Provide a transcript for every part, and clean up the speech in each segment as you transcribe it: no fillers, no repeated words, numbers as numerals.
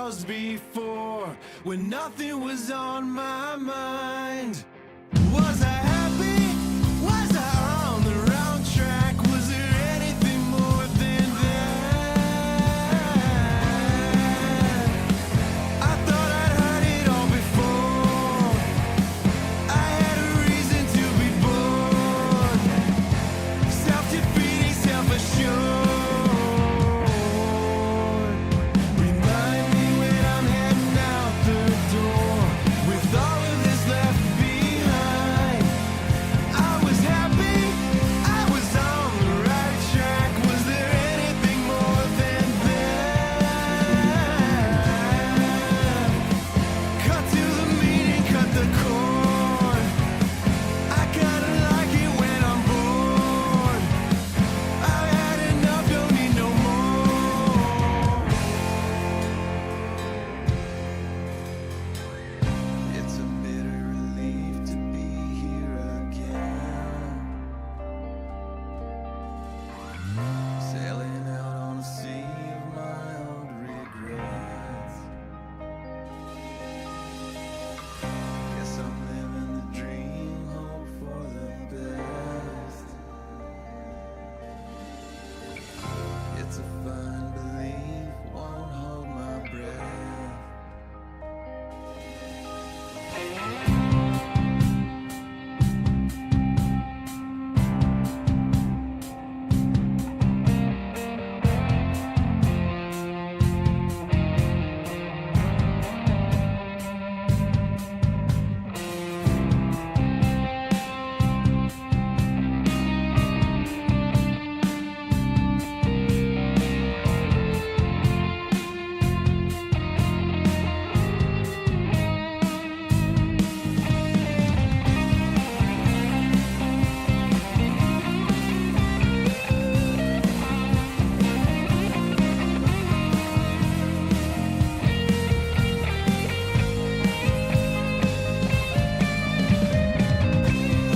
was before, when nothing was on my mind. Was I happy? Was I on the wrong track? Was there anything more than that? I thought I'd heard it all before. I had a reason to be born. Self-defeating, self-assured. Remind me when I'm heading out the door, with all of this left behind. I was happy, I was on the right track. Was there anything more than that? Cut to the meat and cut the cord. I kinda like it when I'm bored. I've had enough, don't need no more. It's a bitter relief to be here again, sailing out on a sea of my old regrets. Guess I'm living the dream, hope for the best. It's a fine belief, won't hold my breath.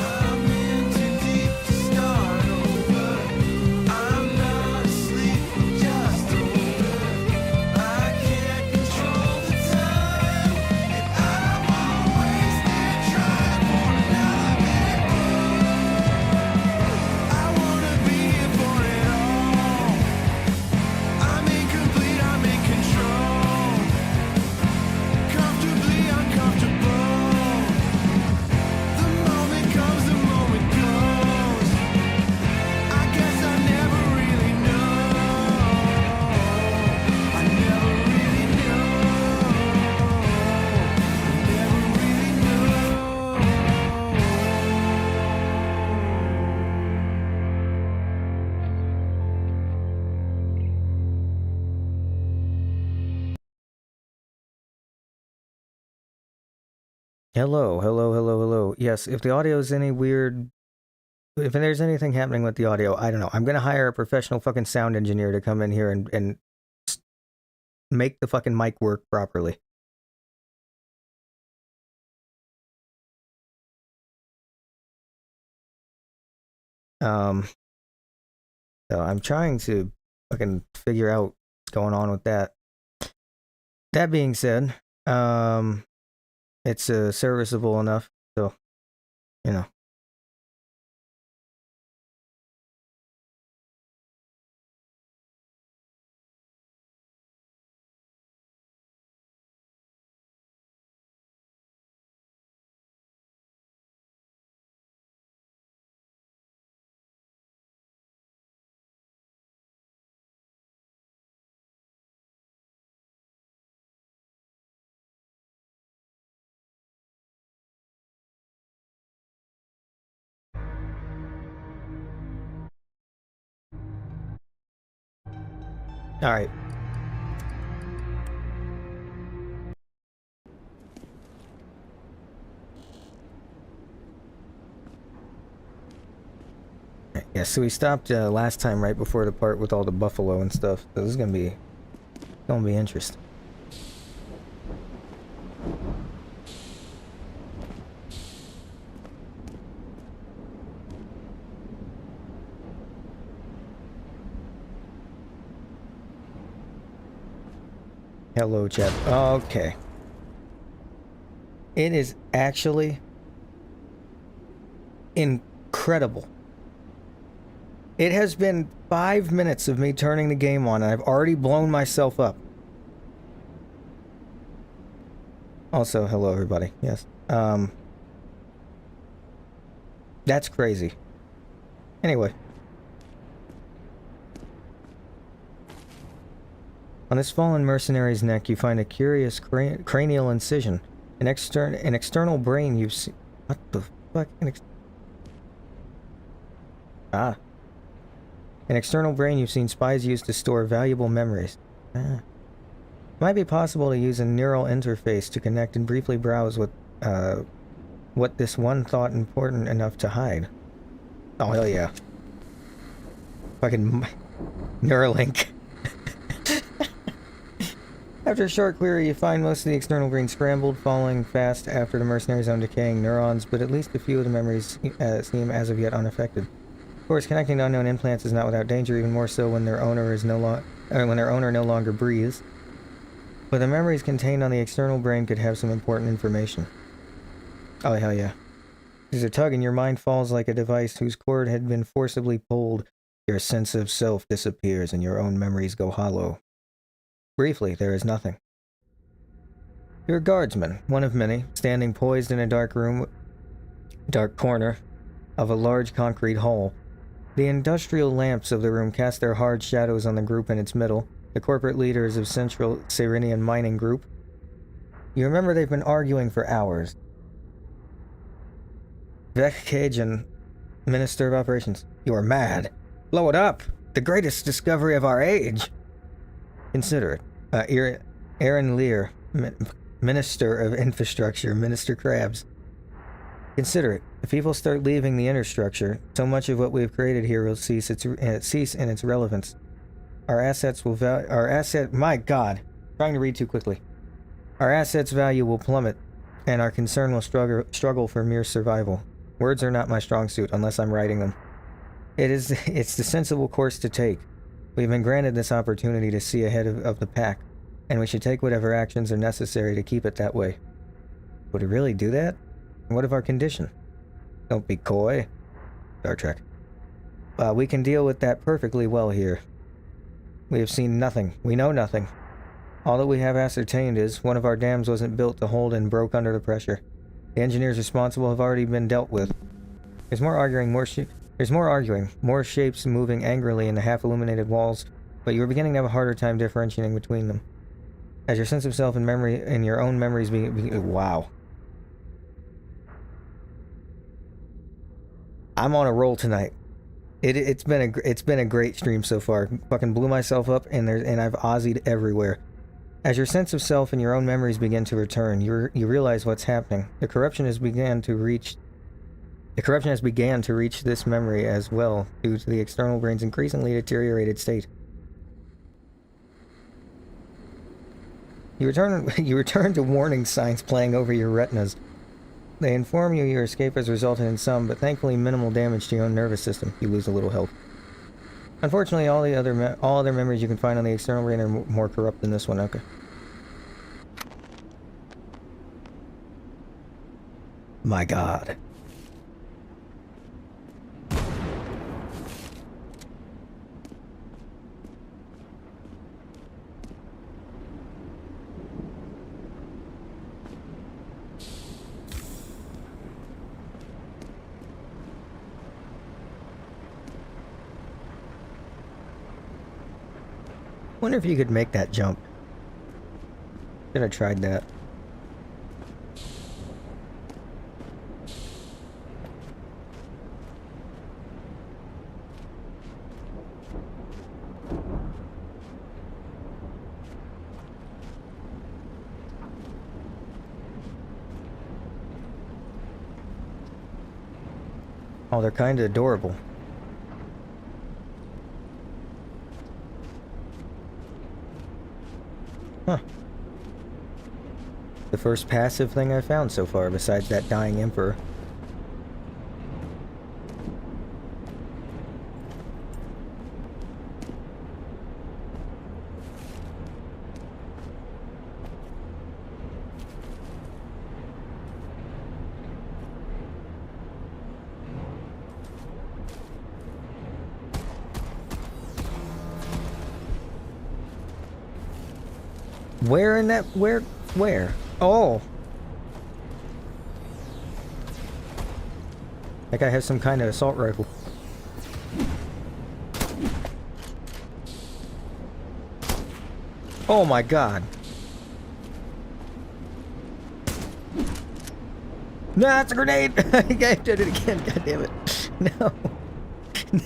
I'm in too deep to start over. I'm not asleep, I'm just older. I can't control the time, and I won't waste it trying for another minute. I wanna be here for it all. I'm incomplete, I'm in control. Comfortably uncomfortable. The moment comes, the moment goes. I guess I never really know. I never really know. I never really Hello, hello, hello, hello. Yes, if the audio is any weird, if there's anything happening with the audio, I don't know. I'm gonna hire a professional fucking sound engineer to come in here and make the fucking mic work properly. Um, so I'm trying to fucking figure out what's going on with that. That being said, it's serviceable enough, so you know. All right. Yeah, so we stopped last time right before the part with all the buffalo and stuff. So this is gonna be interesting. Hello, chat. Okay. It is actually incredible. It has been 5 minutes of me turning the game on, and I've already blown myself up. Also, hello, everybody. Yes. That's crazy. Anyway. On this fallen mercenary's neck, you find a curious cranial incision. An external brain you've seen... What the fuck? An external brain you've seen spies use to store valuable memories. It might be possible to use a neural interface to connect and briefly browse with, what this one thought important enough to hide. Oh, hell yeah. Fucking Neuralink. After a short query, you find most of the external brain scrambled, falling fast after the mercenary's own decaying neurons, but at least a few of the memories seem as of yet unaffected. Of course, connecting to unknown implants is not without danger, even more so when their owner is when their owner no longer breathes. But the memories contained on the external brain could have some important information. Oh, hell yeah. There's a tug and your mind falls like a device whose cord had been forcibly pulled. Your sense of self disappears and your own memories go hollow. Briefly, there is nothing. You're a guardsman, one of many, standing poised in a dark corner of a large concrete hall. The industrial lamps of the room cast their hard shadows on the group in its middle, the corporate leaders of Central Cyrenian Mining Group. You remember they've been arguing for hours. Vek Kajan, Minister of Operations. You are mad. Blow it up! The greatest discovery of our age! Consider it. Aaron Lear, Minister of Infrastructure, Minister Krabs. Consider it. If people start leaving the infrastructure, so much of what we have created here will cease in its relevance. My God, trying to read too quickly. Our assets' value will plummet, and our concern will struggle for mere survival. Words are not my strong suit unless I'm writing them. It's the sensible course to take. We've been granted this opportunity to see ahead of the pack, and we should take whatever actions are necessary to keep it that way. Would we really do that? And what of our condition? Don't be coy. Star Trek. We can deal with that perfectly well here. We have seen nothing. We know nothing. All that we have ascertained is one of our dams wasn't built to hold and broke under the pressure. The engineers responsible have already been dealt with. There's more arguing, more shapes moving angrily in the half-illuminated walls, but you are beginning to have a harder time differentiating between them. As your sense of self and memory and your own memories wow. I'm on a roll tonight. It's been a great stream so far. Fucking blew myself up and I've Aussied everywhere. As your sense of self and your own memories begin to return, you realize what's happening. The corruption has began to reach this memory as well, due to the external brain's increasingly deteriorated state. You return to warning signs playing over your retinas. They inform you your escape has resulted in some, but thankfully minimal damage to your own nervous system. You lose a little health. Unfortunately, all other memories you can find on the external brain are more corrupt than this one. Okay. My God. Wonder if you could make that jump. Should have tried that. Oh, they're kind of adorable. Huh. The first passive thing I found so far, besides that dying emperor. Where in that? Where? Oh! That guy has some kind of assault rifle. Oh my god. Nah, it's a grenade! I did it again, god damn it. No.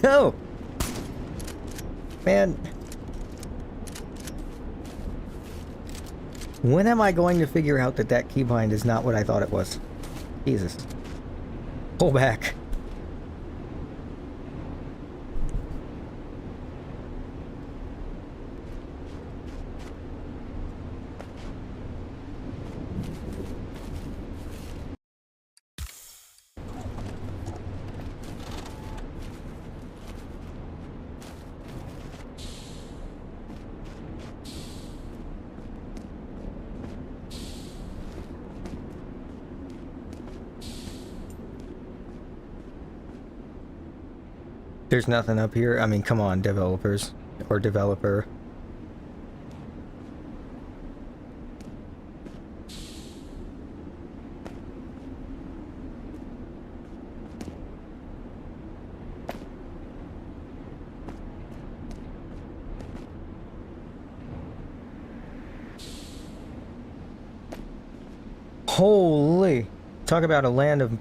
No! Man. When am I going to figure out that that keybind is not what I thought it was? Jesus. Pull back. There's nothing up here. I mean, come on, developers. Or developer. Holy! Talk about a land of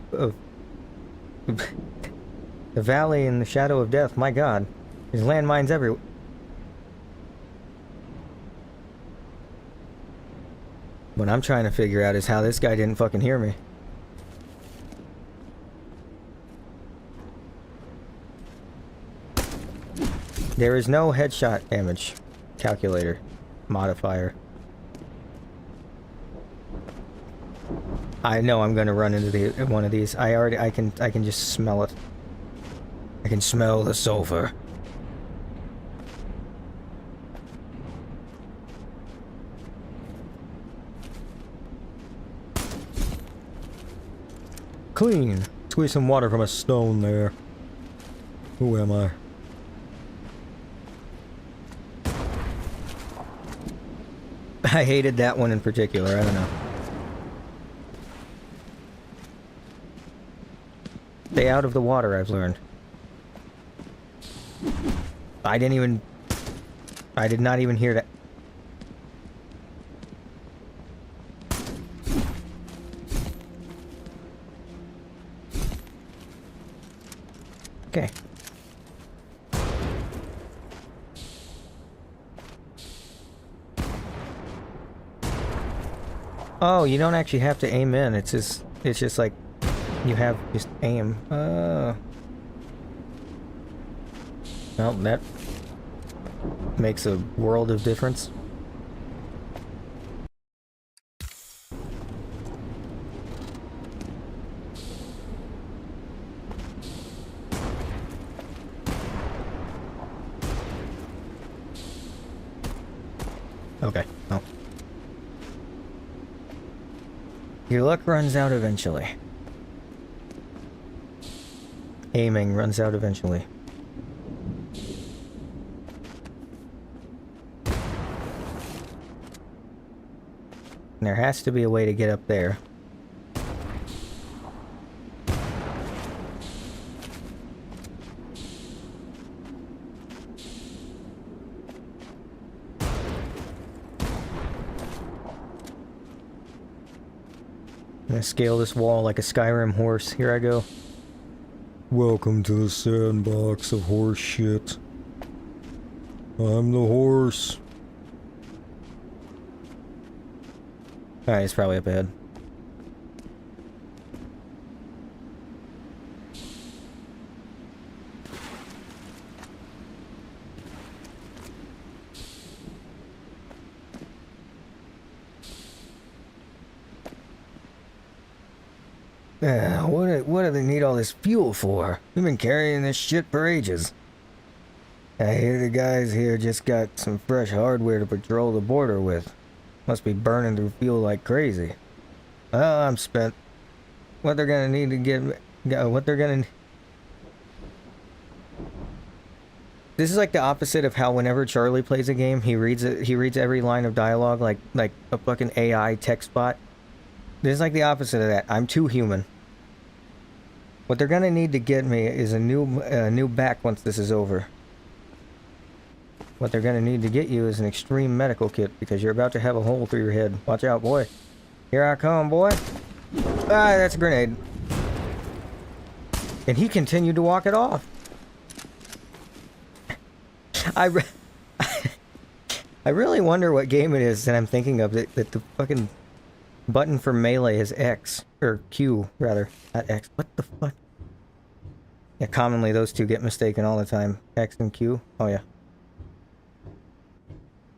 the valley in the shadow of death. My god. There's landmines everywhere. What I'm trying to figure out is how this guy didn't fucking hear me. There is no headshot damage calculator modifier. I know I'm gonna run into one of these. I can just smell it. I can smell the sulfur. Clean. Squeeze some water from a stone there. Who am I? I hated that one in particular. I don't know. Stay out of the water, I've learned. I did not even hear that. Okay. Oh, you don't actually have to aim in. It's just like you have just aim. Well, that makes a world of difference. Okay. Oh. Your luck runs out eventually. Aiming runs out eventually. And there has to be a way to get up there. I'm gonna scale this wall like a Skyrim horse. Here I go. Welcome to the sandbox of horse shit. I'm the horse. Alright, it's probably up ahead. What do they need all this fuel for? We've been carrying this shit for ages. I hear the guys here just got some fresh hardware to patrol the border with. Must be burning through fuel like crazy. Well, I'm spent. What they're gonna need to get... What they're gonna... This is like the opposite of how whenever Charlie plays a game, he reads it. He reads every line of dialogue like a fucking AI text bot. This is like the opposite of that. I'm too human. What they're gonna need to get me is a new back once this is over. What they're gonna need to get you is an extreme medical kit because you're about to have a hole through your head. Watch out, boy. Here I come, boy. Ah, that's a grenade. And he continued to walk it off. I really wonder what game it is that I'm thinking of that the fucking button for melee is X. Or Q, rather. Not X. What the fuck? Yeah, commonly those two get mistaken all the time. X and Q. Oh, yeah.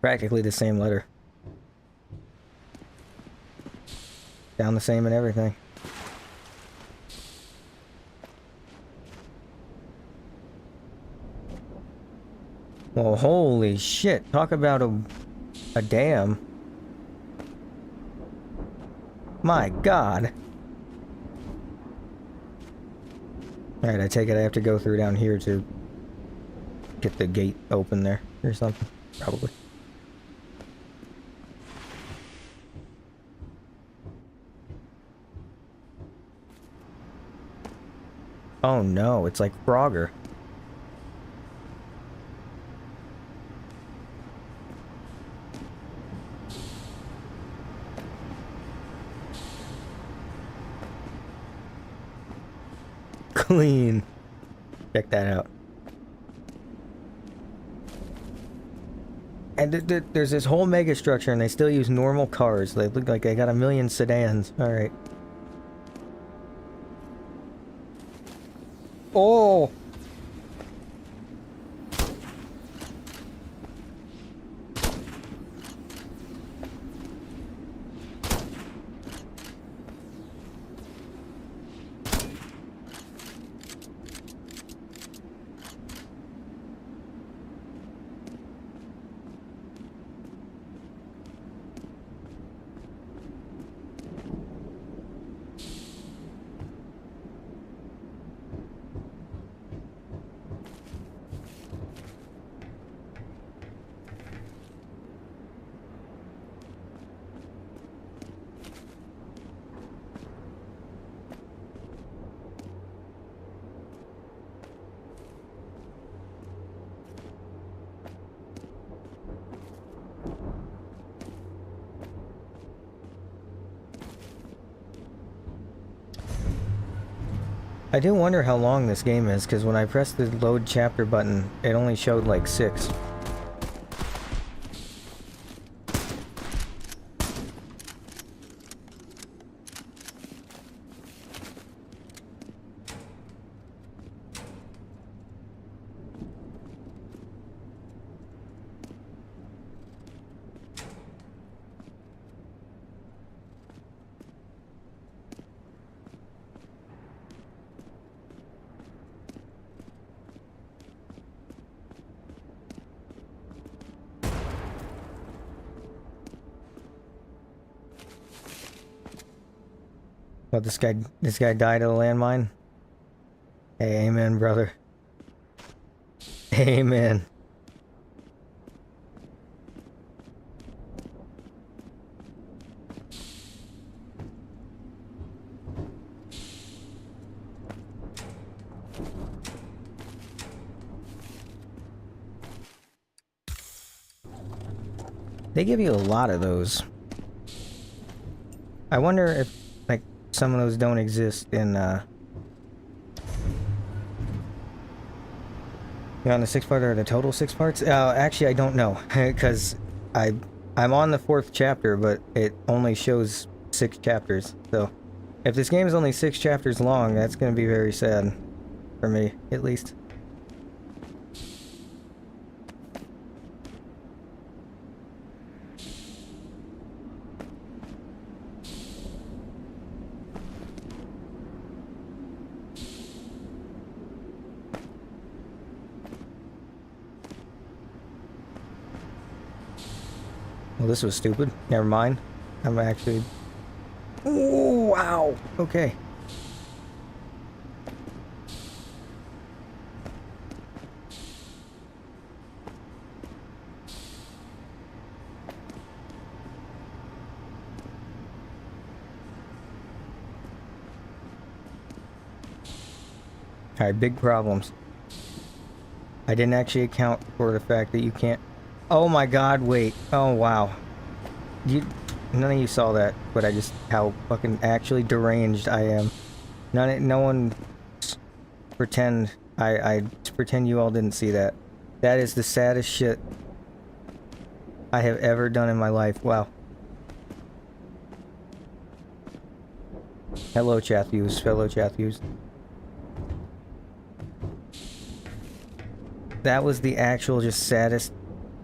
Practically the same letter. Down the same and everything. Well, holy shit. Talk about a dam. My god. Alright, I take it I have to go through down here to get the gate open there or something. Probably. Oh no, it's like Frogger. Clean. Check that out. And there's this whole mega structure and they still use normal cars. They look like they got a million sedans. Alright. Oh! I do wonder how long this game is, because when I pressed the load chapter button, it only showed like 6. Well, this guy died of a landmine? Hey, amen, brother. Amen. They give you a lot of those. I wonder if, like, some of those don't exist in, You're on the 6 part or the total 6 parts? Actually, I don't know, because I'm on the 4th chapter, but it only shows 6 chapters, so if this game is only 6 chapters long, that's going to be very sad. For me, at least. Well, this was stupid. Never mind. I'm actually... Oh, wow! Okay. Alright, big problems. I didn't actually account for the fact that you can't... Oh my god, wait. Oh, wow. None of you saw that, but I just... How fucking actually deranged I am. No one... Pretend... I pretend you all didn't see that. That is the saddest shit I have ever done in my life. Wow. Hello, Chathus. Fellow Chathus. That was the actual just saddest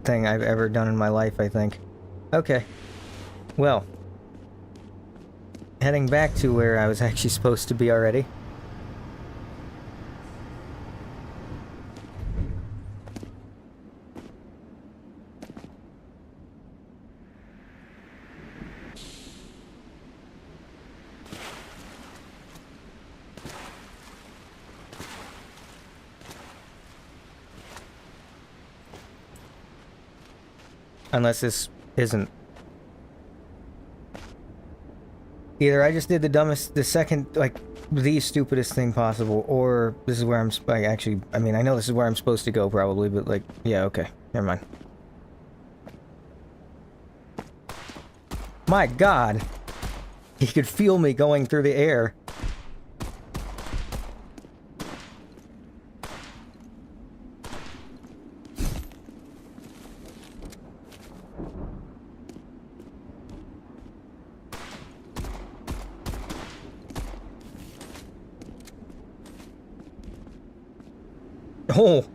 thing I've ever done in my life, I think. Okay. Well. Heading back to where I was actually supposed to be already. Unless this isn't. Either I just did the second, like, the stupidest thing possible, or this is where I'm, actually, I mean, I know this is where I'm supposed to go, probably, but, like, yeah, okay. Never mind. My god! He could feel me going through the air. Oh,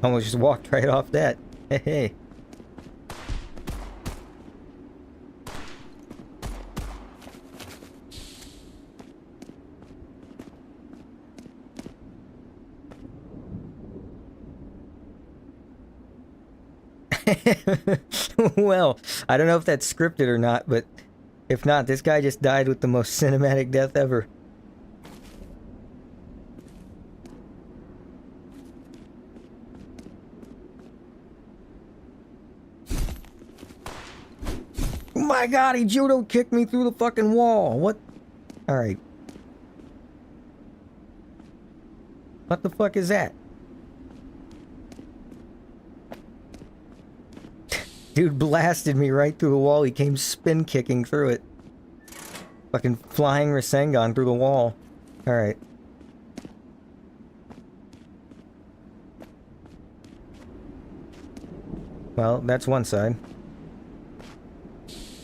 almost just walked right off that. Hey. Well, I don't know if that's scripted or not, but if not, this guy just died with the most cinematic death ever. My god, he judo kicked me through the fucking wall. What? Alright. What the fuck is that? Dude blasted me right through the wall. He came spin kicking through it. Fucking flying Rasengan through the wall. Alright. Well, that's one side.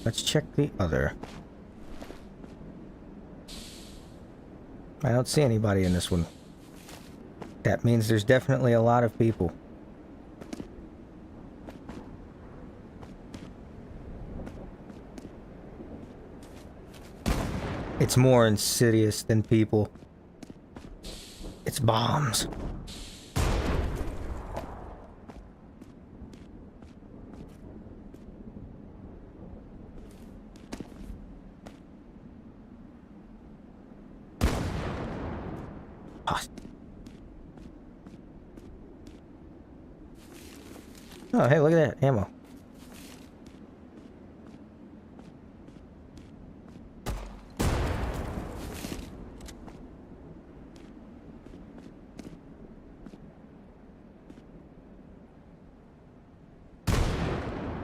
Let's check the other. I don't see anybody in this one. That means there's definitely a lot of people. It's more insidious than people. It's bombs. Oh, hey, look at that. Ammo.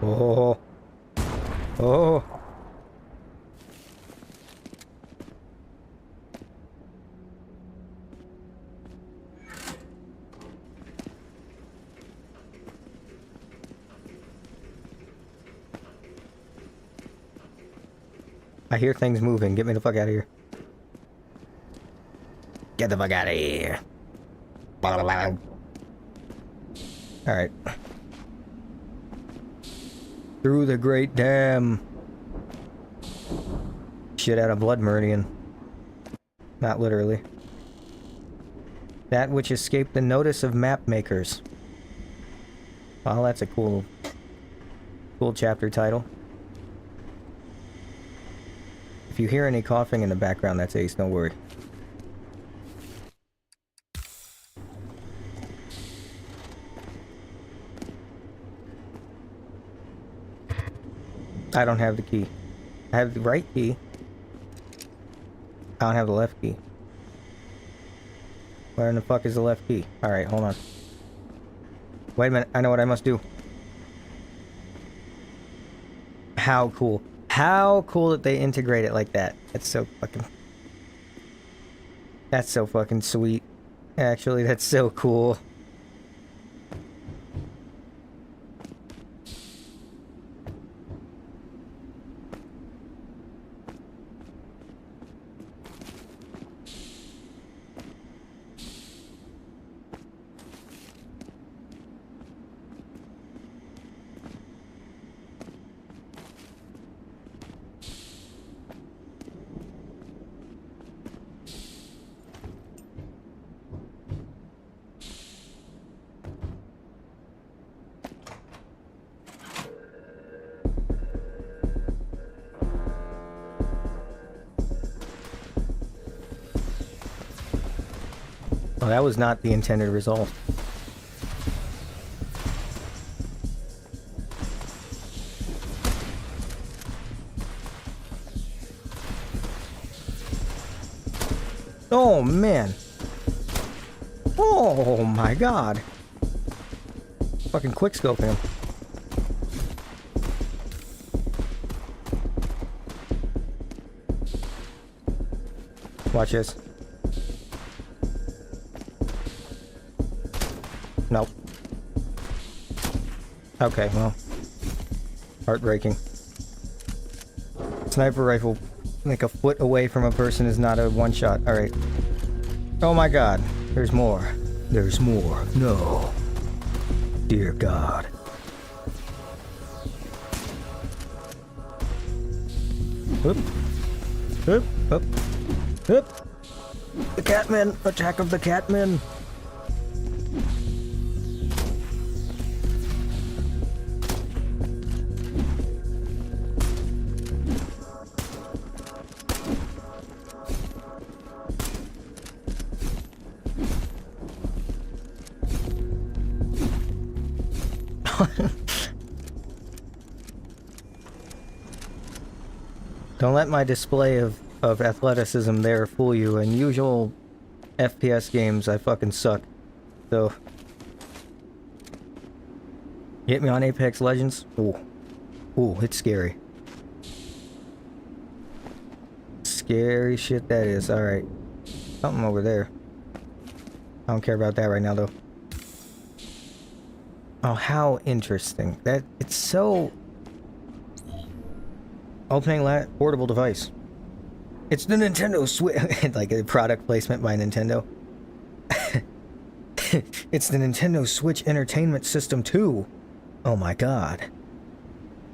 Oh. Oh. I hear things moving. Get me the fuck out of here. Get the fuck out of here. Alright. Through the Great Dam. Shit out of Blood Meridian. Not literally. That which escaped the notice of map makers. Well, that's a cool chapter title. If you hear any coughing in the background, that's Ace, don't worry. I don't have the key. I have the right key. I don't have the left key. Where in the fuck is the left key? Alright, hold on. Wait a minute, I know what I must do. How cool. How cool that they integrate it like that. That's so fucking... That's so fucking sweet. Actually, that's so cool. Well, that was not the intended result. Oh, man. Oh, my God. Fucking quickscoping him. Watch this. Nope. Okay, well. Heartbreaking. Sniper rifle, like a foot away from a person is not a one-shot. Alright. Oh my god. There's more. There's more. No. Dear God. Whoop. Whoop. Whoop. Whoop. The Catmen! Attack of the Catmen! Don't let my display of athleticism there fool you. In usual FPS games, I fucking suck. So... You hit me on Apex Legends? Ooh. Ooh, it's scary. Scary shit that is. Alright. Something over there. I don't care about that right now, though. Oh, how interesting. That... It's so... Opening portable device. It's the Nintendo Switch. Like a product placement by Nintendo. It's the Nintendo Switch Entertainment System 2. Oh my god.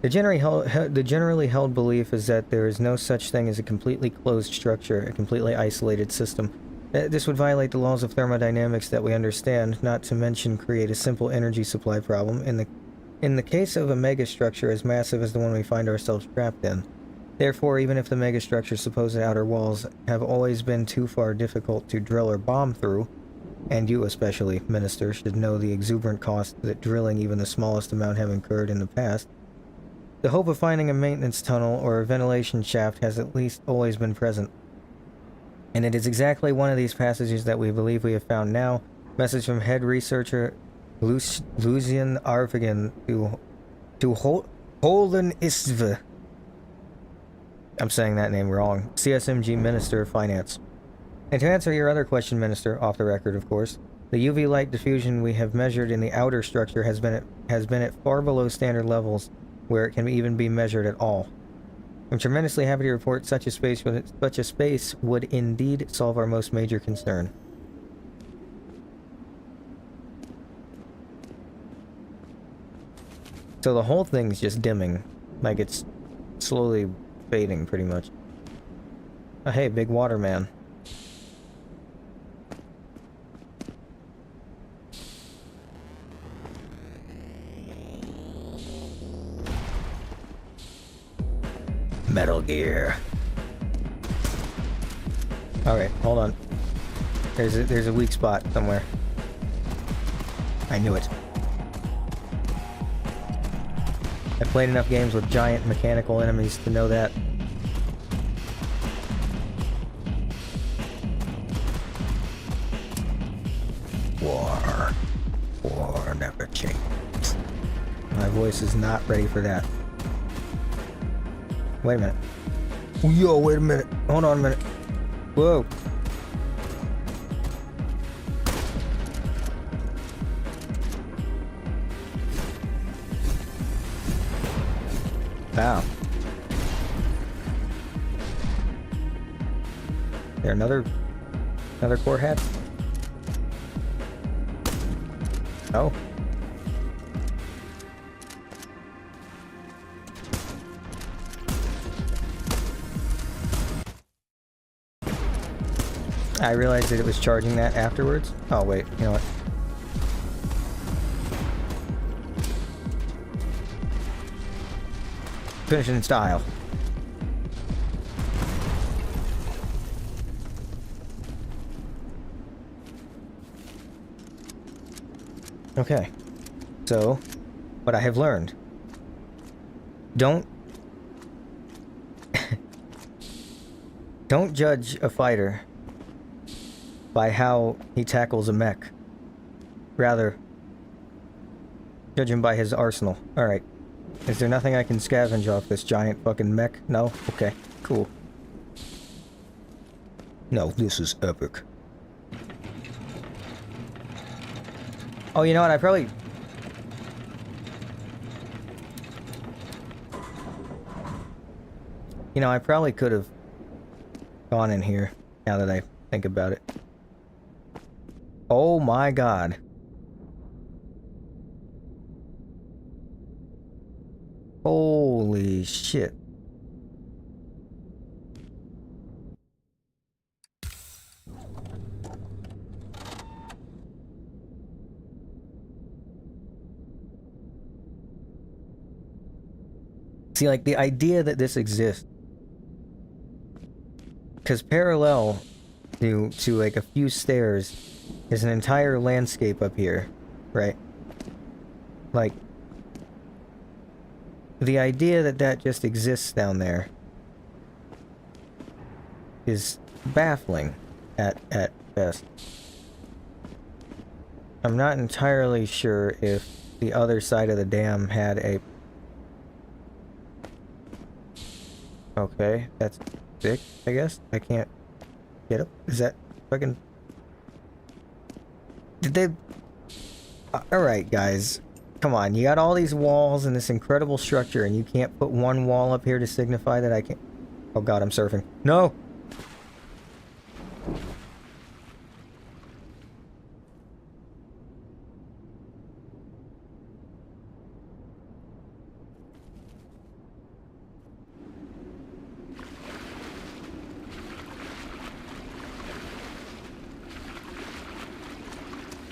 The generally held belief is that there is no such thing as a completely closed structure, a completely isolated system. This would violate the laws of thermodynamics that we understand, not to mention create a simple energy supply problem in the case of a megastructure as massive as the one we find ourselves trapped in. Therefore, even if the megastructure's supposed outer walls have always been too far difficult to drill or bomb through, and you especially, Minister, should know the exuberant cost that drilling even the smallest amount have incurred in the past, the hope of finding a maintenance tunnel or a ventilation shaft has at least always been present. And it is exactly one of these passages that we believe we have found now. Message from head researcher Lucian Arvigan to Holden Istve. I'm saying that name wrong. CSMG Minister of Finance. And to answer your other question, Minister, off the record, of course, the UV light diffusion we have measured in the outer structure has been at far below standard levels, where it can even be measured at all. I'm tremendously happy to report such a space would indeed solve our most major concern. So the whole thing's just dimming, like it's slowly fading, pretty much. Oh, hey, big water man. Metal Gear. Alright, hold on. There's a weak spot somewhere. I knew it. I've played enough games with giant mechanical enemies to know that. War. War never changes. My voice is not ready for that. Wait a minute. Yo, wait a minute. Hold on a minute. Whoa. Wow. There another core hat? Oh. I realized that it was charging that afterwards. Oh wait, you know what? Finish it in style. Okay, so what I have learned. Don't judge a fighter by how he tackles a mech. Rather, judge him by his arsenal. Alright. Is there nothing I can scavenge off this giant fucking mech? No? Okay, cool. No, this is epic. Oh, you know what? I probably... You know, I probably could have gone in here, now that I think about it. Oh my god. Holy shit. See, like, the idea that this exists, because parallel to like a few stairs is an entire landscape up here, right? Like, the idea that that just exists down there is baffling at best. I'm not entirely sure if the other side of the dam had a... Okay, that's sick, I guess. I can't get up. Is that fucking... Did they... Alright, guys. Come on, you got all these walls and this incredible structure, and you can't put one wall up here to signify that I can... Oh god, I'm surfing. No!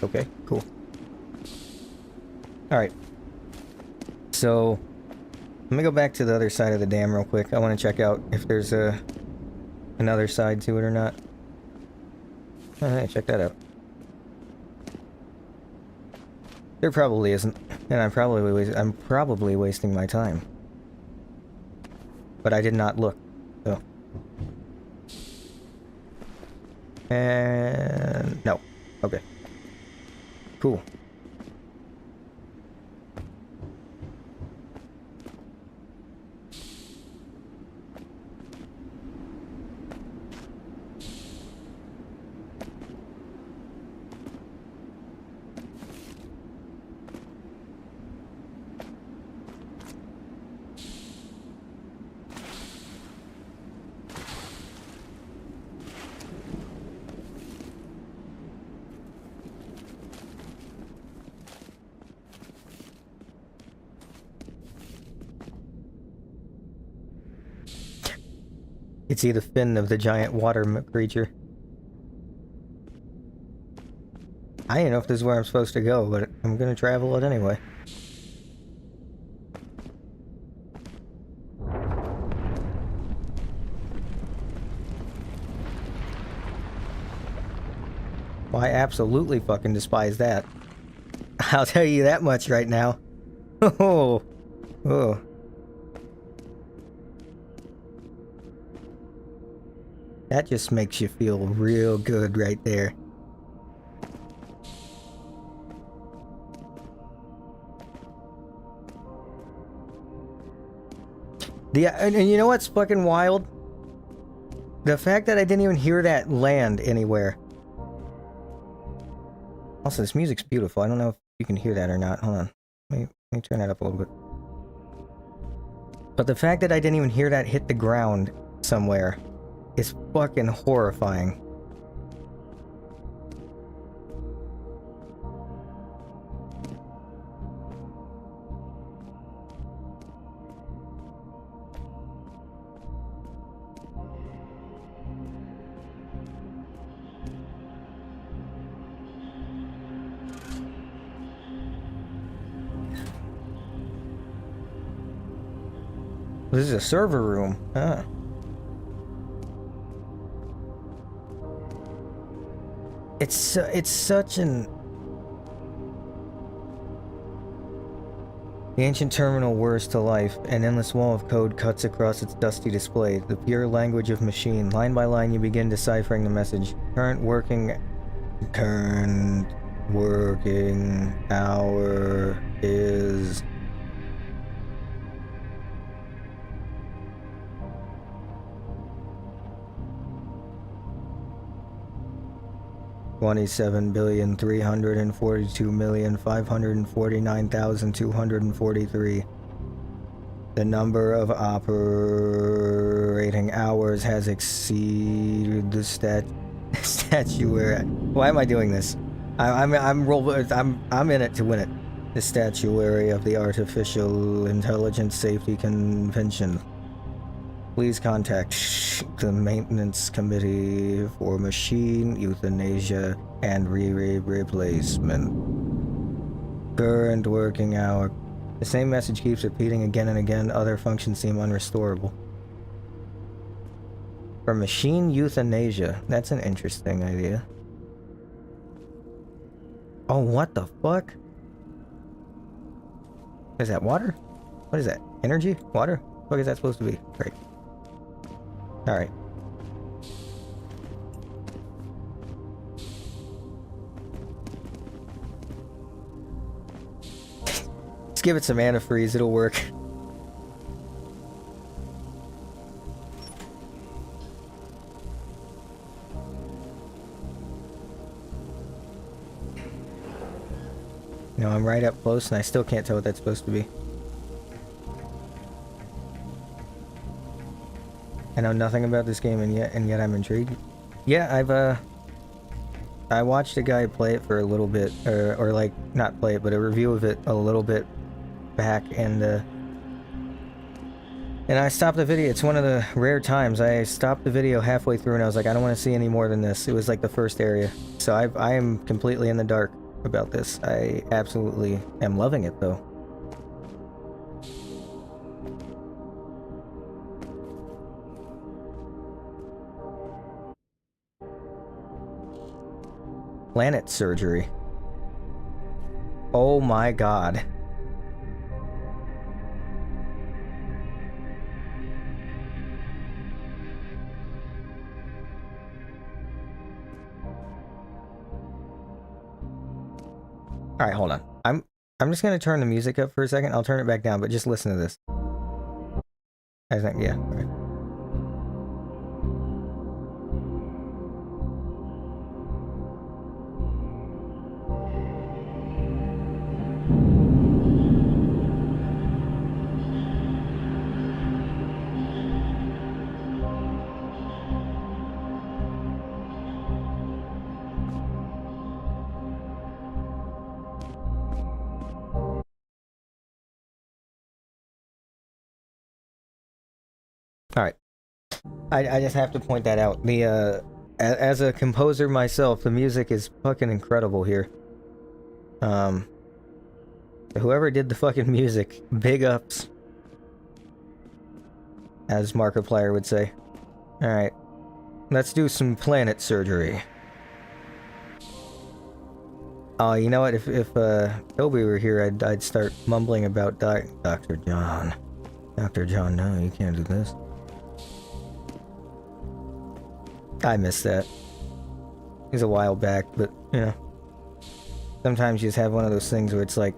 Okay, cool. Alright. So, let me go back to the other side of the dam real quick. I want to check out if there's another side to it or not. Alright, check that out. There probably isn't, and I'm probably wasting my time. But I did not look, so. And... no. Okay. Cool. You can see the fin of the giant water creature. I don't know if this is where I'm supposed to go, but I'm gonna travel it anyway. Well, I absolutely fucking despise that. I'll tell you that much right now. Oh. Oh. That just makes you feel real good right there. And you know what's fucking wild? The fact that I didn't even hear that land anywhere. Also, this music's beautiful. I don't know if you can hear that or not. Hold on. Let me turn that up a little bit. But the fact that I didn't even hear that hit the ground somewhere is fucking horrifying. This is a server room. Huh. It's such an... The ancient terminal whirs to life. An endless wall of code cuts across its dusty display. The pure language of machine. Line by line you begin deciphering the message. Current working hour is... 27,342,549,243. The number of operating hours has exceeded the statuary. Why am I doing this? I'm in it to win it. The statuary of the Artificial Intelligence Safety Convention. Please contact the Maintenance Committee for Machine Euthanasia and Replacement. Current working hour. The same message keeps repeating again and again. Other functions seem unrestorable. For Machine Euthanasia. That's an interesting idea. Oh, what the fuck? Is that water? What is that? Energy? Water? What is that supposed to be? Great. Alright. Let's give it some antifreeze, it'll work. No, I'm right up close and I still can't tell what that's supposed to be. I know nothing about this game and yet I'm intrigued. Yeah, I watched a guy play it for a little bit, or like, not play it, but a review of it a little bit back, and I stopped the video. It's one of the rare times I stopped the video halfway through and I was like, I don't want to see any more than this. It was like the first area. So I am completely in the dark about this. I absolutely am loving it though. Planet surgery. Oh my god. Alright, hold on. I'm just gonna turn the music up for a second. I'll turn it back down, but just listen to this. I think, yeah. Right. Alright. I just have to point that out. The, as a composer myself, the music is fucking incredible here. Whoever did the fucking music, big ups. As Markiplier would say. Alright. Let's do some planet surgery. Oh, you know what? If Toby were here, I'd start mumbling about Dr. John. Dr. John, no, you can't do this. I missed that. It was a while back, but, you know. Sometimes you just have one of those things where it's like,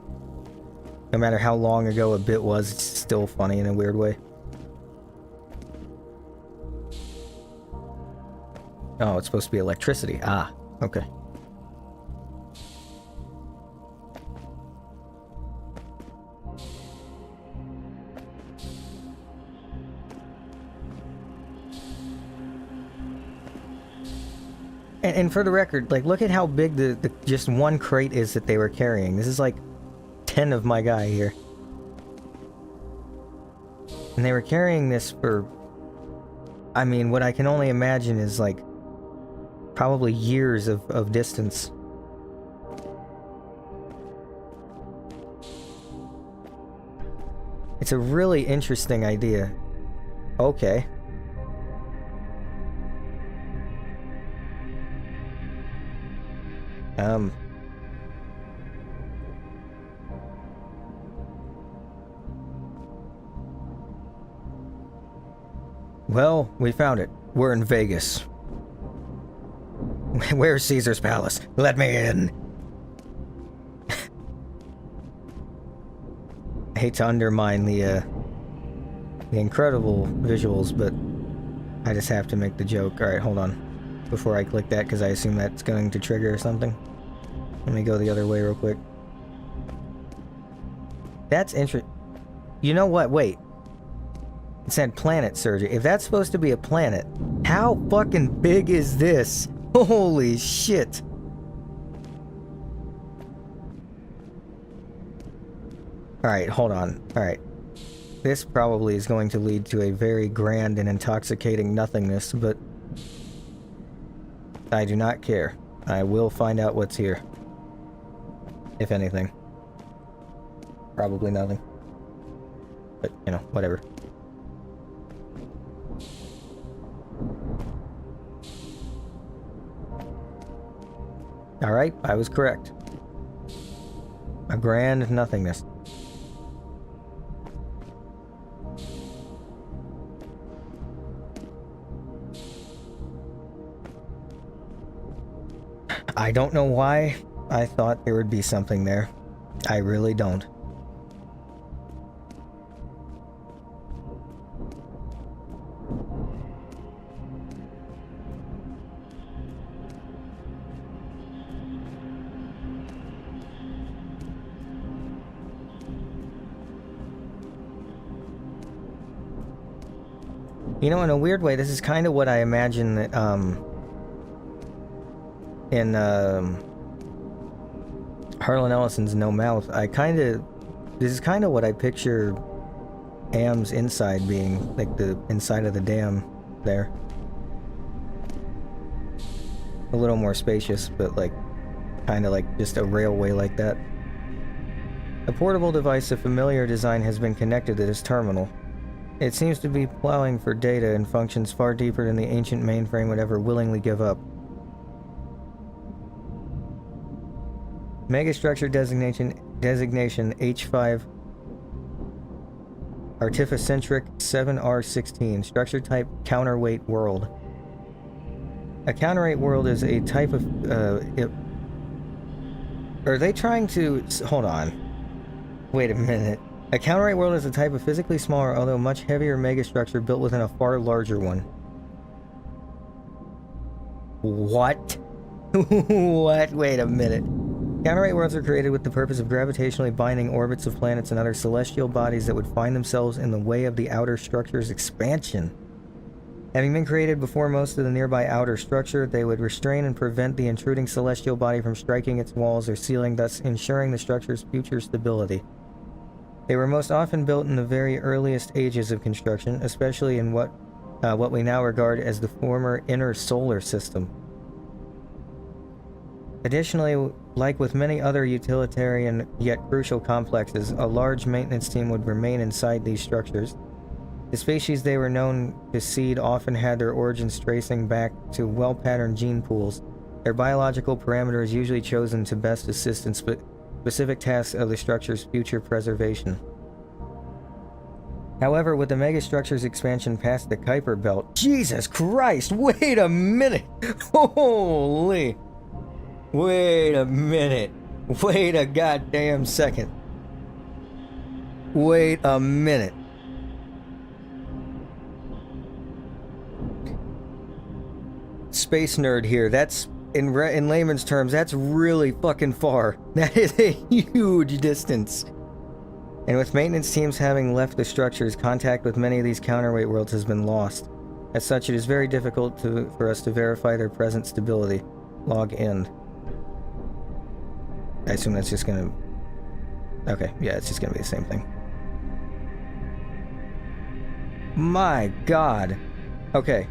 no matter how long ago a bit was, it's still funny in a weird way. Oh, it's supposed to be electricity. Ah, okay. And for the record, like, look at how big the just one crate is that they were carrying. This is like 10 of my guy here. And they were carrying this for, I mean, what I can only imagine is like probably years of distance. It's a really interesting idea. Okay. Well, we found it. We're in Vegas. Where's Caesar's Palace? Let me in. I hate to undermine the incredible visuals, but I just have to make the joke. Alright, hold on. Before I click that, because I assume that's going to trigger or something. Let me go the other way real quick. That's interesting. You know what? Wait. It said planet surgery. If that's supposed to be a planet, how fucking big is this? Holy shit. Alright, hold on. Alright. This probably is going to lead to a very grand and intoxicating nothingness, but I do not care. I will find out what's here. If anything. Probably nothing. But, you know, whatever. Alright, I was correct. A grand nothingness. I don't know why I thought there would be something there. I really don't. You know, in a weird way, this is kind of what I imagine that, in, Harlan Ellison's No Mouth. This is kind of what I picture Am's inside being, like the inside of the dam there. A little more spacious, but like, kind of like just a railway like that. A portable device of familiar design has been connected to this terminal. It seems to be plowing for data and functions far deeper than the ancient mainframe would ever willingly give up. Megastructure designation H5 Artificentric 7R16. Structure type counterweight world. A counterweight world is a type of are they trying to hold on? Wait a minute. A counterweight world is a type of physically smaller, although much heavier megastructure built within a far larger one. What? What? Wait a minute. Counterweight worlds are created with the purpose of gravitationally binding orbits of planets and other celestial bodies that would find themselves in the way of the outer structure's expansion. Having been created before most of the nearby outer structure, they would restrain and prevent the intruding celestial body from striking its walls or ceiling, thus ensuring the structure's future stability. They were most often built in the very earliest ages of construction, especially in what we now regard as the former inner solar system. Additionally, like with many other utilitarian yet crucial complexes, a large maintenance team would remain inside these structures. The species they were known to seed often had their origins tracing back to well-patterned gene pools. Their biological parameters usually chosen to best assist in specific tasks of the structure's future preservation. However, with the megastructure's expansion past the Kuiper Belt... Jesus Christ! Wait a minute! Holy... Wait a minute. Wait a goddamn second. Wait a minute. space nerd here. That's, in layman's terms, that's really fucking far. That is a huge distance. And with maintenance teams having left the structures, contact with many of these counterweight worlds has been lost. As such, it is very difficult for us to verify their present stability. Log in. I assume that's just gonna... Okay, yeah, it's just gonna be the same thing. My god. Okay.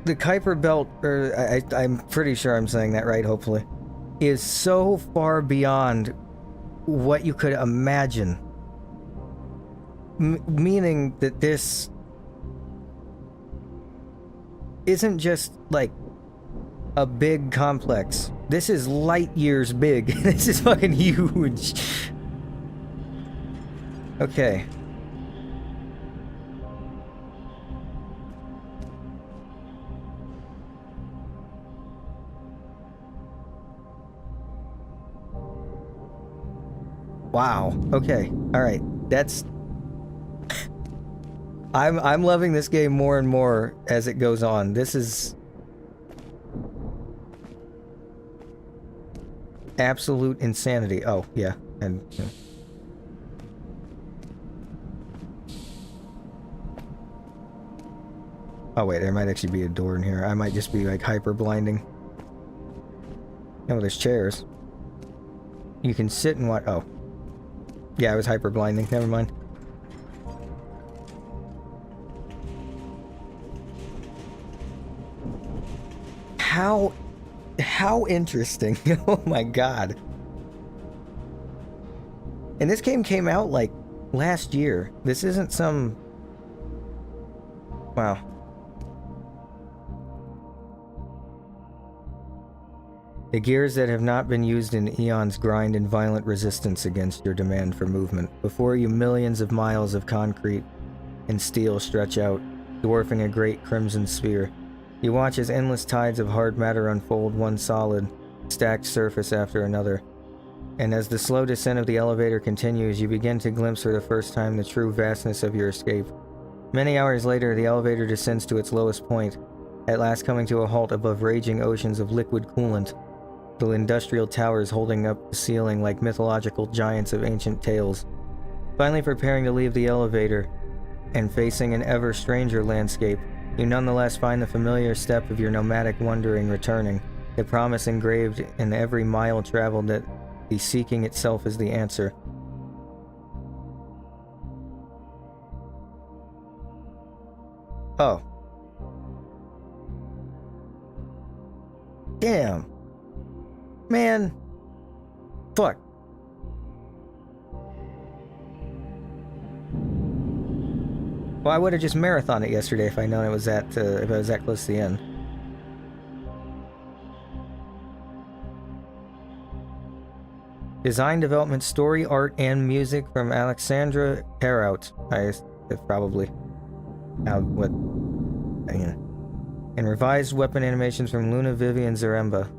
The Kuiper Belt, or I'm pretty sure I'm saying that right, hopefully, is so far beyond what you could imagine. Meaning that this isn't just like a big complex. This is light years big. This is fucking huge. Okay. Wow. Okay. All right. That's... I'm loving this game more and more as it goes on. This is absolute insanity. Oh, yeah. And oh wait, there might actually be a door in here. I might just be like hyper blinding. Oh, there's chairs. You can sit and watch. Oh. Yeah, I was hyper blinding. Never mind. How interesting. Oh my god. And this game came out like last year. This isn't some... Wow. The gears that have not been used in eons grind in violent resistance against your demand for movement. Before you, millions of miles of concrete and steel stretch out, dwarfing a great crimson sphere. You watch as endless tides of hard matter unfold, one solid, stacked surface after another. And as the slow descent of the elevator continues, you begin to glimpse for the first time the true vastness of your escape. Many hours later, the elevator descends to its lowest point, at last coming to a halt above raging oceans of liquid coolant. The industrial towers holding up the ceiling like mythological giants of ancient tales. Finally preparing to leave the elevator, and facing an ever stranger landscape, you nonetheless find the familiar step of your nomadic wandering returning, the promise engraved in every mile traveled that the seeking itself is the answer. Oh. Damn. Man. Fuck. Well, I would have just marathoned it yesterday if I'd known it was that, if I was that close to the end. Design, development, story, art, and music from Alexandra Heraut. It's probably what. And revised weapon animations from Luna Vivian Zaremba.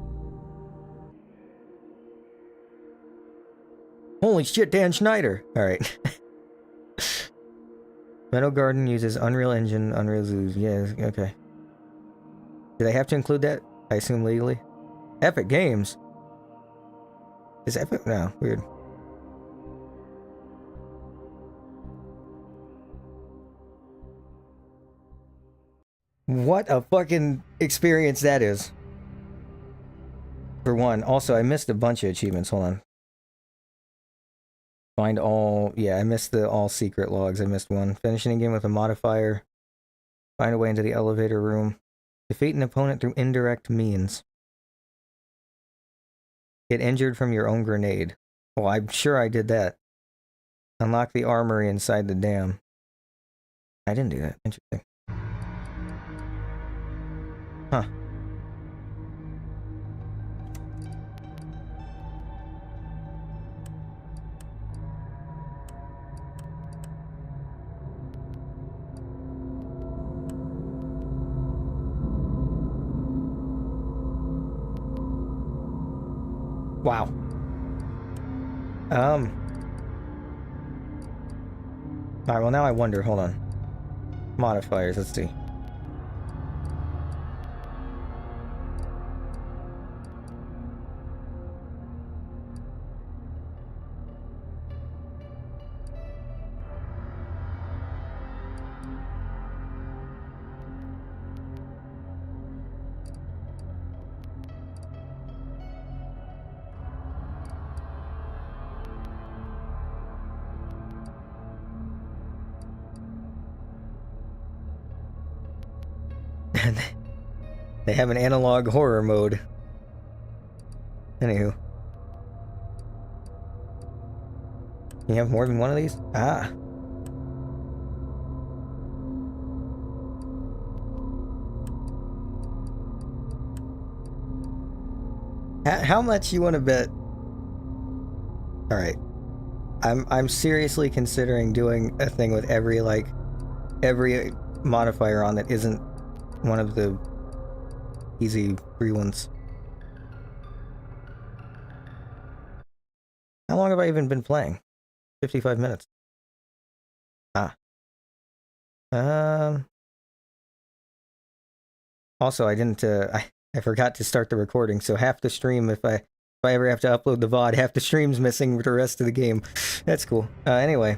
Holy shit, Dan Schneider! Alright. Meadow Garden uses Unreal Engine, Unreal Zoos. Yeah, okay. Do they have to include that? I assume legally? Epic Games? Is Epic? No, weird. What a fucking experience that is. For one. Also, I missed a bunch of achievements. Hold on. Find all... Yeah, I missed the all secret logs. I missed one. Finishing a game with a modifier. Find a way into the elevator room. Defeat an opponent through indirect means. Get injured from your own grenade. Well, I'm sure I did that. Unlock the armory inside the dam. I didn't do that. Interesting. Huh. Wow. Alright, well now I wonder, hold on. Modifiers, let's see. They have an analog horror mode. Anywho. You have more than one of these? Ah. How much you want to bet? All right. I'm seriously considering doing a thing with every modifier on that isn't one of the easy free ones. How long have I even been playing? 55 minutes. Ah. Also, I didn't. I forgot to start the recording, so half the stream, if I ever have to upload the VOD, half the stream's missing with the rest of the game. That's cool. Anyway.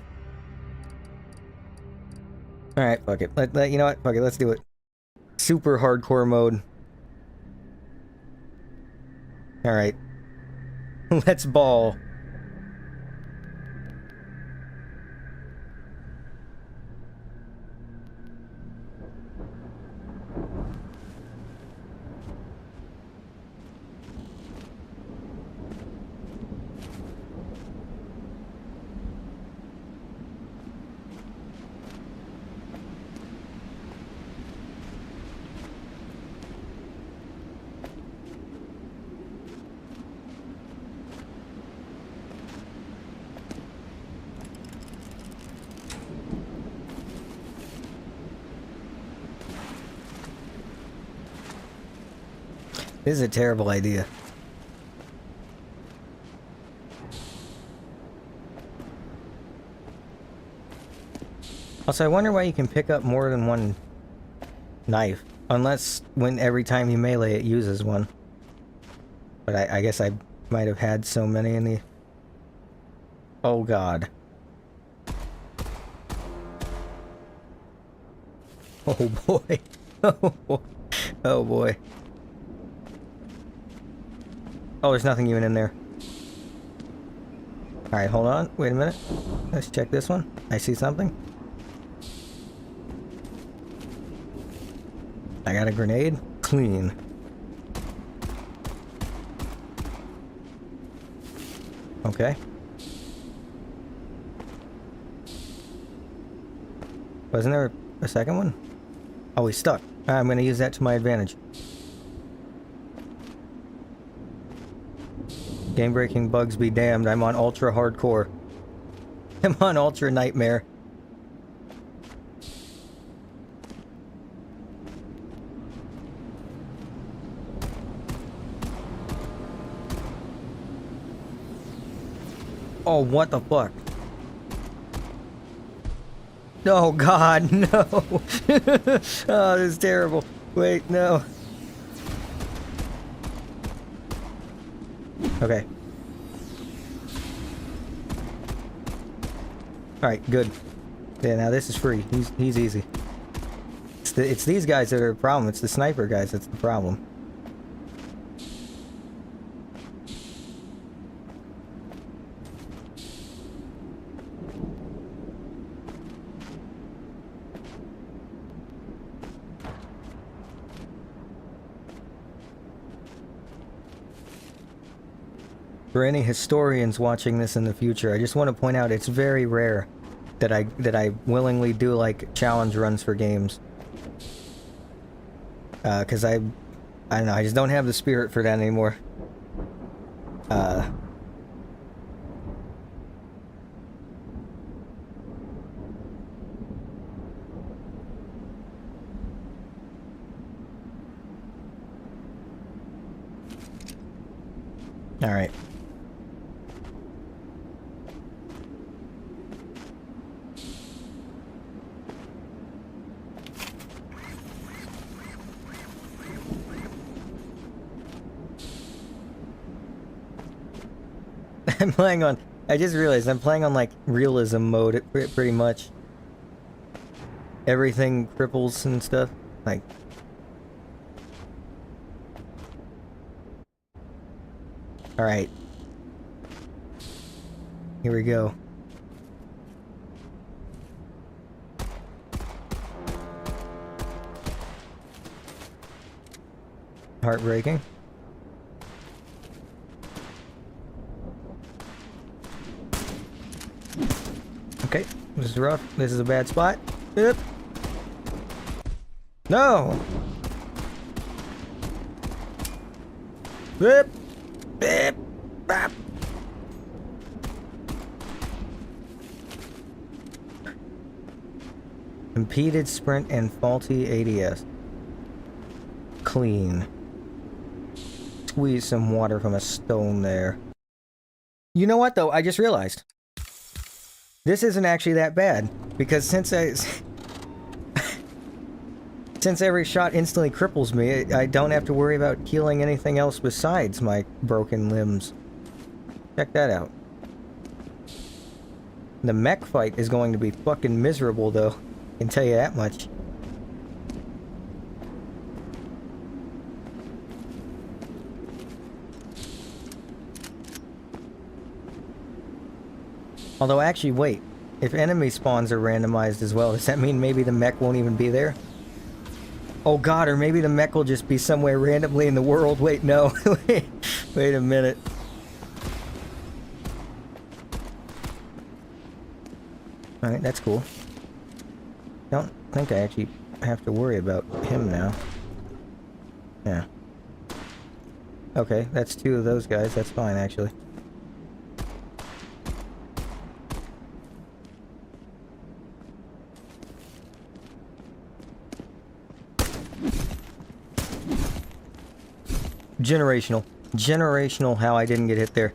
Alright, fuck it. You know what? Fuck it, let's do it. Super hardcore mode. Alright. Let's ball. This is a terrible idea. Also, I wonder why you can pick up more than one knife. Unless when every time you melee it uses one. But I guess I might have had so many in the... Oh god. Oh boy. Oh boy. Oh, there's nothing even in there. Alright, hold on. Wait a minute. Let's check this one. I see something. I got a grenade. Clean. Okay. Wasn't there a second one? Oh, he's stuck. I'm gonna use that to my advantage. Game-breaking bugs be damned. I'm on ultra hardcore. I'm on ultra nightmare. Oh, what the fuck? Oh god, no. Oh, this is terrible. Wait, no. Okay. Alright, good. Yeah, now this is free. He's easy. It's these guys that are the problem. It's the sniper guys that's the problem. For any historians watching this in the future, I just want to point out it's very rare that I willingly do like challenge runs for games. Cause I don't know, I just don't have the spirit for that anymore. All right. I'm playing on... I just realized I'm playing on, like, realism mode, pretty much. Everything cripples and stuff. Like... Alright. Here we go. Heartbreaking. Okay, this is rough. This is a bad spot. Yep. No! Bip! Bip! Bap! Impeded sprint and faulty ADS. Clean. Squeeze some water from a stone there. You know what though? I just realized. This isn't actually that bad. Because since every shot instantly cripples me, I don't have to worry about healing anything else besides my broken limbs. Check that out. The mech fight is going to be fucking miserable though. I can tell you that much. Although actually, wait. If enemy spawns are randomized as well, does that mean maybe the mech won't even be there? Oh god, or maybe the mech will just be somewhere randomly in the world. Wait, no. Wait a minute. Alright, that's cool. Don't think I actually have to worry about him now. Yeah. Okay, that's two of those guys. That's fine, actually. Generational. Generational how I didn't get hit there.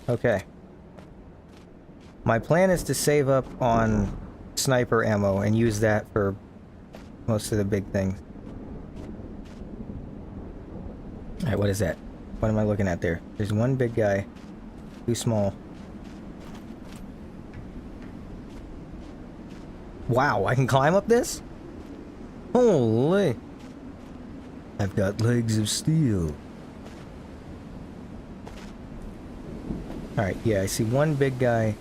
Okay. My plan is to save up on sniper ammo and use that for most of the big things. Alright, what is that? What am I looking at there? There's one big guy. Too small. Wow, I can climb up this? Holy! I've got legs of steel. Alright, yeah, I see one big guy.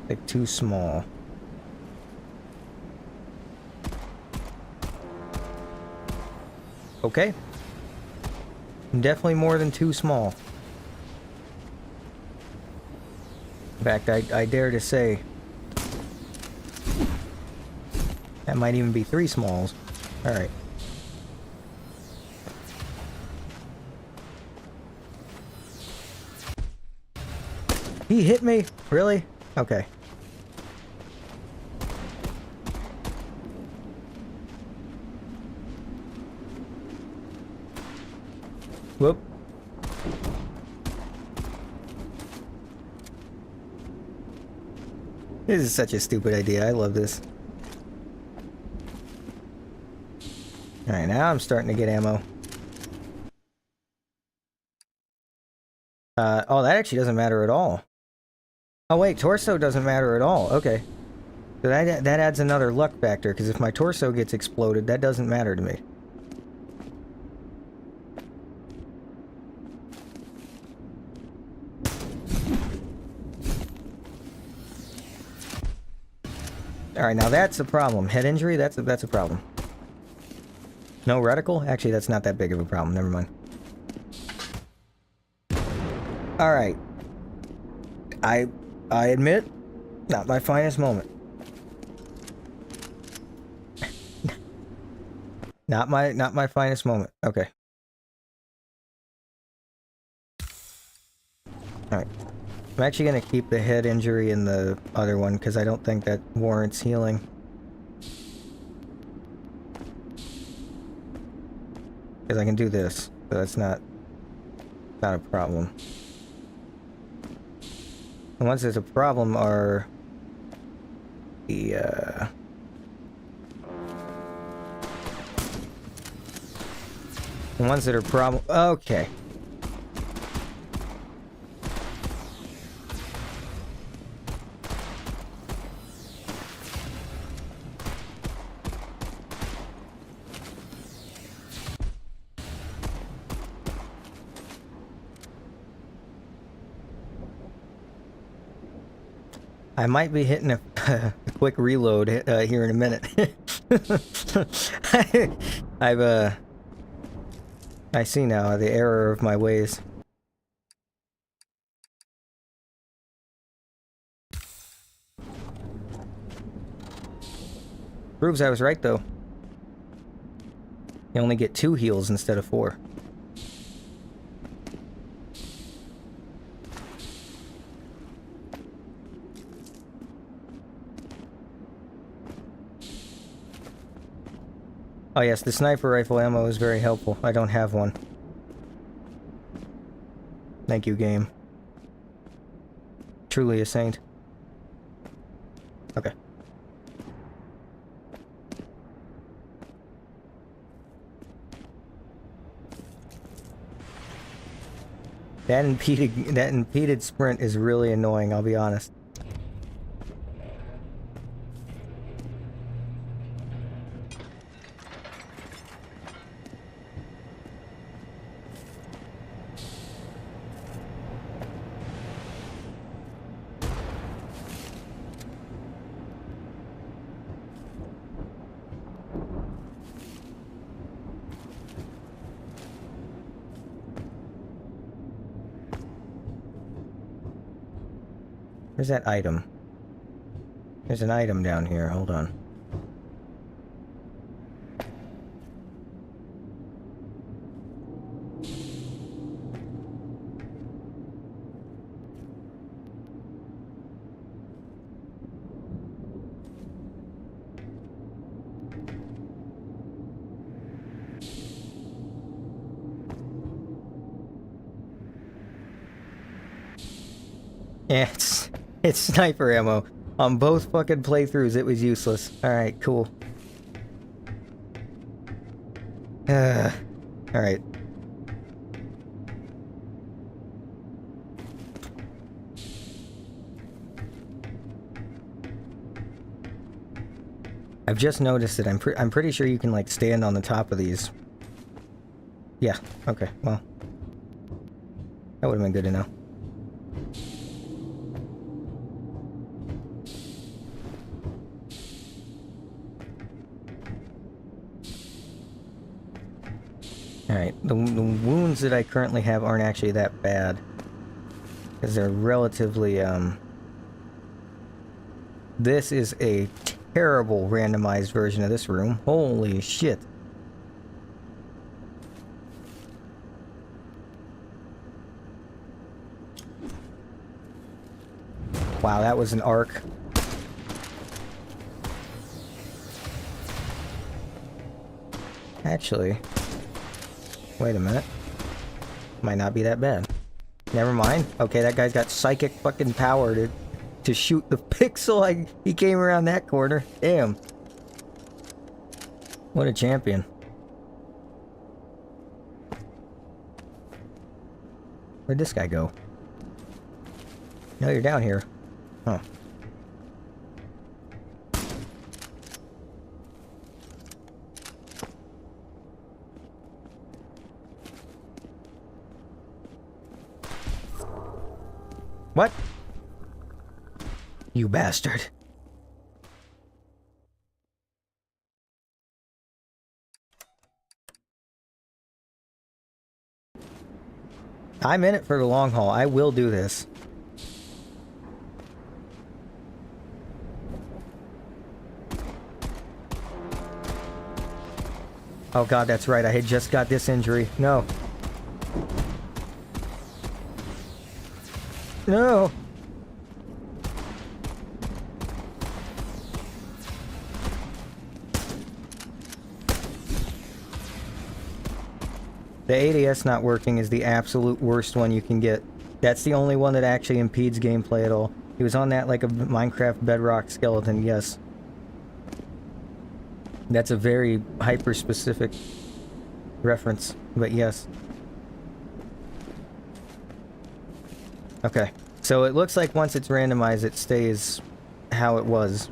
Like, too small. Okay. Definitely more than too small. In fact, I dare to say that might even be 3 smalls. Alright. He hit me? Really? Okay. Whoop. This is such a stupid idea. I love this. Alright, now I'm starting to get ammo. Oh, that actually doesn't matter at all. Oh wait, torso doesn't matter at all. Okay. So that adds another luck factor, because if my torso gets exploded, that doesn't matter to me. Alright, now that's a problem. Head injury, that's a problem. No reticle? Actually, that's not that big of a problem. Never mind. Alright. I admit, not my finest moment. Not my finest moment. Okay. Alright. I'm actually gonna keep the head injury in the other one, because I don't think that warrants healing. Because I can do this, so that's not a problem. The ones that's a problem are the ones that are problem. Okay. I might be hitting a quick reload here in a minute. I see now the error of my ways. Proves I was right, though. You only get 2 heals instead of 4. Oh yes, the sniper rifle ammo is very helpful. I don't have one. Thank you, game. Truly a saint. Okay. That impeded sprint is really annoying, I'll be honest. Where's that item? There's an item down here, hold on. Yeah, it's sniper ammo. On both fucking playthroughs, it was useless. Alright, cool. Alright. I've just noticed that I'm pretty sure you can, like, stand on the top of these. Yeah, okay, well. That would have been good to know. Alright, the wounds that I currently have aren't actually that bad. Because they're relatively, This is a terrible randomized version of this room. Holy shit. Wow, that was an arc. Actually... Wait a minute. Might not be that bad. Never mind. Okay, that guy's got psychic fucking power to shoot the pixel. He came around that corner. Damn. What a champion. Where'd this guy go? No, you're down here. Huh. What? You bastard. I'm in it for the long haul. I will do this. Oh god, that's right. I had just got this injury. No. No! The ADS not working is the absolute worst one you can get. That's the only one that actually impedes gameplay at all. He was on that like a Minecraft Bedrock skeleton, yes. That's a very hyper-specific reference, but yes. Okay, so it looks like once it's randomized, it stays how it was.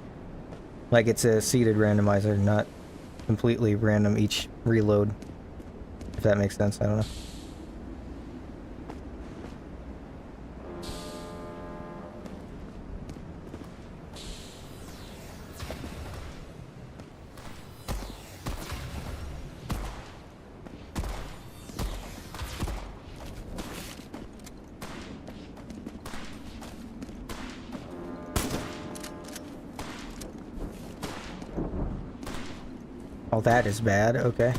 Like it's a seeded randomizer, not completely random each reload. If that makes sense, I don't know. Oh, that is bad. Okay.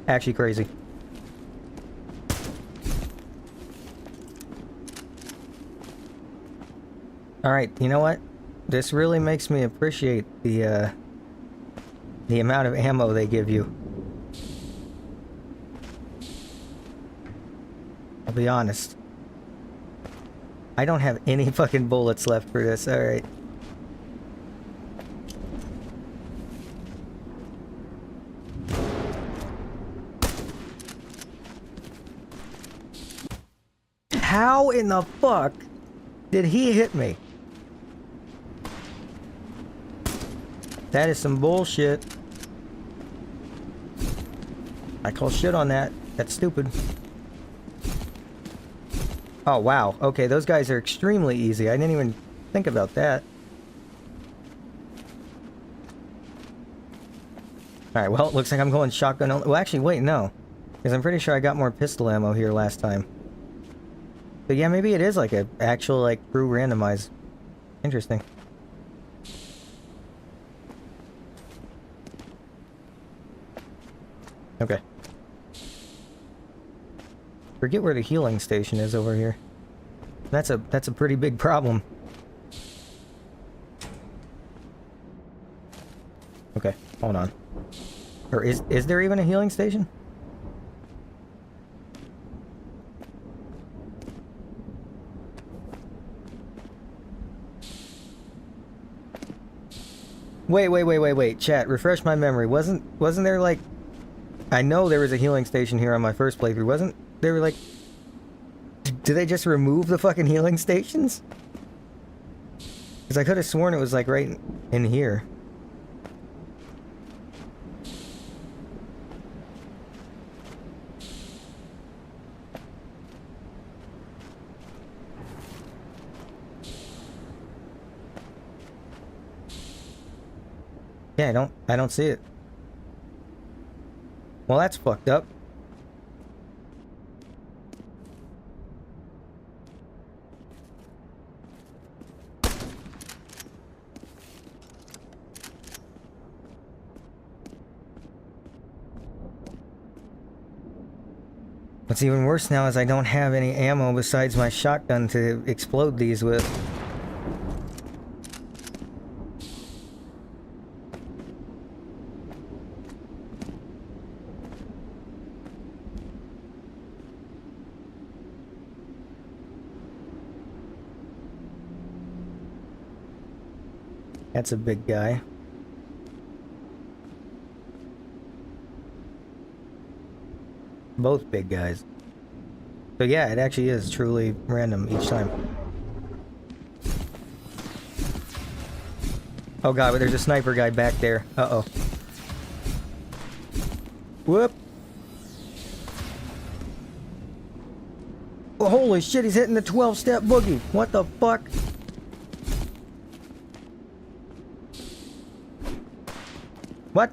Actually crazy. Alright, you know what? This really makes me appreciate the amount of ammo they give you. I'll be honest. I don't have any fucking bullets left for this, alright. How in the fuck did he hit me? That is some bullshit. I call shit on that. That's stupid. Oh, wow. Okay, those guys are extremely easy. I didn't even think about that. Alright, well, it looks like I'm going shotgun only. Well, actually, wait, no. Because I'm pretty sure I got more pistol ammo here last time. But yeah, maybe it is like a actual, like, true randomized. Interesting. Okay. Forget where the healing station is over here. That's a pretty big problem. Okay, hold on. Or is there even a healing station? Wait, chat, refresh my memory. Wasn't there like, I know there was a healing station here on my first playthrough. Wasn't there like, did they just remove the fucking healing stations? Because I could have sworn it was like right in here. Yeah, I don't see it. Well, that's fucked up. What's even worse now is I don't have any ammo besides my shotgun to explode these with. That's a big guy. Both big guys. So yeah, it actually is truly random each time. Oh god, but there's a sniper guy back there. Uh-oh. Whoop! Oh, holy shit, he's hitting the 12-step boogie! What the fuck? What?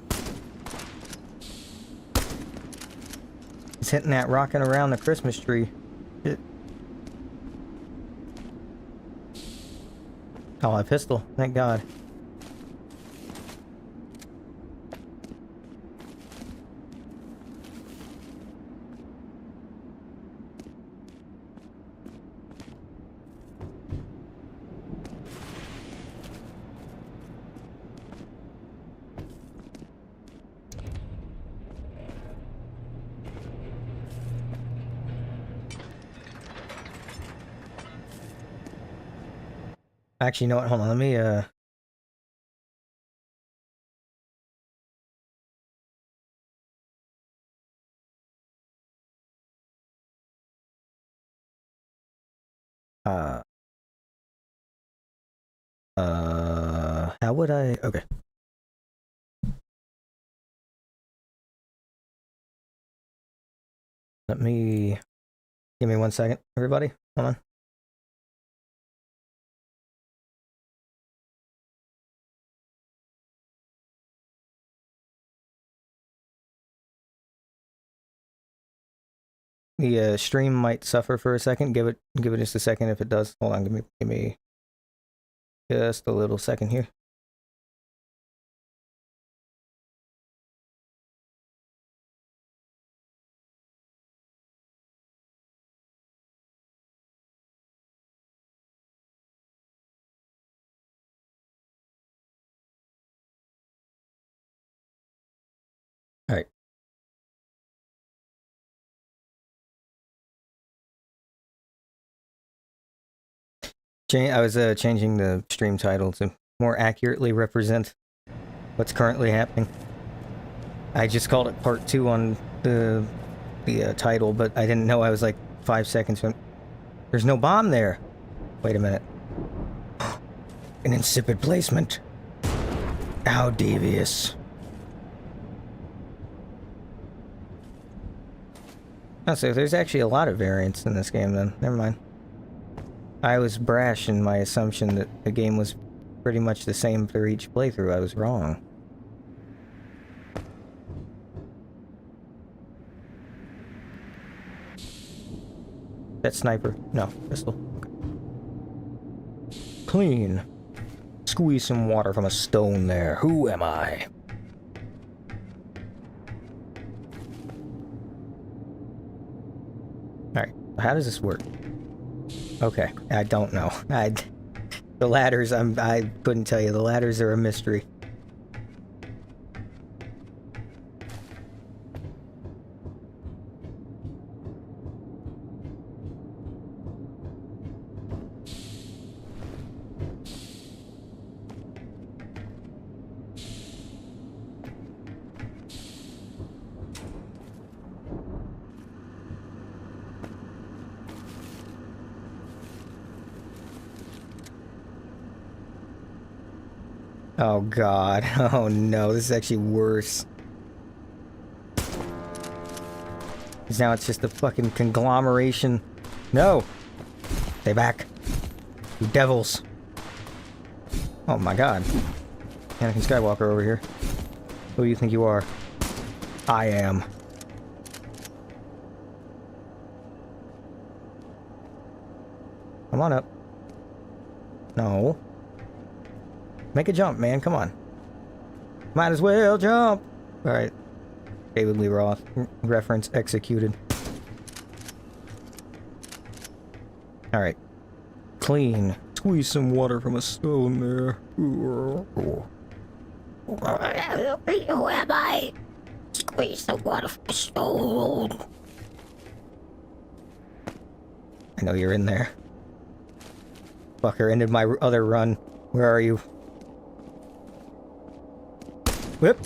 He's hitting that rocking around the Christmas tree. Shit. Oh, a pistol. Thank God. Actually, you know what? Hold on. Let me, uh... How would I... Okay. Let me... Give me 1 second, everybody. Hold on. the stream might suffer for a second. Give it just a second if it does. Hold on, give me just a little second here. All right. I was changing the stream title to more accurately represent what's currently happening. I just called it part 2 on the title, but I didn't know I was like 5 seconds from... There's no bomb there! Wait a minute. An insipid placement. How devious. Oh, so there's actually a lot of variants in this game then. Never mind. I was brash in my assumption that the game was pretty much the same for each playthrough. I was wrong. That sniper? No, pistol. Clean. Squeeze some water from a stone there. Who am I? Alright, how does this work? Okay, I don't know. The ladders, I couldn't tell you. The ladders are a mystery. Oh god. Oh no, this is actually worse. Because now it's just a fucking conglomeration. No! Stay back. You devils. Oh my god. Anakin Skywalker over here. Who do you think you are? I am. Come on up. No. Make a jump, man. Come on. Might as well jump. Alright. David Lee Roth. Reference executed. Alright. Clean. Squeeze some water from a stone there. Who am I? Squeeze the water from a stone. I know you're in there. Fucker, ended my other run. Where are you? Whip!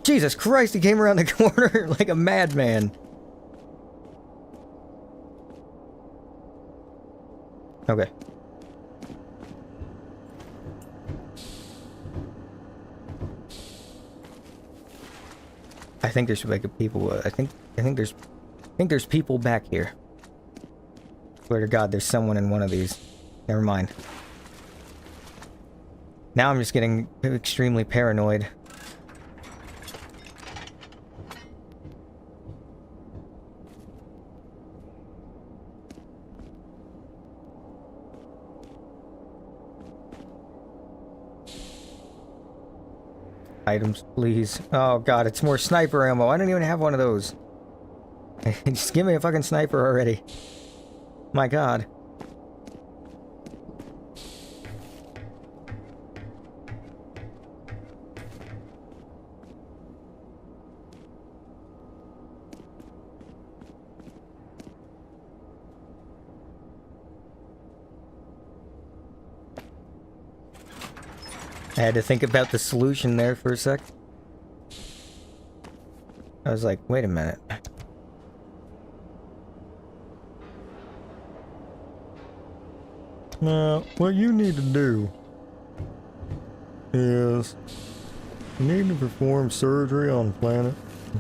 Jesus Christ, he came around the corner like a madman. Okay. I think there's like a people. I think there's people back here. Swear to God, there's someone in one of these. Never mind. Now I'm just getting extremely paranoid. Items, please. Oh god, it's more sniper ammo. I don't even have one of those. Just give me a fucking sniper already. My god. I had to think about the solution there for a sec. I was like, wait a minute. Now, what you need to do is you need to perform surgery on the planet,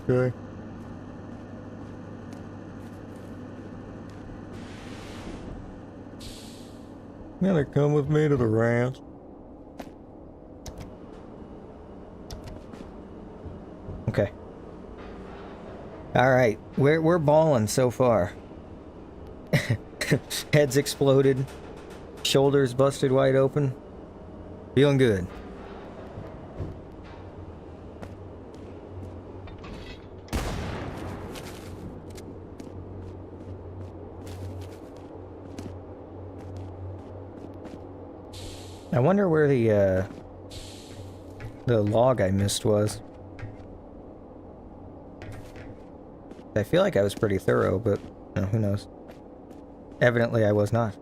okay? You gotta come with me to the ranch. Okay. Alright, we're balling so far. Heads exploded. Shoulders busted wide open. Feeling good. I wonder where the log I missed was. I feel like I was pretty thorough, but who knows. Evidently I was not.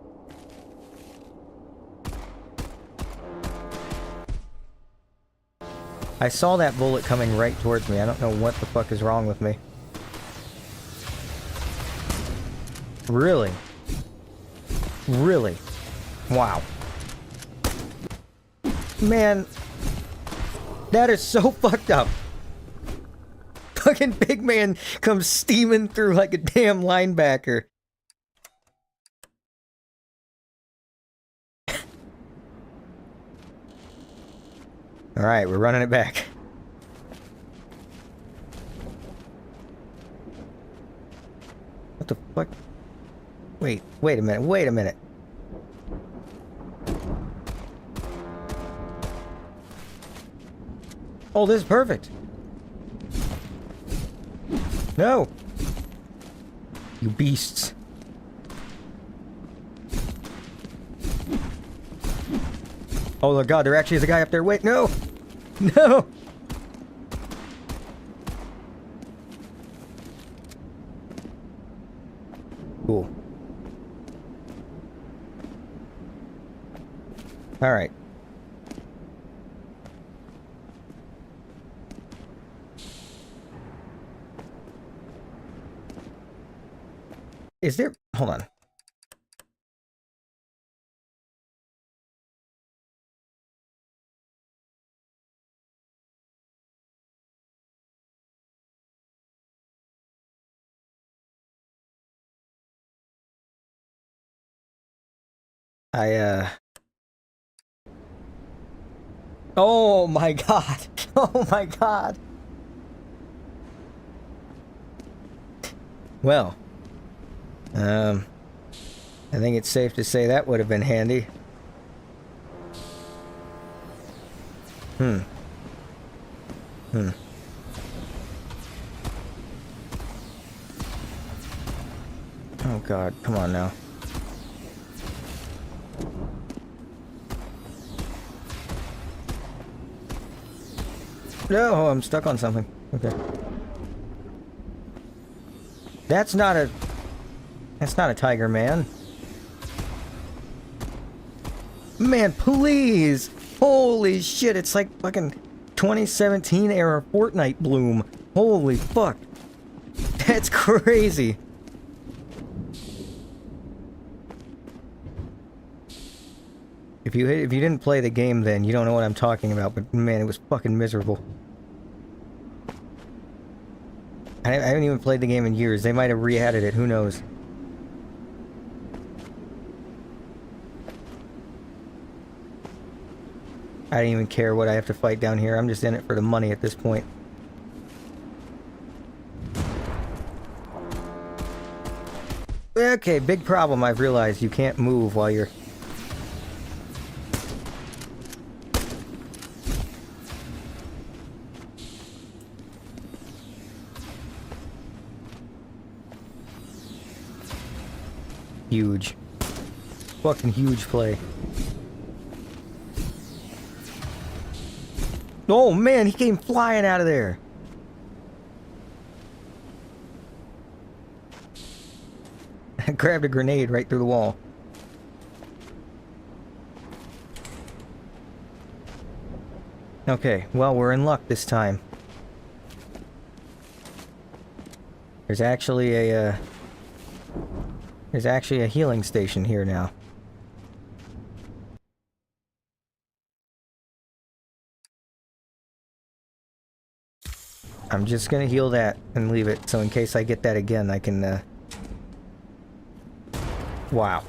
I saw that bullet coming right towards me. I don't know what the fuck is wrong with me. Really? Really? Wow. Man, that is so fucked up. Fucking big man comes steaming through like a damn linebacker. Alright, we're running it back. What the fuck? Wait a minute, wait a minute. Oh, this is perfect. No! You beasts. Oh my god, there actually is a guy up there. Wait, no! No! Cool. Alright. Is there... Hold on. Oh my god! Oh my god! Well... I think it's safe to say that would have been handy. Oh god, come on now. No, I'm stuck on something. Okay. That's not a tiger, man. Man, please! Holy shit, it's like fucking 2017 era Fortnite bloom. Holy fuck. That's crazy. If you didn't play the game then, you don't know what I'm talking about, but man, it was fucking miserable. I haven't even played the game in years. They might have re-added it, who knows. I don't even care what I have to fight down here. I'm just in it for the money at this point. Okay, big problem. I've realized you can't move while you're... Huge. Fucking huge play. Oh man, he came flying out of there. I grabbed a grenade right through the wall. Okay, well, we're in luck this time. There's actually a healing station here now. I'm just gonna heal that and leave it, so in case I get that again, I can, Wow.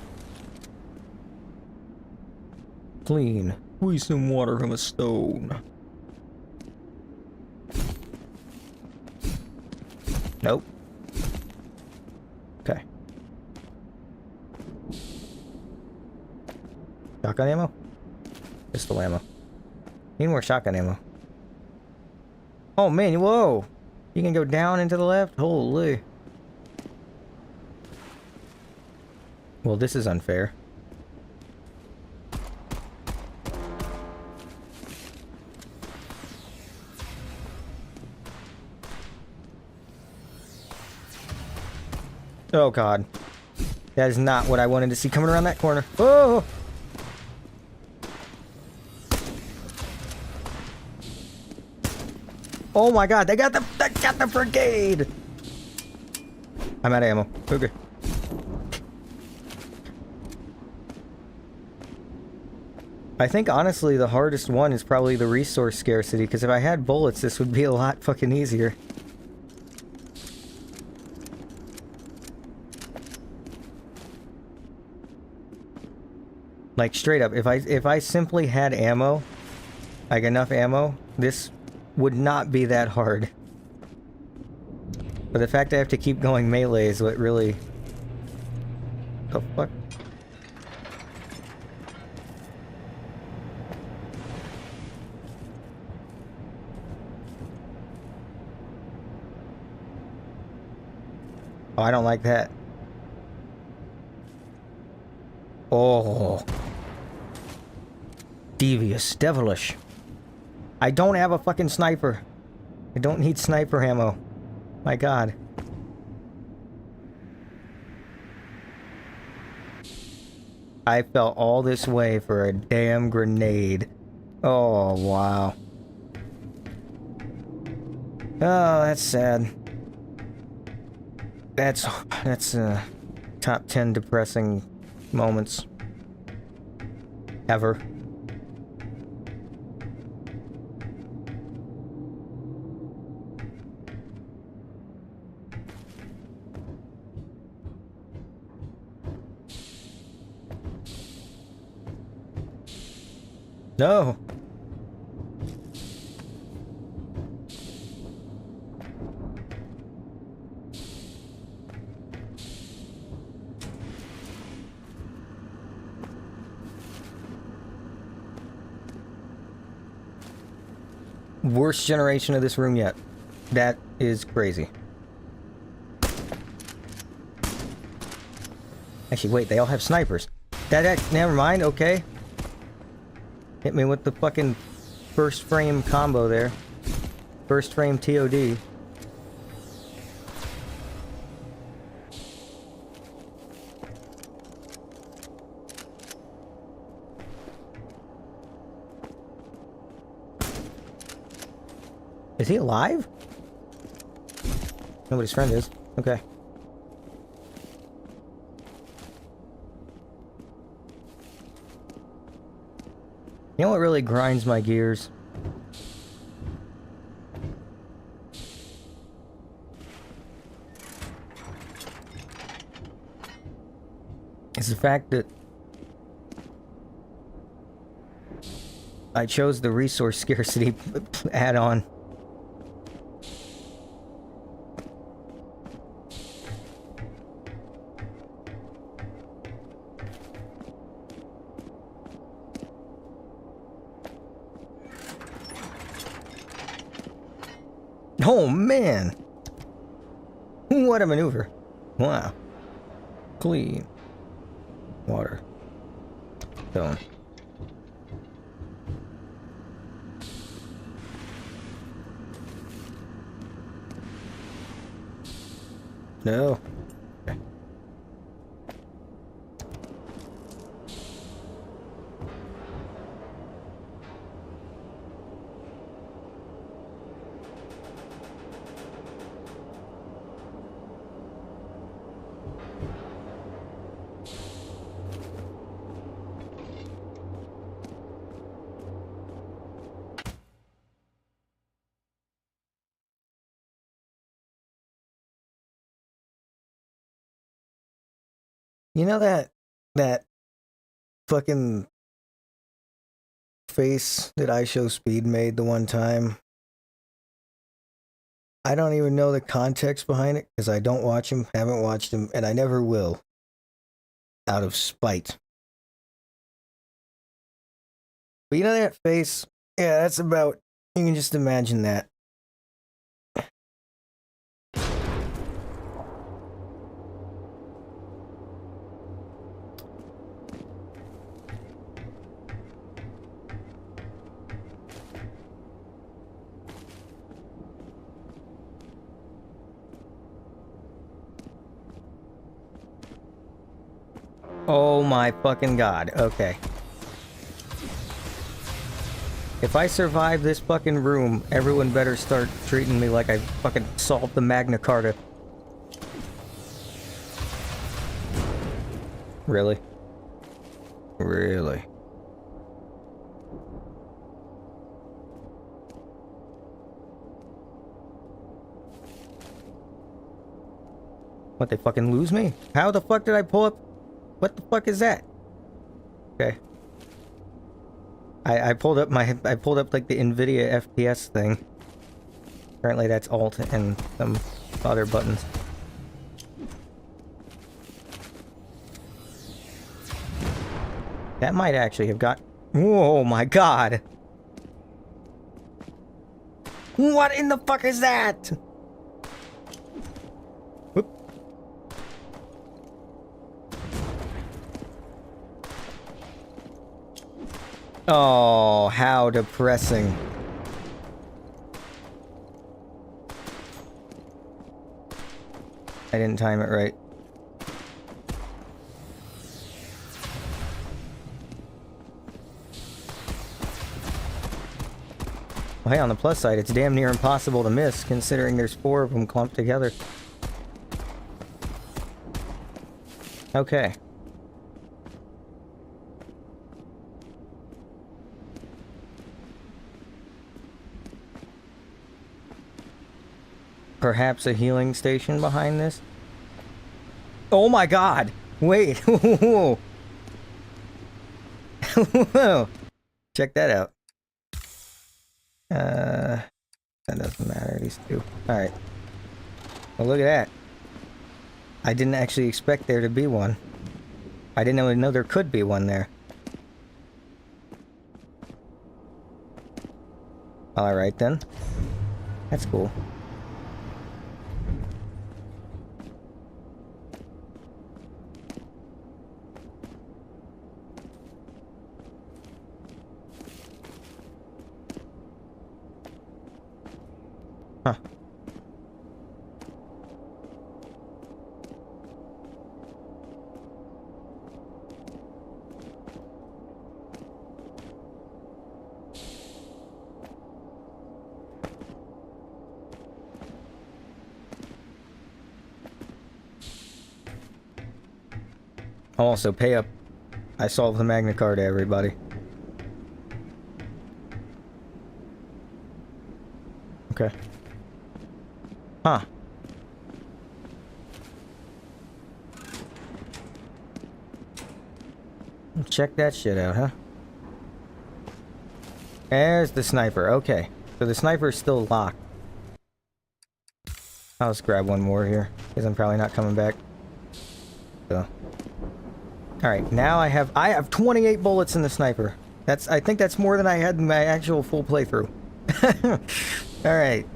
Clean. Squeeze some water from a stone. Nope. Okay. Shotgun ammo? Pistol ammo. Need more shotgun ammo. Oh man, whoa! You can go down and to the left? Holy. Well, this is unfair. Oh god. That is not what I wanted to see coming around that corner. Oh! Oh my god, they got the brigade! I'm out of ammo. Okay. I think honestly the hardest one is probably the resource scarcity, because if I had bullets this would be a lot fucking easier. Like straight up, if I simply had ammo, like enough ammo, this would not be that hard. But the fact I have to keep going melee is what really... The fuck? Oh, I don't like that. Oh. Devious, devilish. I don't have a fucking sniper. I don't need sniper ammo. My god. I fell all this way for a damn grenade. Oh, wow. Oh, that's sad. That's top 10 depressing moments ever. No. Worst generation of this room yet. That is crazy. Actually, wait, they all have snipers. Never mind, okay. Hit me with the fucking first frame combo there. First frame TOD. Is he alive? Nobody's friend is. Okay. You know what really grinds my gears? Is the fact that I chose the resource scarcity add-on. Oh man! What a maneuver. Wow. Clean. Water. Stone. No. Okay. You know that fucking face that I Show Speed made the one time? I don't even know the context behind it because I don't watch him, haven't watched him, and I never will. Out of spite. But you know that face? Yeah, that's about. You can just imagine that. Oh my fucking god. Okay. If I survive this fucking room, everyone better start treating me like I fucking solved the Magna Carta. Really? Really? What, they fucking lose me? How the fuck did I pull up? What the fuck is that? Okay. I pulled up like the NVIDIA FPS thing. Apparently that's Alt and some other buttons. That might actually have got... Whoa, my god! What in the fuck is that? Whoop. Oh, how depressing. I didn't time it right. Well, hey, on the plus side, it's damn near impossible to miss, considering there's 4 of them clumped together. Okay. Perhaps a healing station behind this? Oh my god! Wait! Whoa! Whoa! Check that out. That doesn't matter, these two. Alright. Well, look at that. I didn't actually expect there to be one. I didn't even know there could be one there. Alright then. That's cool. Huh. Also, pay up. I solved the Magna Carta, everybody. Okay. Huh. Check that shit out, huh? There's the sniper. Okay. So the sniper is still locked. I'll just grab one more here, because I'm probably not coming back. So. Alright, now I have 28 bullets in the sniper. I think that's more than I had in my actual full playthrough. Alright.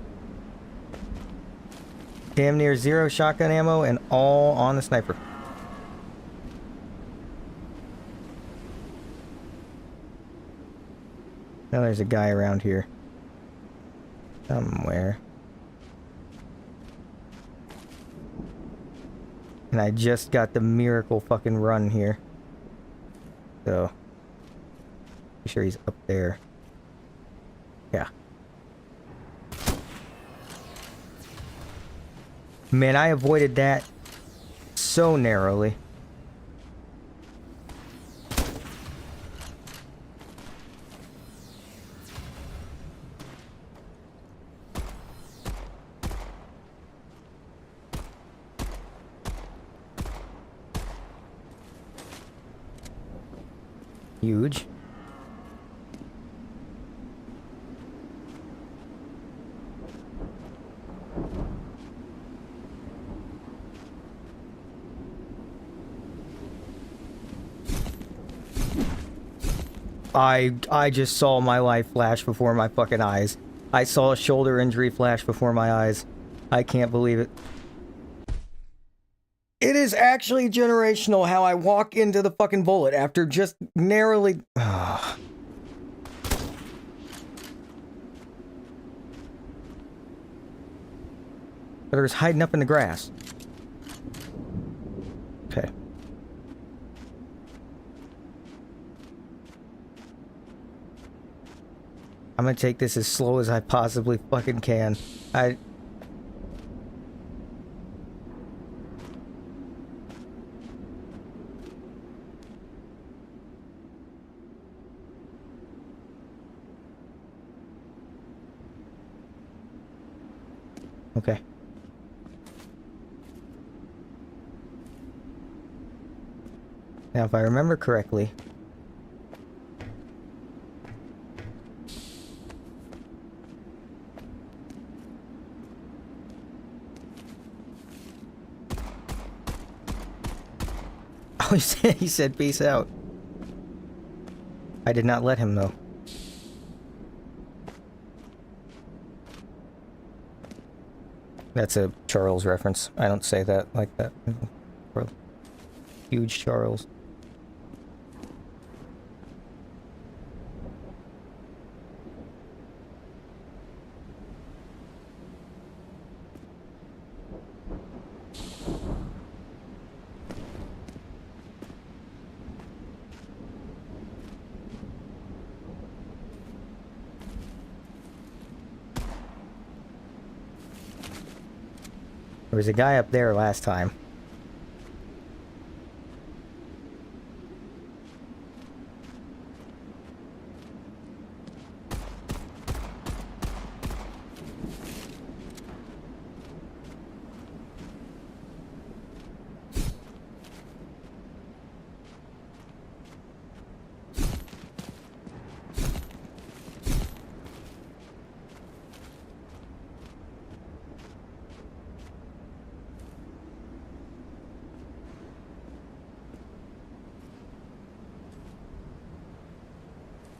Damn near 0 shotgun ammo and all on the sniper. Now there's a guy around here. Somewhere. And I just got the miracle fucking run here. So. I'm sure he's up there. Yeah. Man, I avoided that so narrowly. Huge. I just saw my life flash before my fucking eyes. I saw a shoulder injury flash before my eyes. I can't believe it. It is actually generational how I walk into the fucking bullet after just narrowly... They're just hiding up in the grass. Okay. I'm gonna take this as slow as I possibly fucking can. Okay. Now, if I remember correctly... Oh, he said peace out. I did not let him, though. That's a Charles reference. I don't say that like that. Huge Charles. There was a guy up there last time.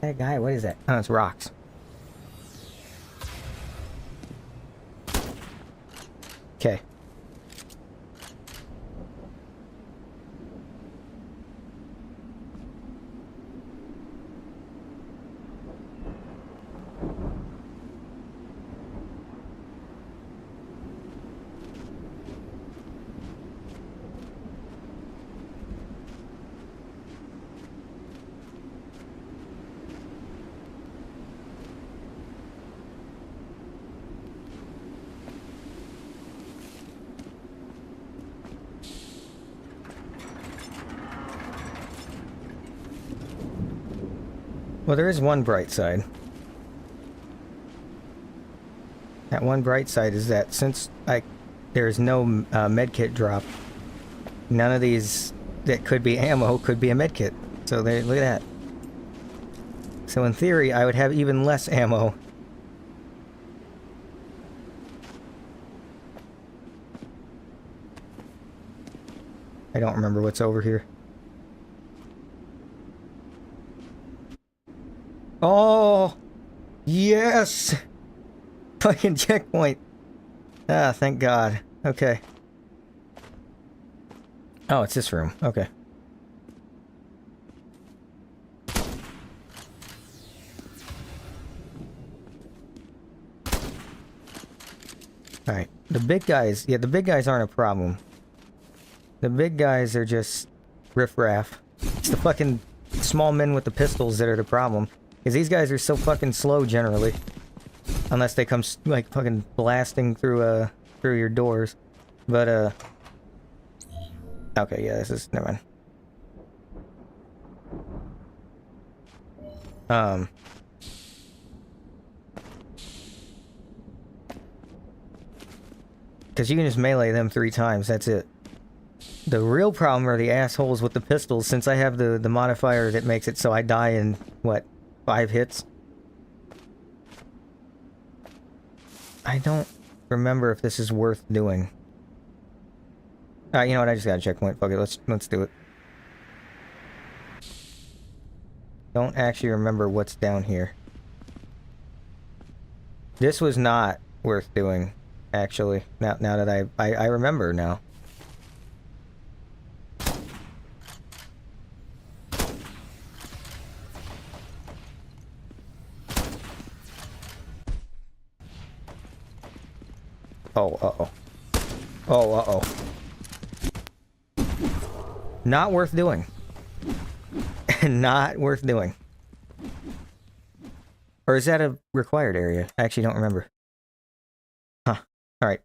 That guy, what is that? Oh, it's rocks. Okay. Well, there is one bright side. That one bright side is that since there's no medkit drop, none of these that could be ammo could be a medkit. So there, look at that. So in theory, I would have even less ammo. I don't remember what's over here. Oh, yes! Fucking checkpoint. Ah, thank God. Okay. Oh, it's this room. Okay. Alright. The big guys... Yeah, the big guys aren't a problem. The big guys are just riffraff. It's the fucking small men with the pistols that are the problem. Because these guys are so fucking slow, generally. Unless they come, like, fucking blasting through your doors. But, okay, yeah, this is... Never mind. Because you can just melee them 3 times, that's it. The real problem are the assholes with the pistols, since I have the modifier that makes it so I die in, what, 5 hits? I don't remember if this is worth doing. You know what, I just got a checkpoint. Fuck it, let's do it. don't actually remember what's down here. This was not worth doing, actually. Now that I remember now. Oh, uh-oh. Oh, uh-oh. Not worth doing. Not worth doing. Or is that a required area? I actually don't remember. Huh. Alright.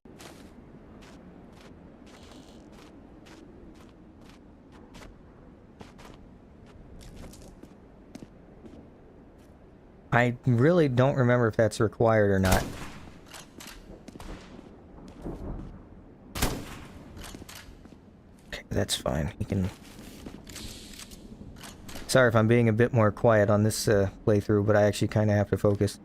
I really don't remember if that's required or not. Okay, that's fine. You can... Sorry if I'm being a bit more quiet on this playthrough, but I actually kind of have to focus.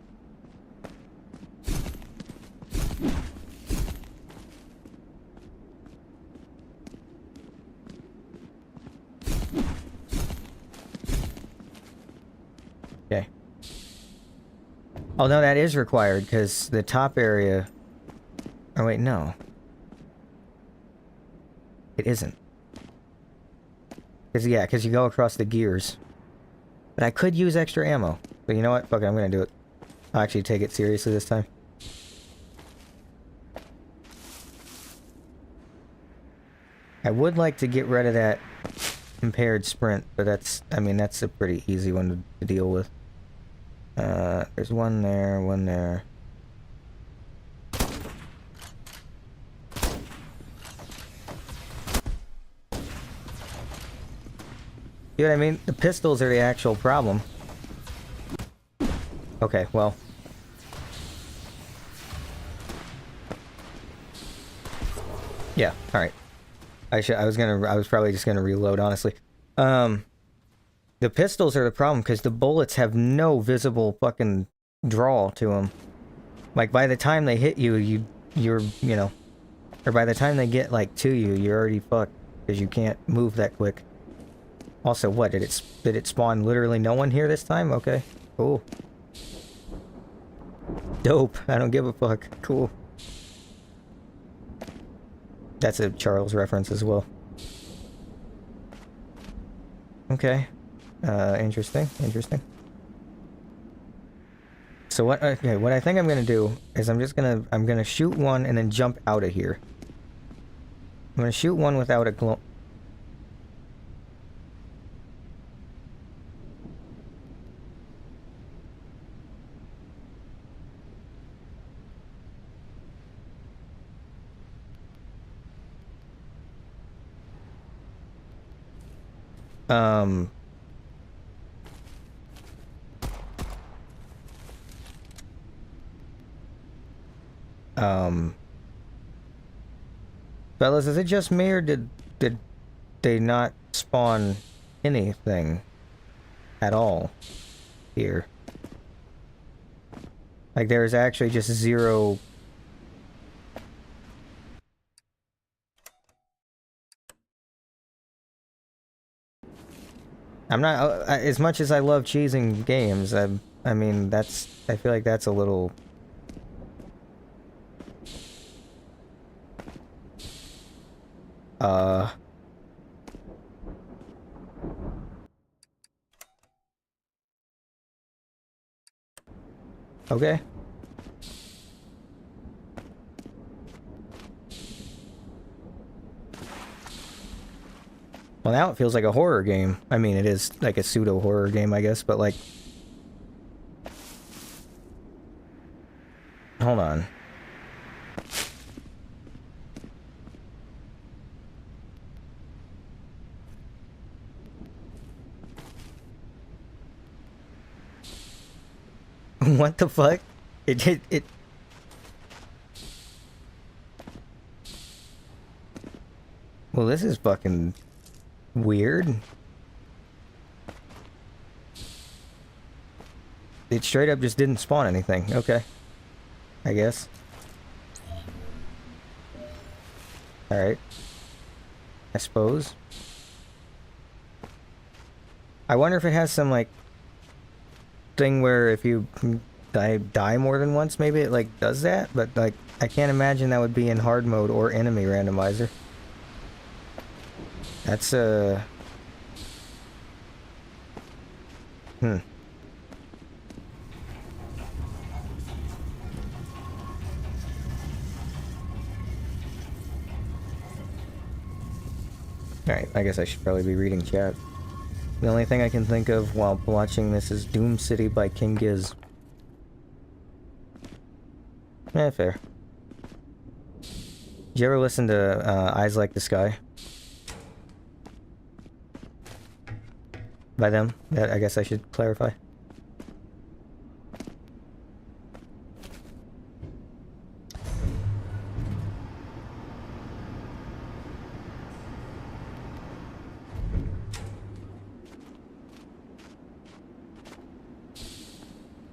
Okay. Oh no, that is required, because the top area... Oh wait, no. It isn't. Because you go across the gears. But I could use extra ammo. But you know what? Fuck it, I'm gonna do it. I'll actually take it seriously this time. I would like to get rid of that impaired sprint, but that's, I mean, that's a pretty easy one to deal with. There's one there, one there. You know what I mean? The pistols are the actual problem. Okay, well. Yeah, alright. I was probably just gonna reload, honestly. The pistols are the problem, because the bullets have no visible fucking draw to them. Like, by the time they hit you, you're, you know... Or by the time they get, like, to you, you're already fucked, because you can't move that quick. Also, what, did it spawn literally no one here this time? Okay, cool. Dope, I don't give a fuck. Cool. That's a Charles reference as well. Okay. Interesting, interesting. So what I think I'm gonna do is I'm gonna shoot one and then jump out of here. I'm gonna shoot one without a glow. Fellas, is it just me, or did they not spawn anything at all here? Like, there's actually just zero... I'm not... as much as I love cheesing games, I mean, that's... I feel like that's a little... Okay. Well, now it feels like a horror game. I mean, it is like a pseudo-horror game, I guess, but like... Hold on. What the fuck? It... Well, this is fucking... weird. It straight up just didn't spawn anything. Okay. I guess. Alright. I suppose. I wonder if it has some, like, thing where if you die more than once, maybe it like does that, but like I can't imagine that would be in hard mode or enemy randomizer. That's Alright, I guess I should probably be reading chat. The only thing I can think of while watching this is Doom City by King Giz. Yeah, fair. Did you ever listen to Eyes Like the Sky? By them? That I guess I should clarify.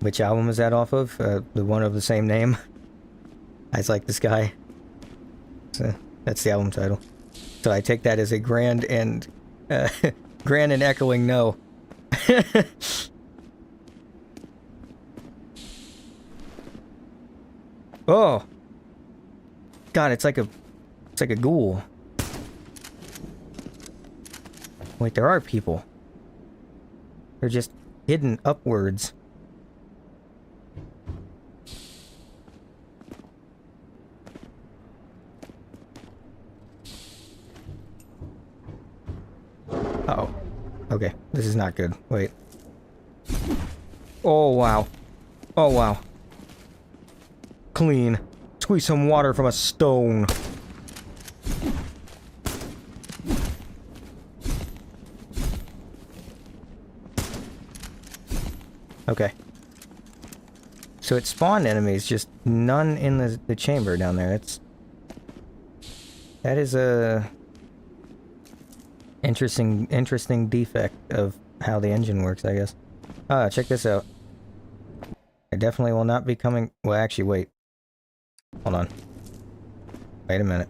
Which album is that off of? The one of the same name? Eyes Like the Sky. So, that's the album title. So I take that as a grand and echoing no. Oh! God, it's like a ghoul. Wait, there are people. They're just hidden upwards. Uh-oh. Okay, this is not good. Wait. Oh, wow. Oh, wow. Clean. Squeeze some water from a stone. Okay. So it spawned enemies, just none in the chamber down there. That is a interesting defect of how the engine works, I guess. Check this out. I definitely will not be coming. Well, actually, wait. Hold on. Wait a minute.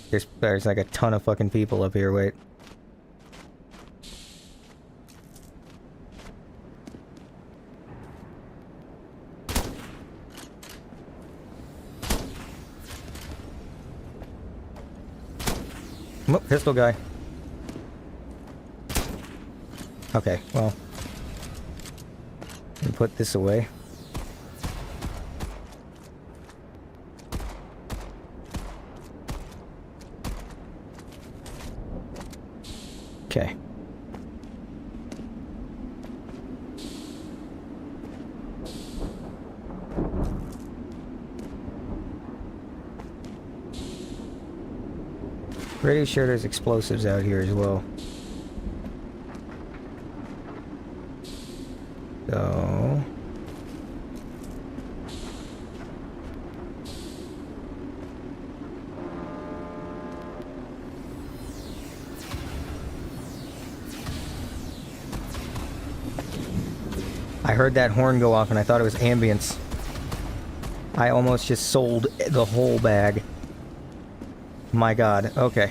There's like a ton of fucking people up here. Wait. Oh, pistol guy. Okay, well. Let me put this away. Okay. Pretty sure there's explosives out here as well. So... I heard that horn go off and I thought it was ambience. I almost just sold the whole bag. My god, okay.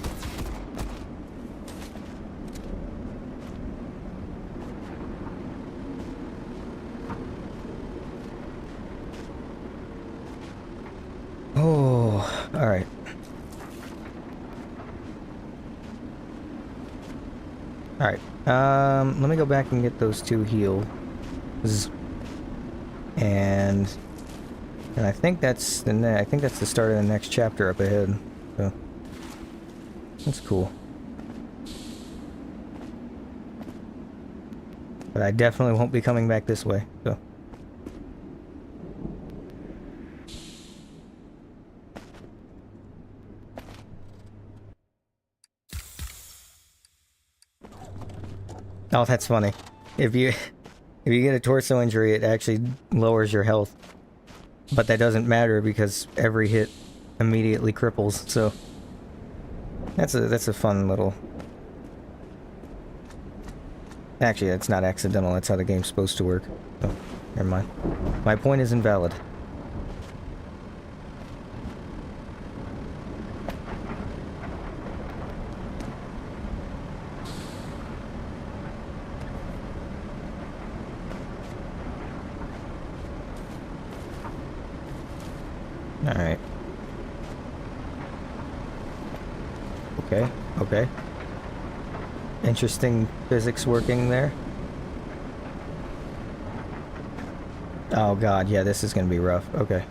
Oh, alright. Alright, let me go back and get those two healed. And I think that's the start of the next chapter up ahead. So that's cool. But I definitely won't be coming back this way. So oh, that's funny. If you get a torso injury, it actually lowers your health. But that doesn't matter because every hit immediately cripples, so that's a fun little... Actually, it's not accidental, that's how the game's supposed to work. Oh, never mind. My point is invalid. Okay. Interesting physics working there. Oh god, yeah, this is gonna be rough. Okay.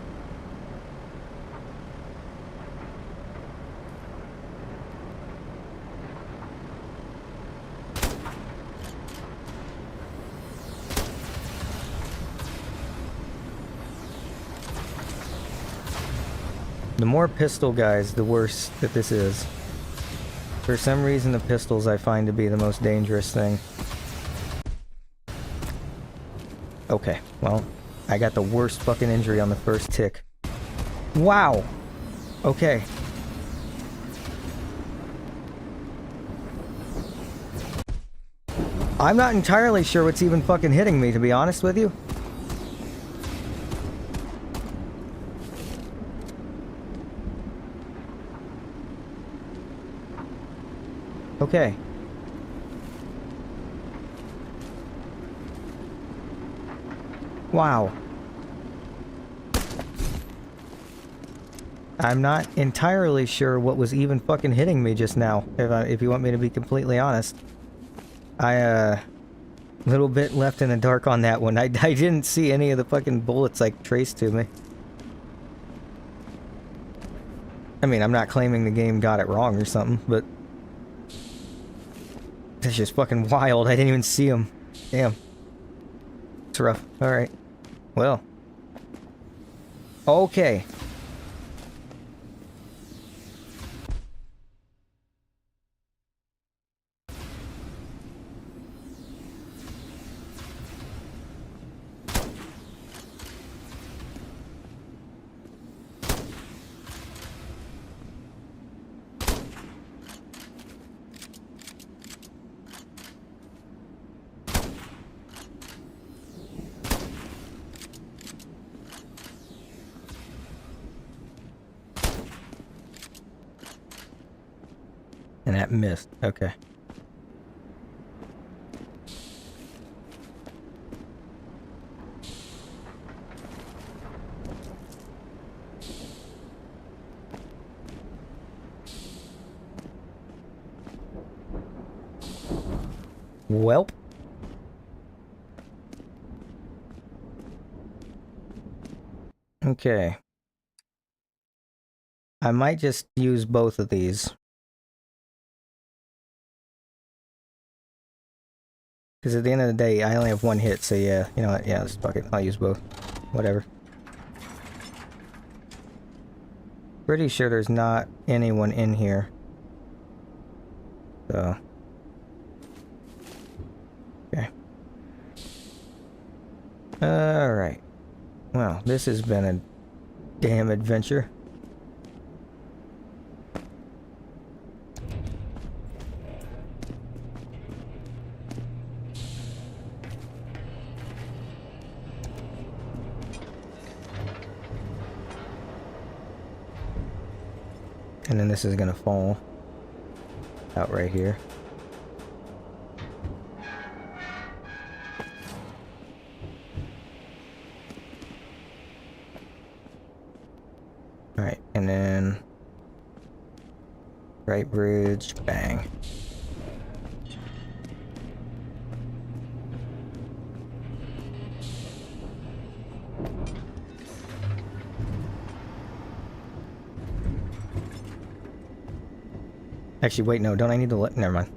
The more pistol guys, the worse that this is. For some reason, the pistols I find to be the most dangerous thing. Okay, well, I got the worst fucking injury on the first tick. Wow! Okay. I'm not entirely sure what's even fucking hitting me, to be honest with you. Okay. Wow. I'm not entirely sure what was even fucking hitting me just now, if you want me to be completely honest. A little bit left in the dark on that one. I didn't see any of the fucking bullets like traced to me. I mean, I'm not claiming the game got it wrong or something, but that's just fucking wild. I didn't even see him. Damn. It's rough. Alright. Well. Okay. And that missed. Okay. Welp. Okay. I might just use both of these. Because at the end of the day, I only have one hit, so yeah, you know what, yeah, let's fuck it. I'll use both. Whatever. Pretty sure there's not anyone in here. So. Okay. Alright. Well, this has been a damn adventure. And then this is gonna fall out right here. Alright, and then right bridge, bang. Actually, wait, no, don't I need to let... Never mind.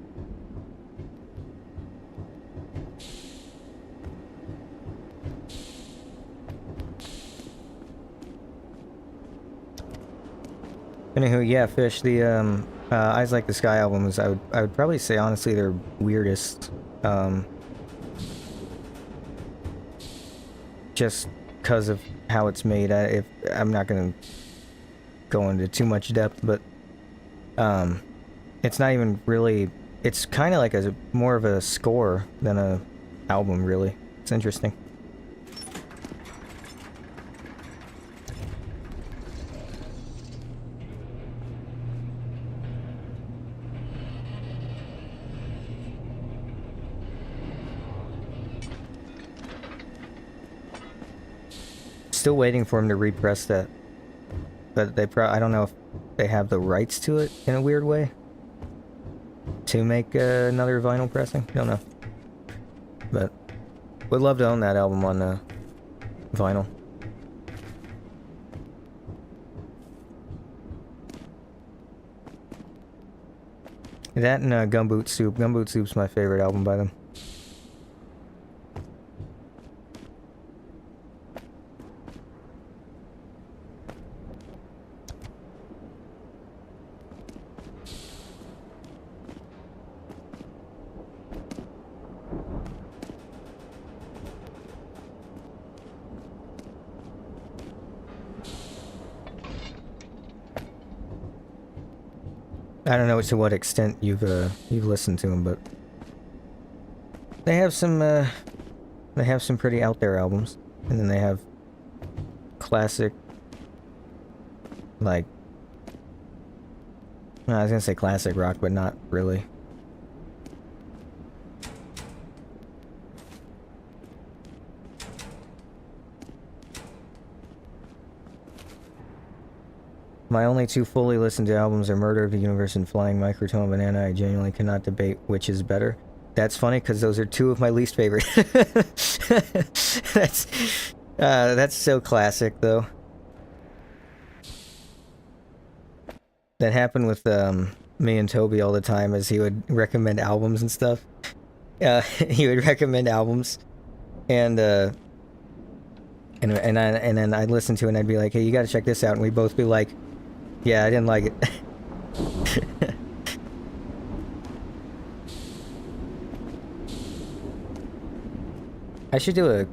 Anywho, yeah, Fish, the, Eyes Like the Sky albums, I would probably say, honestly, they're weirdest. Just because of how it's made. I'm not gonna go into too much depth, but, it's not even really... It's kind of like more of a score than a album, really. It's interesting. Still waiting for him to repress that. But I don't know if they have the rights to it in a weird way. to make another vinyl pressing. Don't know. But would love to own that album on vinyl. That and Gumboot Soup. Gumboot Soup's my favorite album by them. I don't know to what extent you've listened to them, but they have some pretty out there albums, and then they have classic, like, I was gonna say classic rock, but not really. My only two fully listened to albums are Murder of the Universe and Flying Microtome Banana. I genuinely cannot debate which is better. That's funny because those are two of my least favorite. That's so classic though. That happened with me and Toby all the time, as he would recommend albums and stuff. He would recommend albums, and then I'd listen to it and I'd be like, hey, you gotta check this out, and we'd both be like, yeah, I didn't like it. I should do a...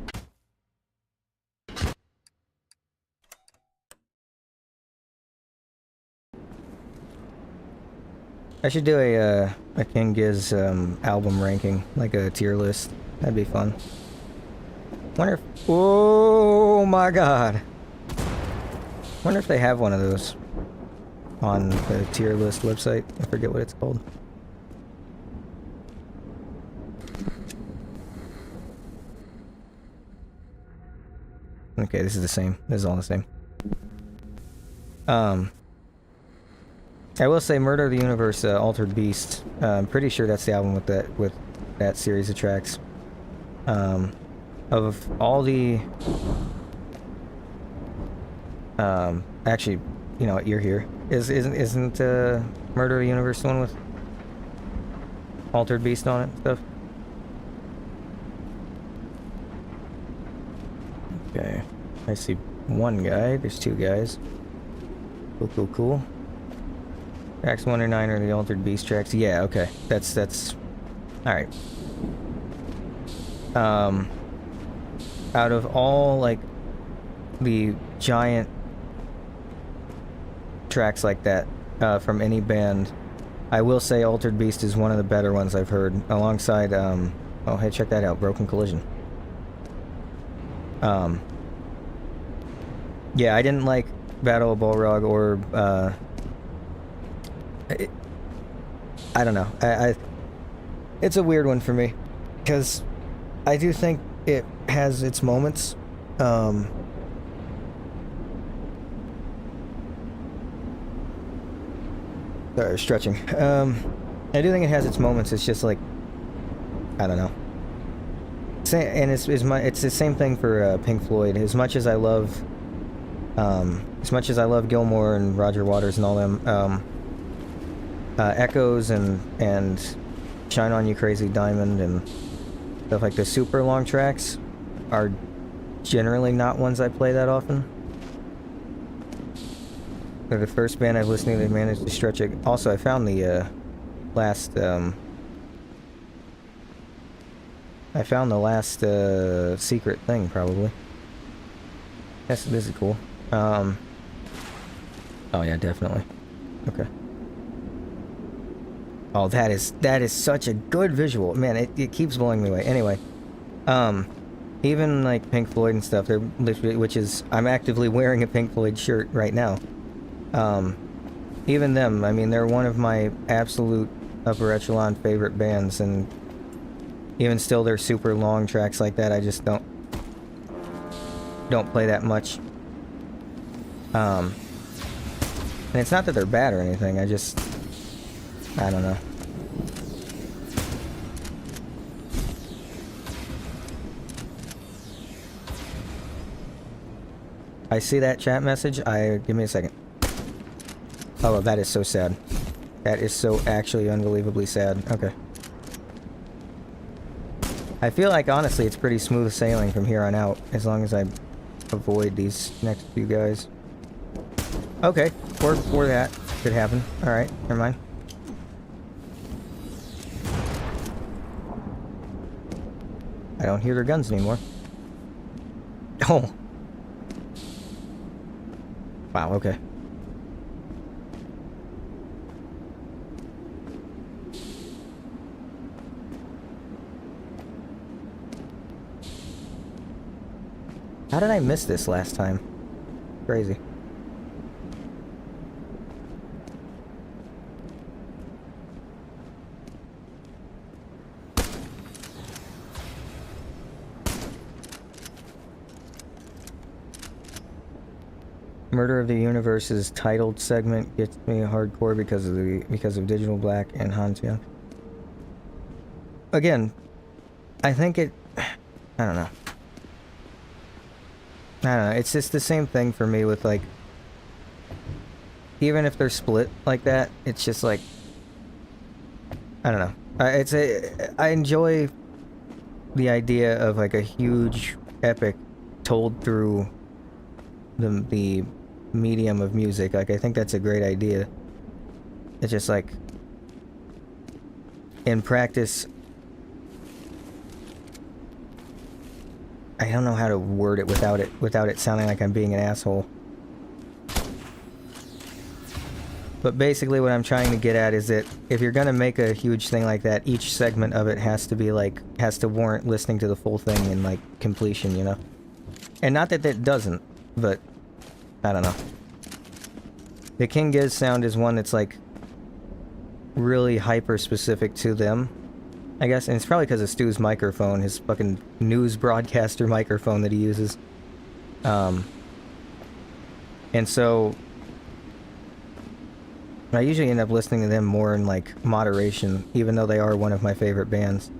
I should do a King Giz album ranking, like a tier list. That'd be fun. Wonder if... Oh my god! Wonder if they have one of those on the tier list website. I forget what it's called. Okay, this is the same. This is all the same. I will say Murder of the Universe, Altered Beast. I'm pretty sure that's the album with that series of tracks. Of all the... actually, you know what, you're here. Isn't Murder of the Universe the one with Altered Beast on it and stuff? Okay, I see one guy. There's two guys. Cool. Tracks 1 or 9 are the Altered Beast tracks. Yeah, okay. That's alright. Out of all, like, the giant tracks like that from any band, I will say Altered Beast is one of the better ones I've heard, alongside oh hey, check that out, Broken Collision. Yeah, I didn't like Battle of Balrog or I don't know, it's a weird one for me, because I do think it has its moments. Sorry, stretching. I do think it has its moments. It's just like, I don't know. And it's the same thing for Pink Floyd. As much as I love Gilmour and Roger Waters and all them, Echoes and Shine On You Crazy Diamond and stuff like the super long tracks are generally not ones I play that often. They're the first band I've listened to that managed to stretch it. Also, I found the last secret thing, probably. This is cool. Oh yeah, definitely. Okay. Oh, that is such a good visual. Man, it keeps blowing me away. Anyway, even like Pink Floyd and stuff, they're literally, which is, I'm actively wearing a Pink Floyd shirt right now. Even them, I mean, they're one of my absolute upper echelon favorite bands, and even still, they're super long tracks like that. I just don't play that much. And it's not that they're bad or anything. I don't know. I see that chat message. Give me a second. Oh, that is so sad. That is so actually unbelievably sad. Okay. I feel like, honestly, it's pretty smooth sailing from here on out, as long as I avoid these next few guys. Okay, or that could happen. Alright, never mind. I don't hear their guns anymore. Oh. Wow, okay. How did I miss this last time? Crazy. Murder of the Universe's titled segment gets me hardcore because of Digital Black and Hansia. Again, I think it... I don't know. It's just the same thing for me with, like... Even if they're split like that, it's just like... I don't know. I enjoy the idea of, like, a huge epic told through the medium of music. Like, I think that's a great idea. It's just like... In practice... I don't know how to word it without it sounding like I'm being an asshole. But basically what I'm trying to get at is that if you're gonna make a huge thing like that, each segment of it has to be like, has to warrant listening to the full thing in like completion, you know? And not that it doesn't, but I don't know. The King Giz sound is one that's like really hyper specific to them, I guess, and it's probably because of Stu's microphone, his fucking news broadcaster microphone that he uses. And so I usually end up listening to them more in like moderation, even though they are one of my favorite bands.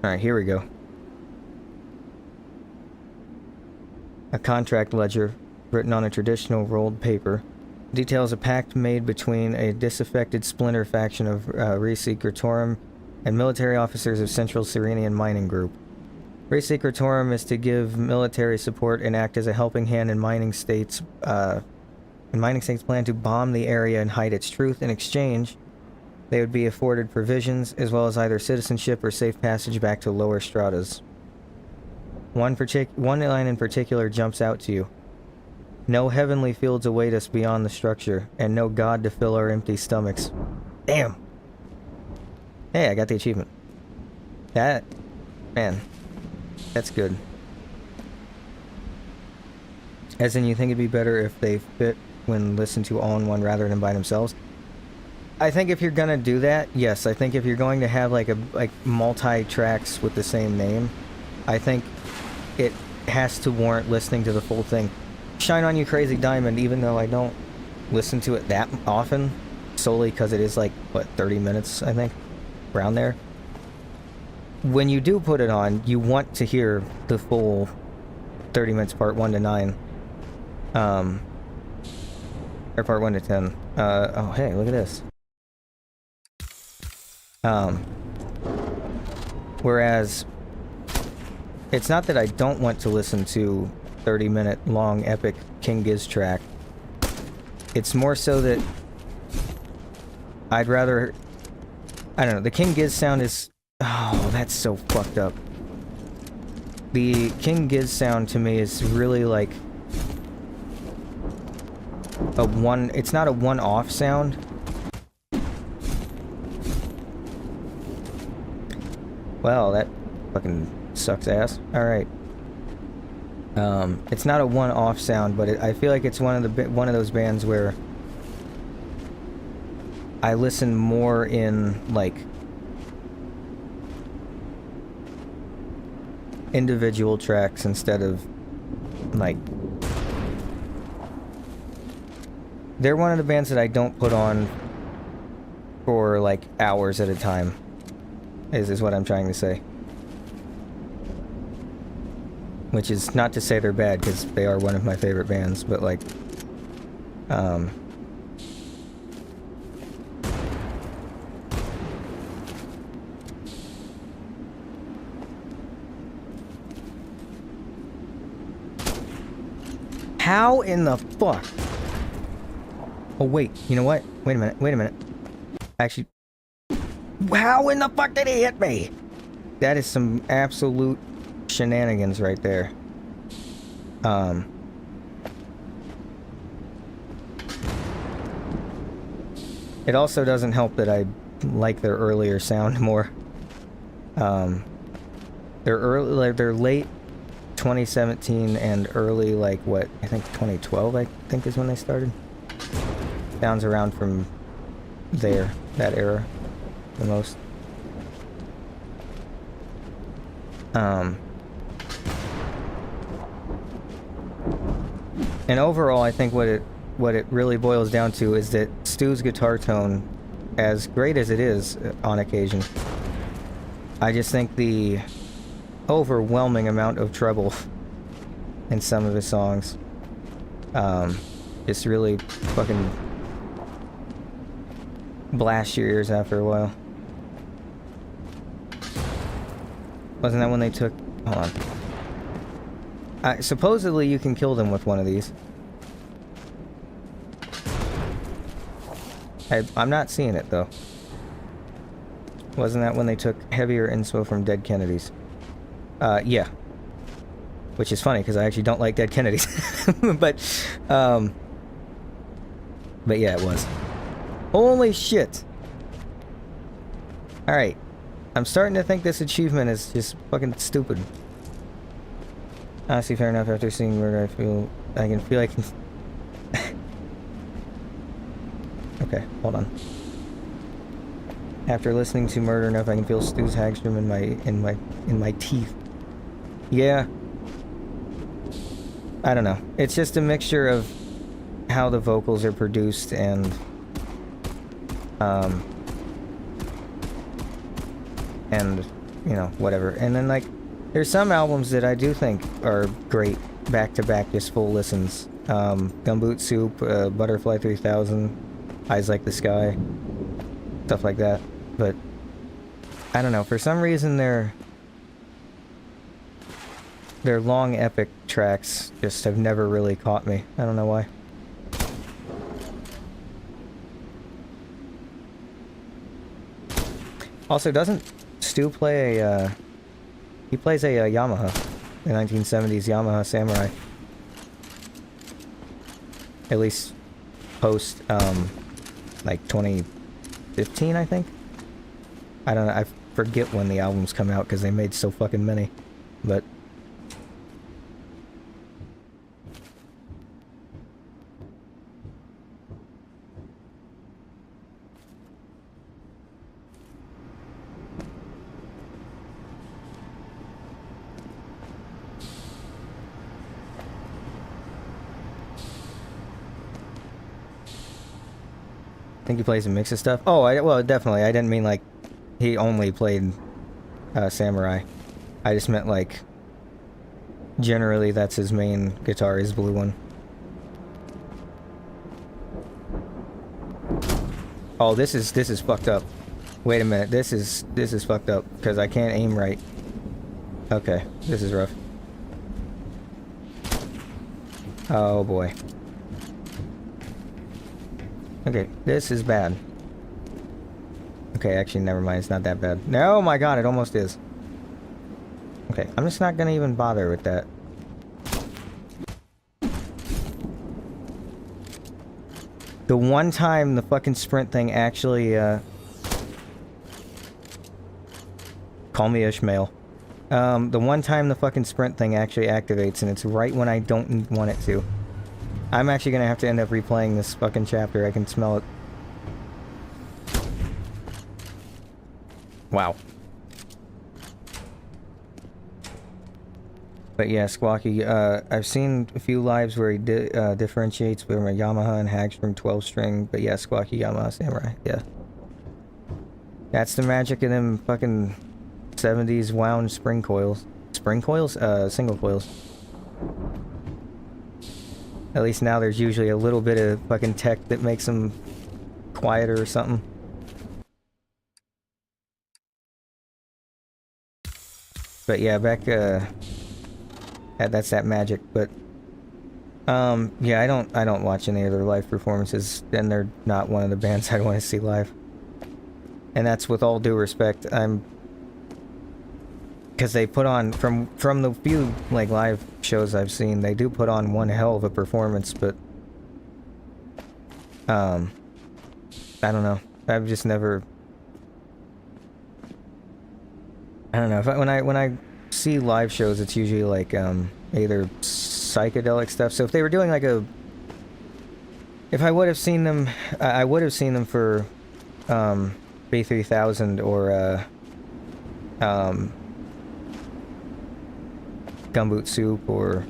Alright, here we go. A contract ledger written on a traditional rolled paper details a pact made between a disaffected splinter faction of Re-Secretorum and military officers of Central Serenian Mining Group. Re-Secretorum is to give military support and act as a helping hand in mining states' plan to bomb the area and hide its truth. In exchange, they would be afforded provisions as well as either citizenship or safe passage back to lower stratas. One line in particular jumps out to you. No heavenly fields await us beyond the structure, and no god to fill our empty stomachs. Damn! Hey, I got the achievement. That... man. That's good. As in, you think it'd be better if they fit when listened to all in one rather than by themselves? I think if you're gonna do that, yes. I think if you're going to have like multi-tracks with the same name, I think it has to warrant listening to the full thing. Shine On You Crazy Diamond, even though I don't listen to it that often, solely because it is like, what, 30 minutes, I think? Around there. When you do put it on, you want to hear the full 30 minutes, part 1 to 9. Or part 1 to 10. Oh, hey, look at this. Whereas, it's not that I don't want to listen to 30-minute long epic King Giz track. It's more so that I'd rather... I don't know, the King Giz sound is... Oh, that's so fucked up. The King Giz sound to me is really like... It's not a one-off sound. Well, that fucking sucks ass. Alright. It's not a one-off sound, but I feel like it's one of those bands where I listen more in like individual tracks instead of like... They're one of the bands that I don't put on for like hours at a time, is what I'm trying to say. which is not to say they're bad, because they are one of my favorite bands, but like, how in the fuck? Oh wait, you know what? Wait a minute. Actually, how in the fuck did he hit me? That is some absolute shenanigans right there. It also doesn't help that I like their earlier sound more. They're late 2017 and early, like, what, I think 2012, I think is when they started. Sounds around from there, that era, the most. And overall, I think what it really boils down to is that Stu's guitar tone, as great as it is on occasion, I just think the overwhelming amount of treble in some of his songs just really fucking blast your ears after a while. Wasn't that when they took... Hold on. Supposedly you can kill them with one of these. I'm not seeing it, though. Wasn't that when they took heavier inspo from Dead Kennedys? Yeah. Which is funny, because I actually don't like Dead Kennedys. But yeah, it was. Holy shit! Alright. I'm starting to think this achievement is just fucking stupid. Honestly, fair enough. After seeing Murder, I can feel like... Okay, hold on. After listening to Murder Enough, I can feel Stu's Hagstrom in my teeth. Yeah. I don't know. It's just a mixture of how the vocals are produced and you know, whatever. And then, like, there's some albums that I do think are great back-to-back, just full listens. Gumboot Soup, Butterfly 3000, Eyes Like the Sky, stuff like that. But I don't know, for some reason their long epic tracks just have never really caught me. I don't know why. Also, doesn't Stu play a he plays a Yamaha, the 1970s Yamaha Samurai. At least post like 2015, I think. I don't know, I forget when the albums come out because they made so fucking many, but I think he plays a mix of stuff. Oh, well, definitely. I didn't mean like he only played Samurai. I just meant like generally that's his main guitar, his blue one. Oh, this is fucked up. Wait a minute. This is fucked up because I can't aim right. Okay, this is rough. Oh boy. Okay, this is bad. Okay, actually, never mind. It's not that bad. No, my god, it almost is. Okay, I'm just not gonna even bother with that. The one time the fucking sprint thing actually, call me Ishmael. The one time the fucking sprint thing actually activates, and it's right when I don't want it to. I'm actually gonna have to end up replaying this fucking chapter. I can smell it. Wow. But yeah, Squawky, I've seen a few lives where he differentiates between a Yamaha and Hagstrom 12-string, but yeah, Squawky Yamaha Samurai, yeah. That's the magic of them fucking 70s wound spring coils. spring coils? Single coils. At least now there's usually a little bit of fucking tech that makes them quieter or something. But yeah, back, that's that magic, but, yeah, I don't watch any of their live performances, and they're not one of the bands I'd want to see live. And that's with all due respect, because they put on, from the few, like, live shows I've seen, they do put on one hell of a performance, but, I don't know, I've just never... I don't know, when I see live shows, it's usually like, either psychedelic stuff. So if they were doing like if I would have seen them, I would have seen them for, B3000 or, Gumboot Soup or,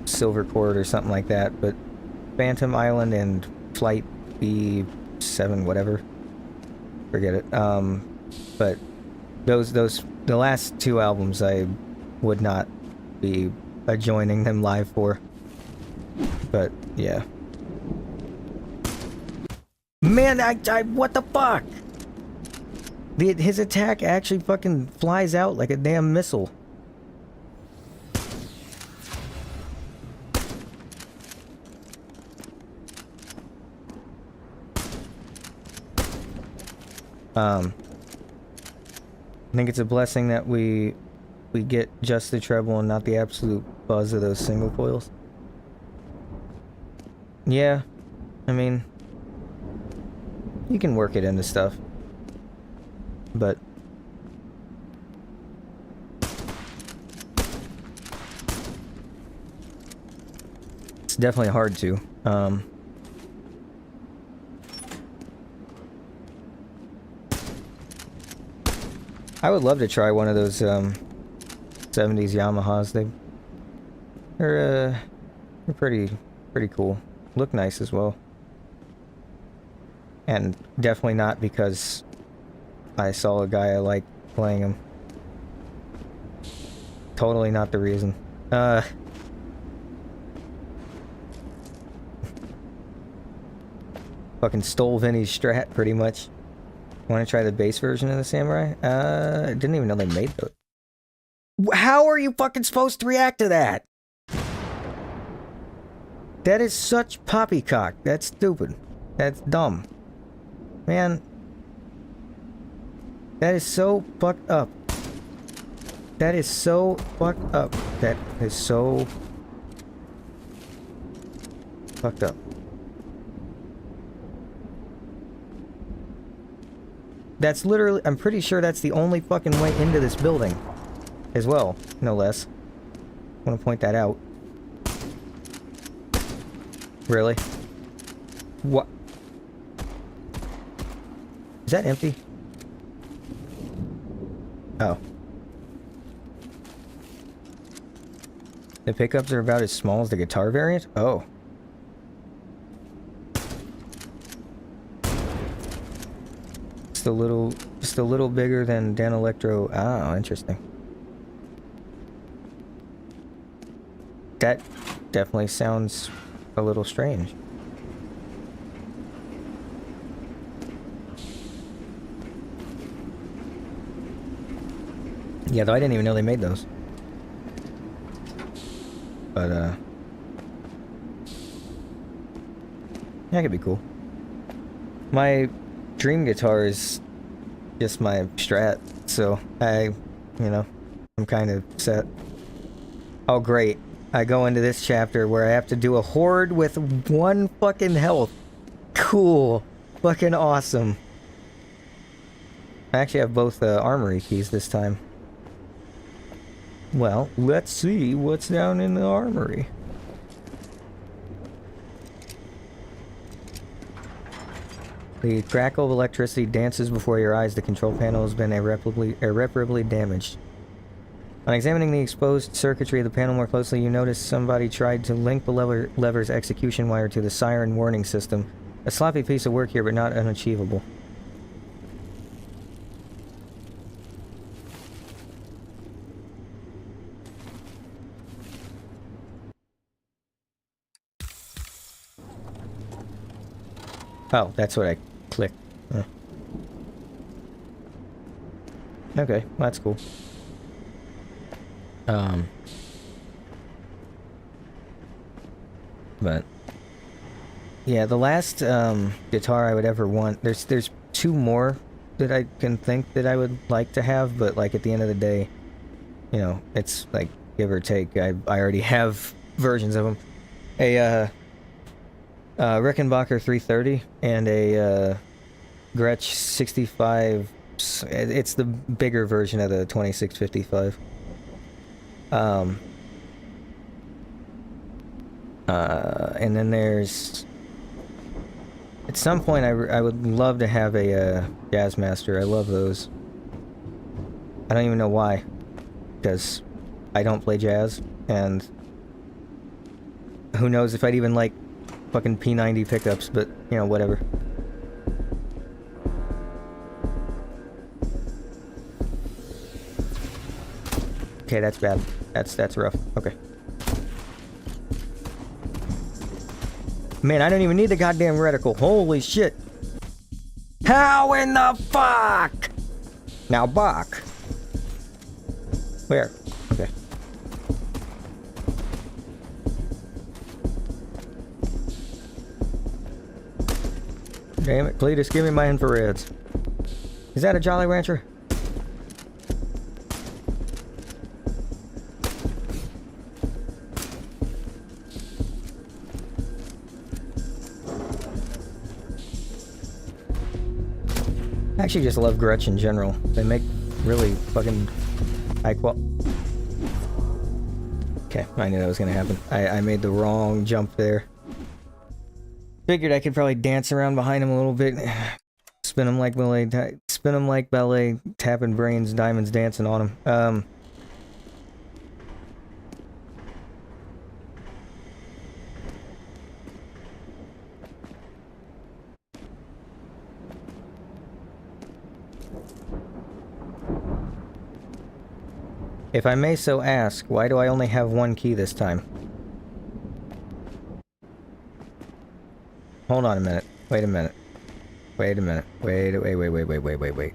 Silver Cord or something like that, but Phantom Island and Flight B7, whatever, forget it, but the last two albums I would not be joining them live for. But yeah. Man, I what the fuck? His attack actually fucking flies out like a damn missile. I think it's a blessing that we get just the treble and not the absolute buzz of those single coils. Yeah, I mean, you can work it into stuff, but it's definitely hard to. I would love to try one of those 70s Yamahas. They're pretty cool. Look nice as well. And definitely not because I saw a guy I like playing them. Totally not the reason. Fucking stole Vinny's Strat pretty much. Want to try the bass version of the Samurai? I didn't even know they made those. How are you fucking supposed to react to that? That is such poppycock. That's stupid. That's dumb. Man. That is so fucked up. That is so fucked up. That is so fucked up. That's literally, I'm pretty sure that's the only fucking way into this building. As well, no less. I want to point that out. Really? What? Is that empty? Oh. The pickups are about as small as the guitar variant? Oh. Just a little bigger than Dan Electro. Oh, interesting. That definitely sounds a little strange. Yeah, though I didn't even know they made those. But, yeah, that could be cool. My dream guitar is just my Strat, so I'm kind of set. Oh, great. I go into this chapter where I have to do a horde with one fucking health. Cool. Fucking awesome. I actually have both armory keys this time. Well, let's see what's down in the armory. The crackle of electricity dances before your eyes. The control panel has been irreparably damaged. On examining the exposed circuitry of the panel more closely, you notice somebody tried to link the lever's execution wire to the siren warning system. A sloppy piece of work here, but not unachievable. Oh, that's what I clicked. Okay, well, that's cool. But yeah, the last guitar I would ever want. There's two more that I can think that I would like to have, but like at the end of the day, you know, it's like give or take. I already have versions of them. A Rickenbacker 330 and a Gretsch 65. It's the bigger version of the 2655. And then there's... At some point, I would love to have a Jazzmaster. I love those. I don't even know why. Because I don't play jazz, and who knows if I'd even like fucking P90 pickups, but, you know, whatever. Okay, that's bad. That's rough. Okay. Man, I don't even need the goddamn reticle. Holy shit. How in the fuck? Now, Bach. Where? Okay. Damn it, Cletus, give me my infrareds. Is that a Jolly Rancher? I actually just love Gretsch in general. They make really fucking high quality. Okay, I knew that was gonna happen. I made the wrong jump there. Figured I could probably dance around behind him a little bit. Spin him like ballet, tapping brains, diamonds dancing on him. If I may so ask, why do I only have one key this time? Hold on a minute. Wait a minute. Wait a minute. Wait.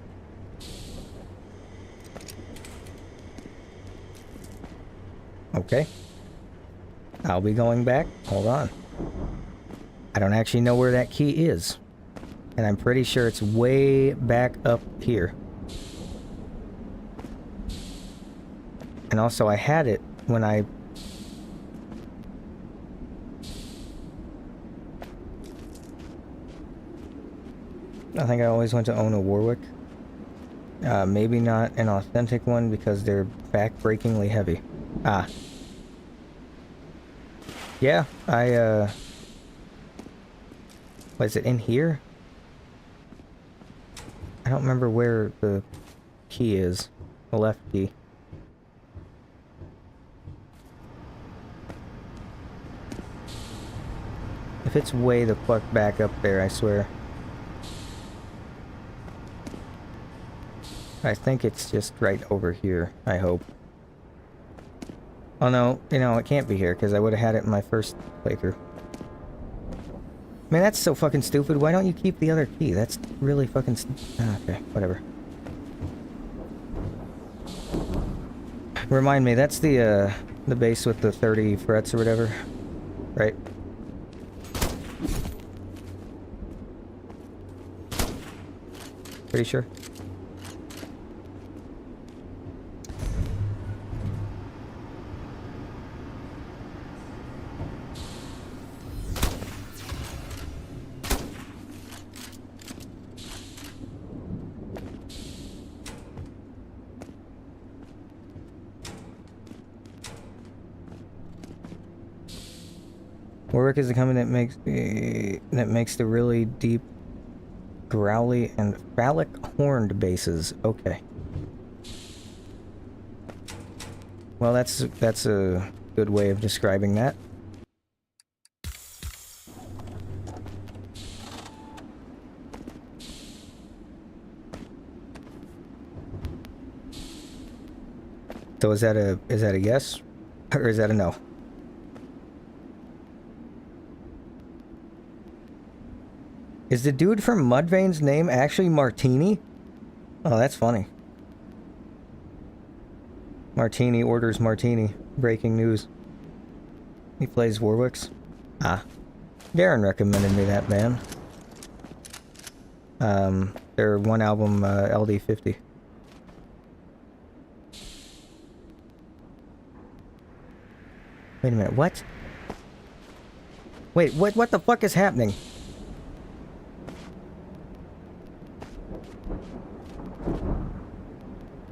Okay. I'll be going back. Hold on. I don't actually know where that key is. And I'm pretty sure it's way back up here. And also, I had it when I... I think I always went to own a Warwick. Maybe not an authentic one because they're back-breakingly heavy. Ah. Yeah, was it in here? I don't remember where the key is. The left key. If it's way the fuck back up there, I swear. I think it's just right over here, I hope. Oh no, you know, it can't be here, because I would have had it in my first playthrough. Man, that's so fucking stupid. Why don't you keep the other key? That's really fucking okay, whatever. Remind me, that's the bass with the 30 frets or whatever, right? Pretty sure. Warwick is the company that makes the really deep, growly, and phallic horned basses. Okay. Well, that's a good way of describing that. So is that a yes, or is that a no? Is the dude from Mudvayne's name actually Martini? Oh, that's funny. Martini orders martini. Breaking news. He plays Warwick's. Ah. Darren recommended me that band. Their one album, LD50. Wait a minute, what? Wait, what the fuck is happening?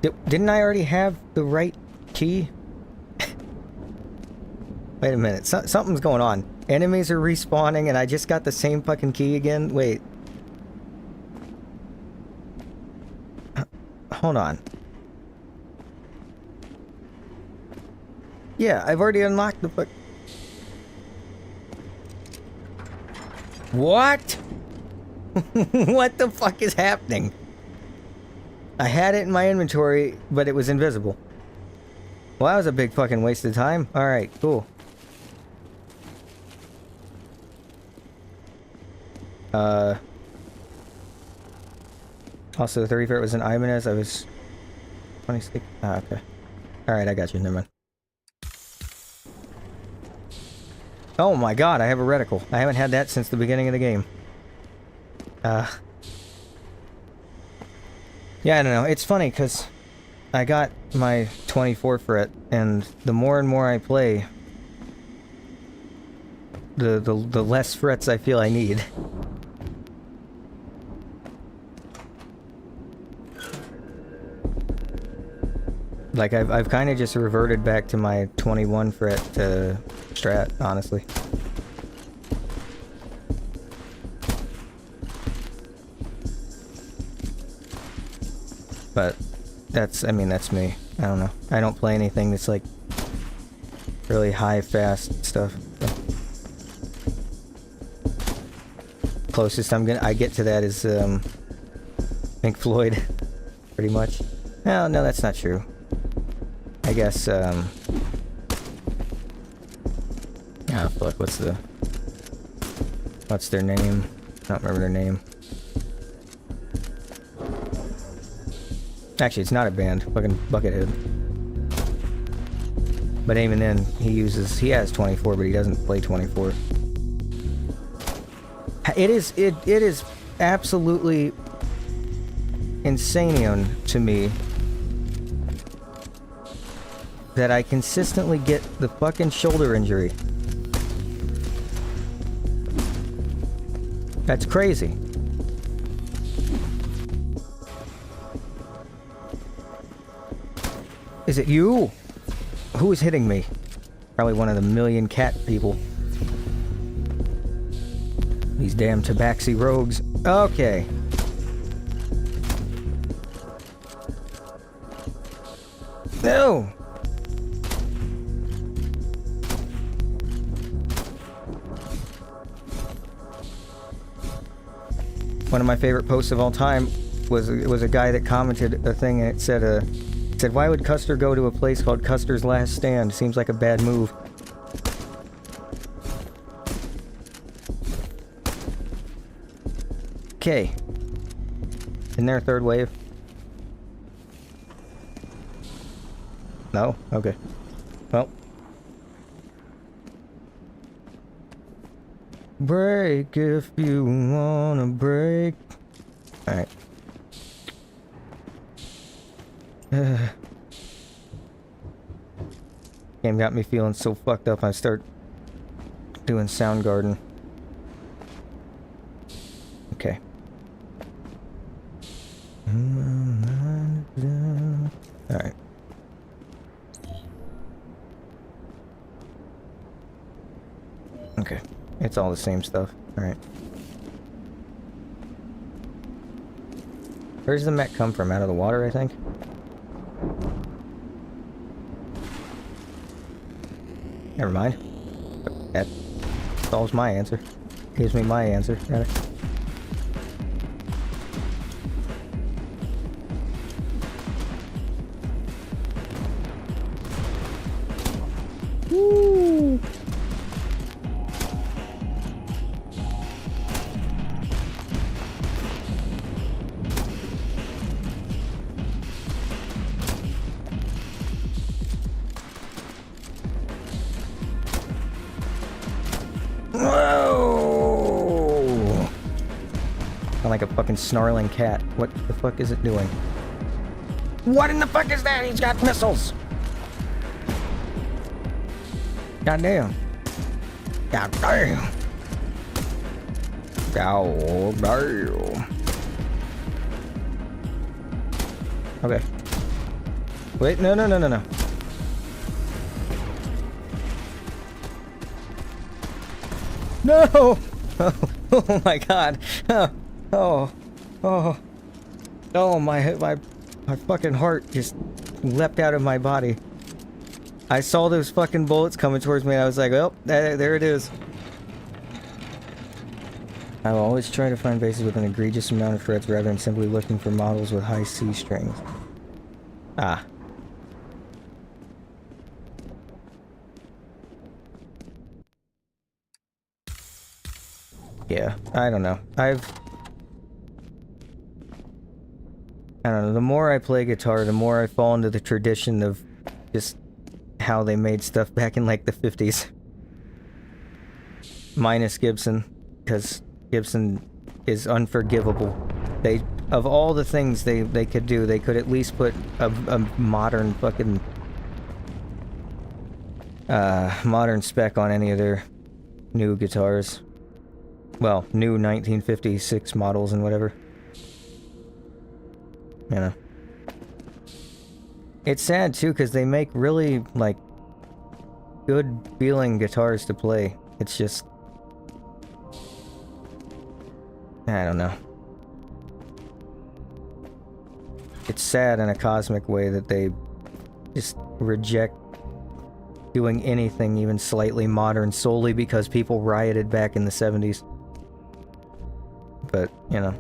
Didn't I already have the right key? Wait a minute, something's going on. Enemies are respawning and I just got the same fucking key again? Wait. Hold on. Yeah, I've already unlocked the fuck. What? What the fuck is happening? I had it in my inventory, but it was invisible. Well, that was a big fucking waste of time. Alright, cool. Also, 34 was an Ibanez. I was 26. Ah, okay. Alright, I got you. Never mind. Oh my god, I have a reticle. I haven't had that since the beginning of the game. Yeah, I don't know. It's funny, because I got my 24 fret, and the more and more I play, the less frets I feel I need. Like, I've kind of just reverted back to my 21 fret strat, honestly. But that's, I mean, that's me. I don't know. I don't play anything that's like really high, fast stuff. So. Closest I get to that is Pink Floyd, pretty much. No, that's not true. I guess, ah, fuck, what's their name? I don't remember their name. Actually, it's not a band. Fucking Buckethead. But even then, he has 24, but he doesn't play 24. It is absolutely insane to me that I consistently get the fucking shoulder injury. That's crazy. Is it you? Who is hitting me? Probably one of the million cat people. These damn tabaxi rogues. Okay. No! One of my favorite posts of all time was a guy that commented a thing and it said, why would Custer go to a place called Custer's Last Stand? Seems like a bad move. Okay. Isn't there a third wave? No? Okay. Well. Break if you wanna break. Alright. Game got me feeling so fucked up I start doing Soundgarden. Okay. Alright. Okay. It's all the same stuff. Alright. Where's the mech come from? Out of the water, I think? Never mind. That solves my answer. Gives me my answer, rather. Woo! like a fucking snarling cat. What the fuck is it doing? What in the fuck is that? He's got missiles! God damn. God damn. God damn. Okay. Wait, no. No! Oh my god. Oh, my fucking heart just leapt out of my body. I saw those fucking bullets coming towards me and I was like, oh, there it is. I will always try to find bases with an egregious amount of threats rather than simply looking for models with high C strings. Ah. Yeah, I don't know. I don't know, the more I play guitar, the more I fall into the tradition of just how they made stuff back in like the 50s. Minus Gibson, because Gibson is unforgivable. They, of all the things they could do, they could at least put a modern fucking modern spec on any of their new guitars. Well, new 1956 models and whatever. You know. It's sad too, because they make really, like, good feeling guitars to play. It's just... I don't know. It's sad in a cosmic way that they just reject doing anything even slightly modern solely because people rioted back in the 70s. But, you know.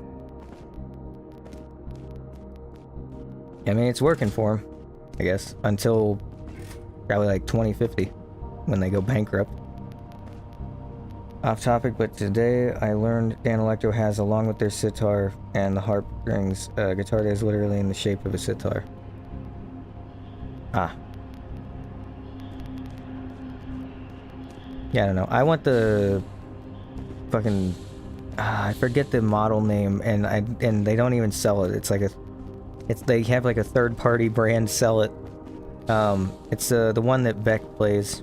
I mean, it's working for them, I guess, until probably like 2050, when they go bankrupt. Off topic, but today I learned Danelectro has, along with their sitar and the harp strings, a guitar that is literally in the shape of a sitar. Ah. Yeah, I don't know. I want the fucking... I forget the model name, and they don't even sell it. It's like a... they have like a third-party brand sell it. It's the one that Beck plays.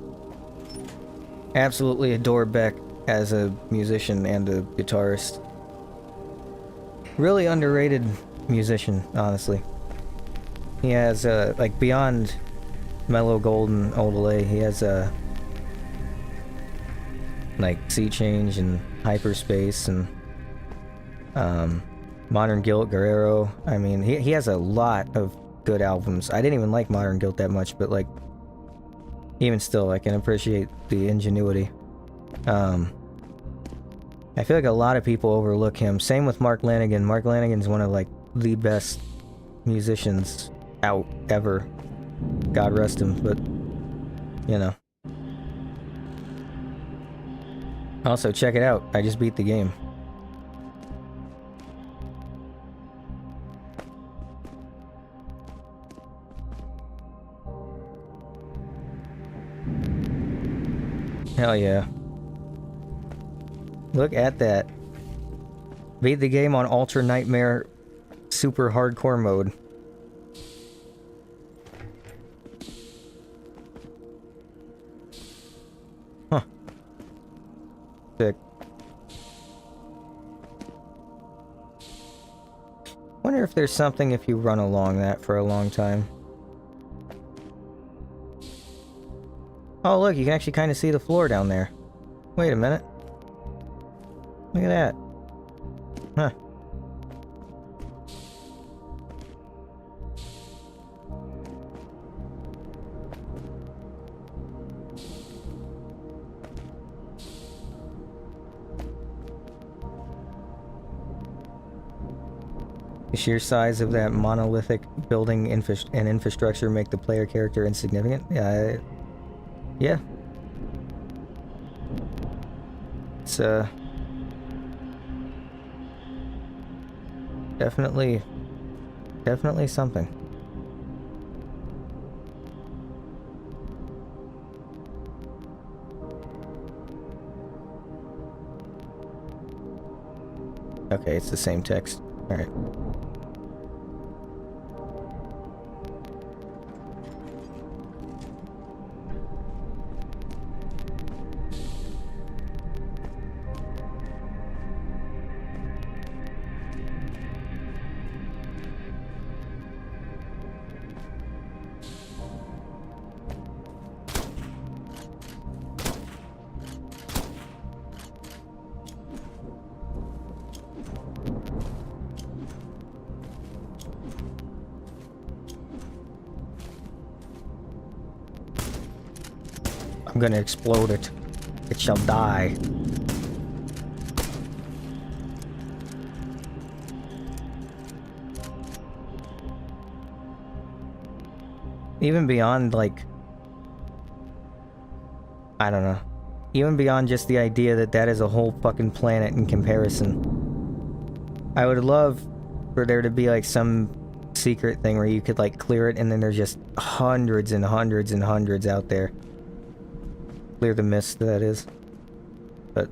Absolutely adore Beck as a musician and a guitarist. Really underrated musician, honestly. He has, like, beyond Mellow Gold and Odelay, he has, like, Sea Change and Hyperspace and, Modern Guilt, Guerrero. I mean, he has a lot of good albums. I didn't even like Modern Guilt that much, but, like, even still, I can appreciate the ingenuity. I feel like a lot of people overlook him. Same with Mark Lanegan. Mark Lanegan's one of, like, the best musicians out ever. God rest him, but, you know. Also, check it out. I just beat the game. Hell yeah. Look at that. Beat the game on Ultra Nightmare Super Hardcore mode. Huh. Sick. Wonder if there's something if you run along that for a long time. Oh look, you can actually kind of see the floor down there. Wait a minute. Look at that. Huh. The sheer size of that monolithic building and infrastructure make the player character insignificant? Yeah. Yeah. It's, definitely something. Okay, it's the same text. Alright. I'm gonna explode it. It shall die. Even beyond, like... I don't know. Even beyond just the idea that that is a whole fucking planet in comparison. I would love for there to be, like, some secret thing where you could, like, clear it and then there's just hundreds and hundreds and hundreds out there. Clear the mist, that is. But...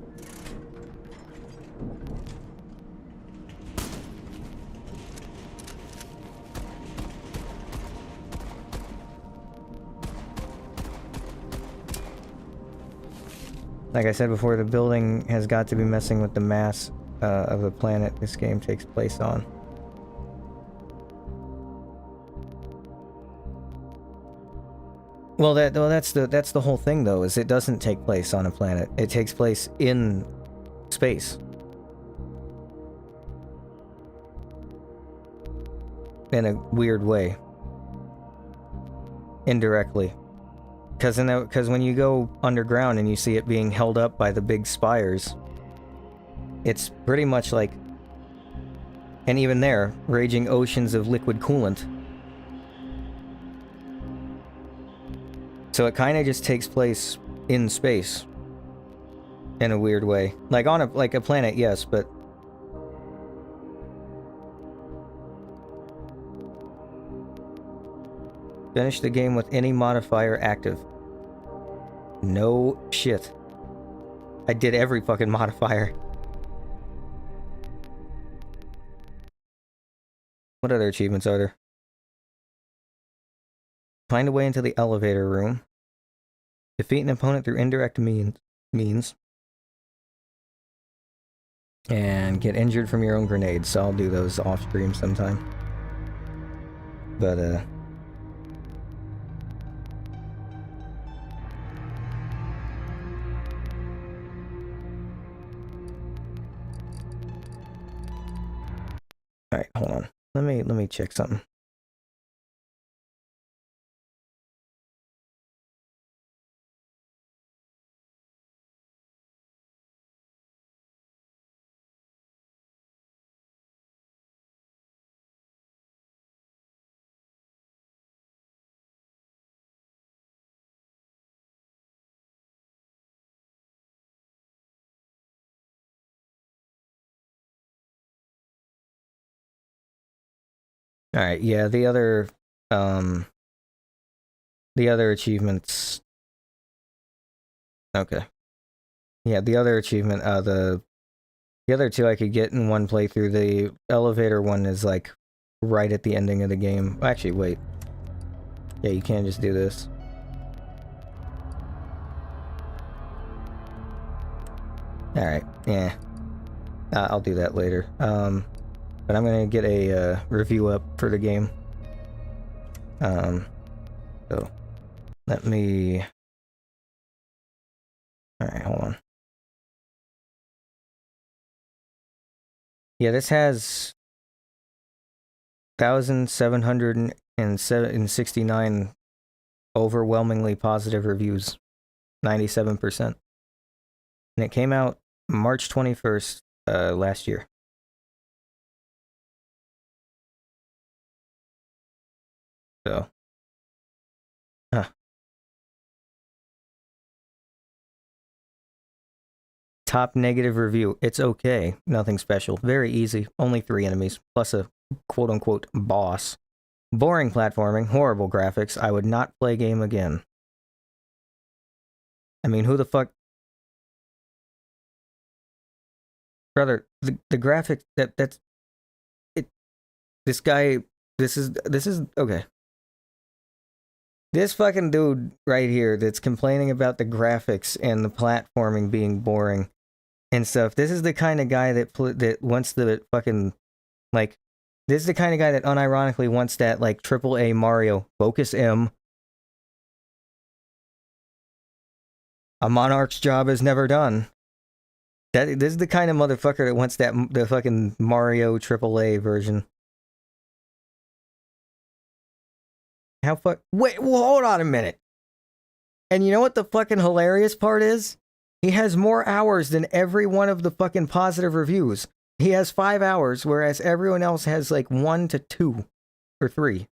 like I said before, the building has got to be messing with the mass of the planet this game takes place on. Well, that's the whole thing, though, is it doesn't take place on a planet. It takes place in space. In a weird way. Indirectly. Because when you go underground and you see it being held up by the big spires, it's pretty much like, and even there, raging oceans of liquid coolant. So it kind of just takes place in space, in a weird way. Like on a planet, yes, but finish the game with any modifier active. No shit. I did every fucking modifier. What other achievements are there? Find a way into the elevator room. Defeat an opponent through indirect means. And get injured from your own grenades. So I'll do those off stream sometime. But, alright, hold on. Let me check something. Alright, yeah, the other achievements... Okay. Yeah, the other achievement, the other two I could get in one playthrough. The elevator one is, like, right at the ending of the game. Actually, wait. Yeah, you can't just do this. Alright, yeah. I'll do that later. But I'm gonna get a review up for the game. So let me... Alright, hold on. Yeah, this has 1,769 overwhelmingly positive reviews. 97%. And it came out March 21st, last year. So. Huh. Top negative review. It's okay. Nothing special. Very easy. Only 3 enemies. Plus a quote-unquote boss. Boring platforming. Horrible graphics. I would not play game again. I mean, who the fuck... brother, the graphic that's it. This guy, this is okay. This fucking dude right here that's complaining about the graphics and the platforming being boring and stuff. This is the kind of guy that wants the fucking like. This is the kind of guy that unironically wants that like AAA Mario Focus M. A monarch's job is never done. This is the kind of motherfucker that wants the fucking Mario AAA version. Wait, well, hold on a minute. And you know what the fucking hilarious part is? He has more hours than every one of the fucking positive reviews. He has 5 hours, whereas everyone else has like 1 to 2 or 3.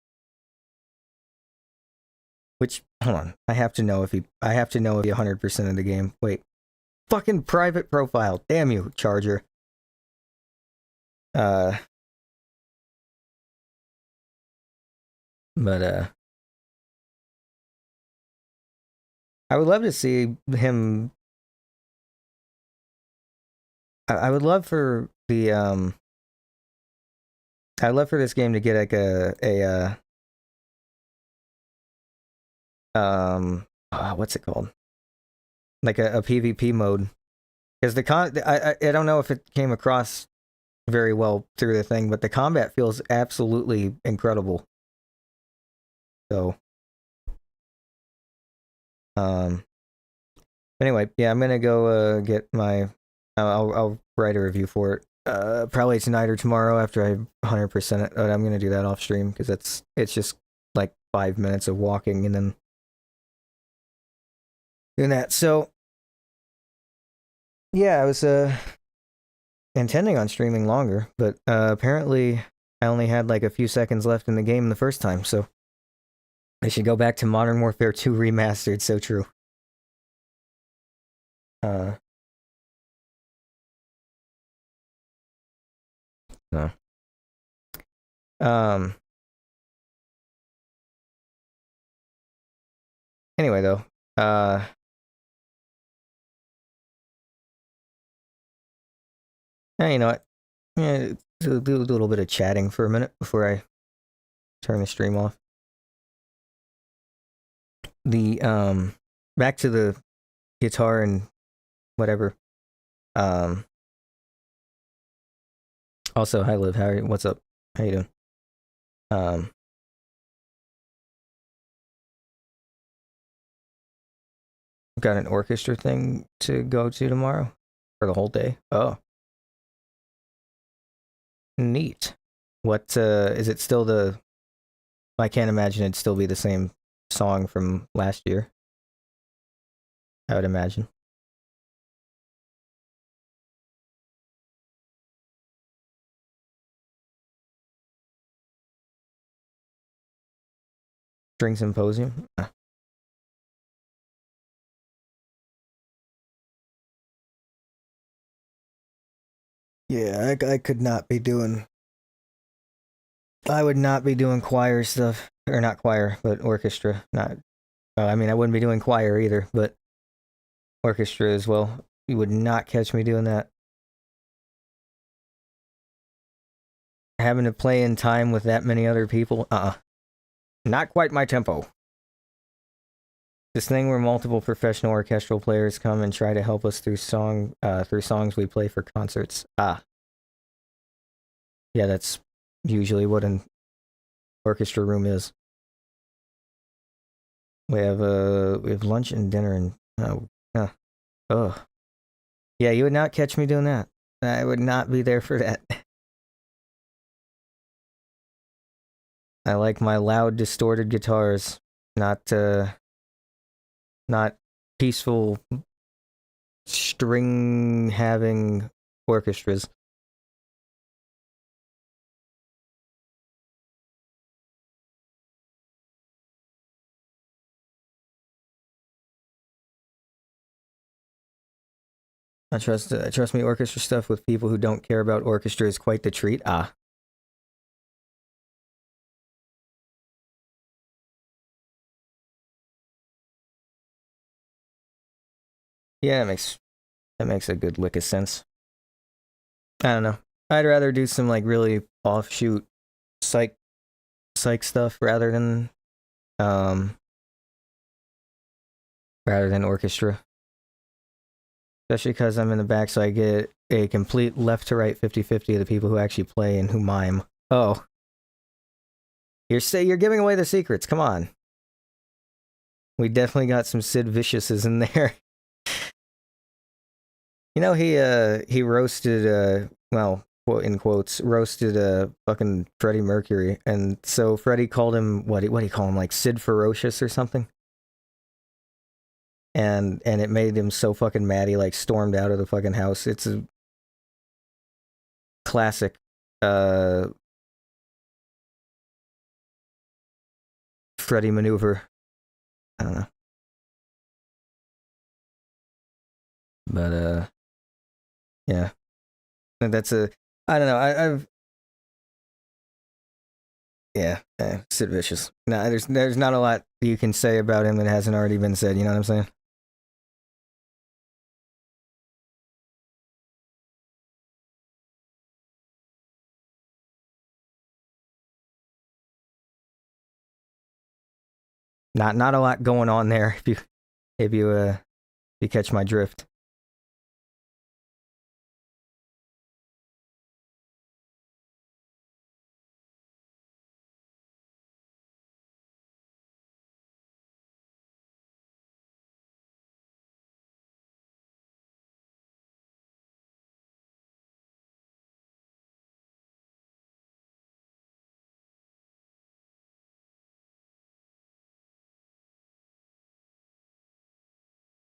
Which, hold on, I have to know if he 100% of the game. Wait, fucking private profile. Damn you, Charger. But I would love to see him. I would love for the I'd love for this game to get like what's it called? Like a PvP mode. Because I don't know if it came across very well through the thing, but the combat feels absolutely incredible. So anyway, yeah, I'm gonna go get my I'll write a review for it. Probably tonight or tomorrow after I 100% it. I'm gonna do that off stream because it's just like 5 minutes of walking and then doing that. So yeah, I was intending on streaming longer, but apparently I only had like a few seconds left in the game the first time, so I should go back to Modern Warfare 2 Remastered. So true. No. Anyway, though, you know what? Yeah, do a little bit of chatting for a minute before I turn the stream off. The back to the guitar and whatever. Also, hi Liv, what's up? How you doing? Got an orchestra thing to go to tomorrow for the whole day. Oh, neat. What is it still the? I can't imagine it'd still be the same song from last year. I would imagine. String Symposium. Yeah, I could not be doing. I would not be doing choir stuff, or not choir, but orchestra. Not. I mean, I wouldn't be doing choir either, but orchestra as well. You would not catch me doing that. Having to play in time with that many other people. Not quite my tempo. This thing where multiple professional orchestral players come and try to help us through songs we play for concerts. Yeah, that's usually what an orchestra room is. We have lunch and dinner and yeah, you would not catch me doing that. I would not be there for that. I like my loud, distorted guitars, not peaceful string having orchestras. I trust me, orchestra stuff with people who don't care about orchestra is quite the treat. Yeah, that makes a good lick of sense. I don't know. I'd rather do some like really offshoot psych stuff rather than orchestra. Especially because I'm in the back, so I get a complete left to right 50-50 of the people who actually play and who mime. Oh. You're giving away the secrets, come on. We definitely got some Sid Viciouses in there. You know, he roasted, well, in quotes, roasted fucking Freddie Mercury, and so Freddie called him, what do you call him, like Sid Ferocious or something? And it made him so fucking mad he like stormed out of the fucking house. It's a classic Freddie maneuver. I don't know. But yeah. That's a I don't know. I've yeah, Sid Vicious. Nah, there's not a lot you can say about him that hasn't already been said, you know what I'm saying? Not a lot going on there if you catch my drift.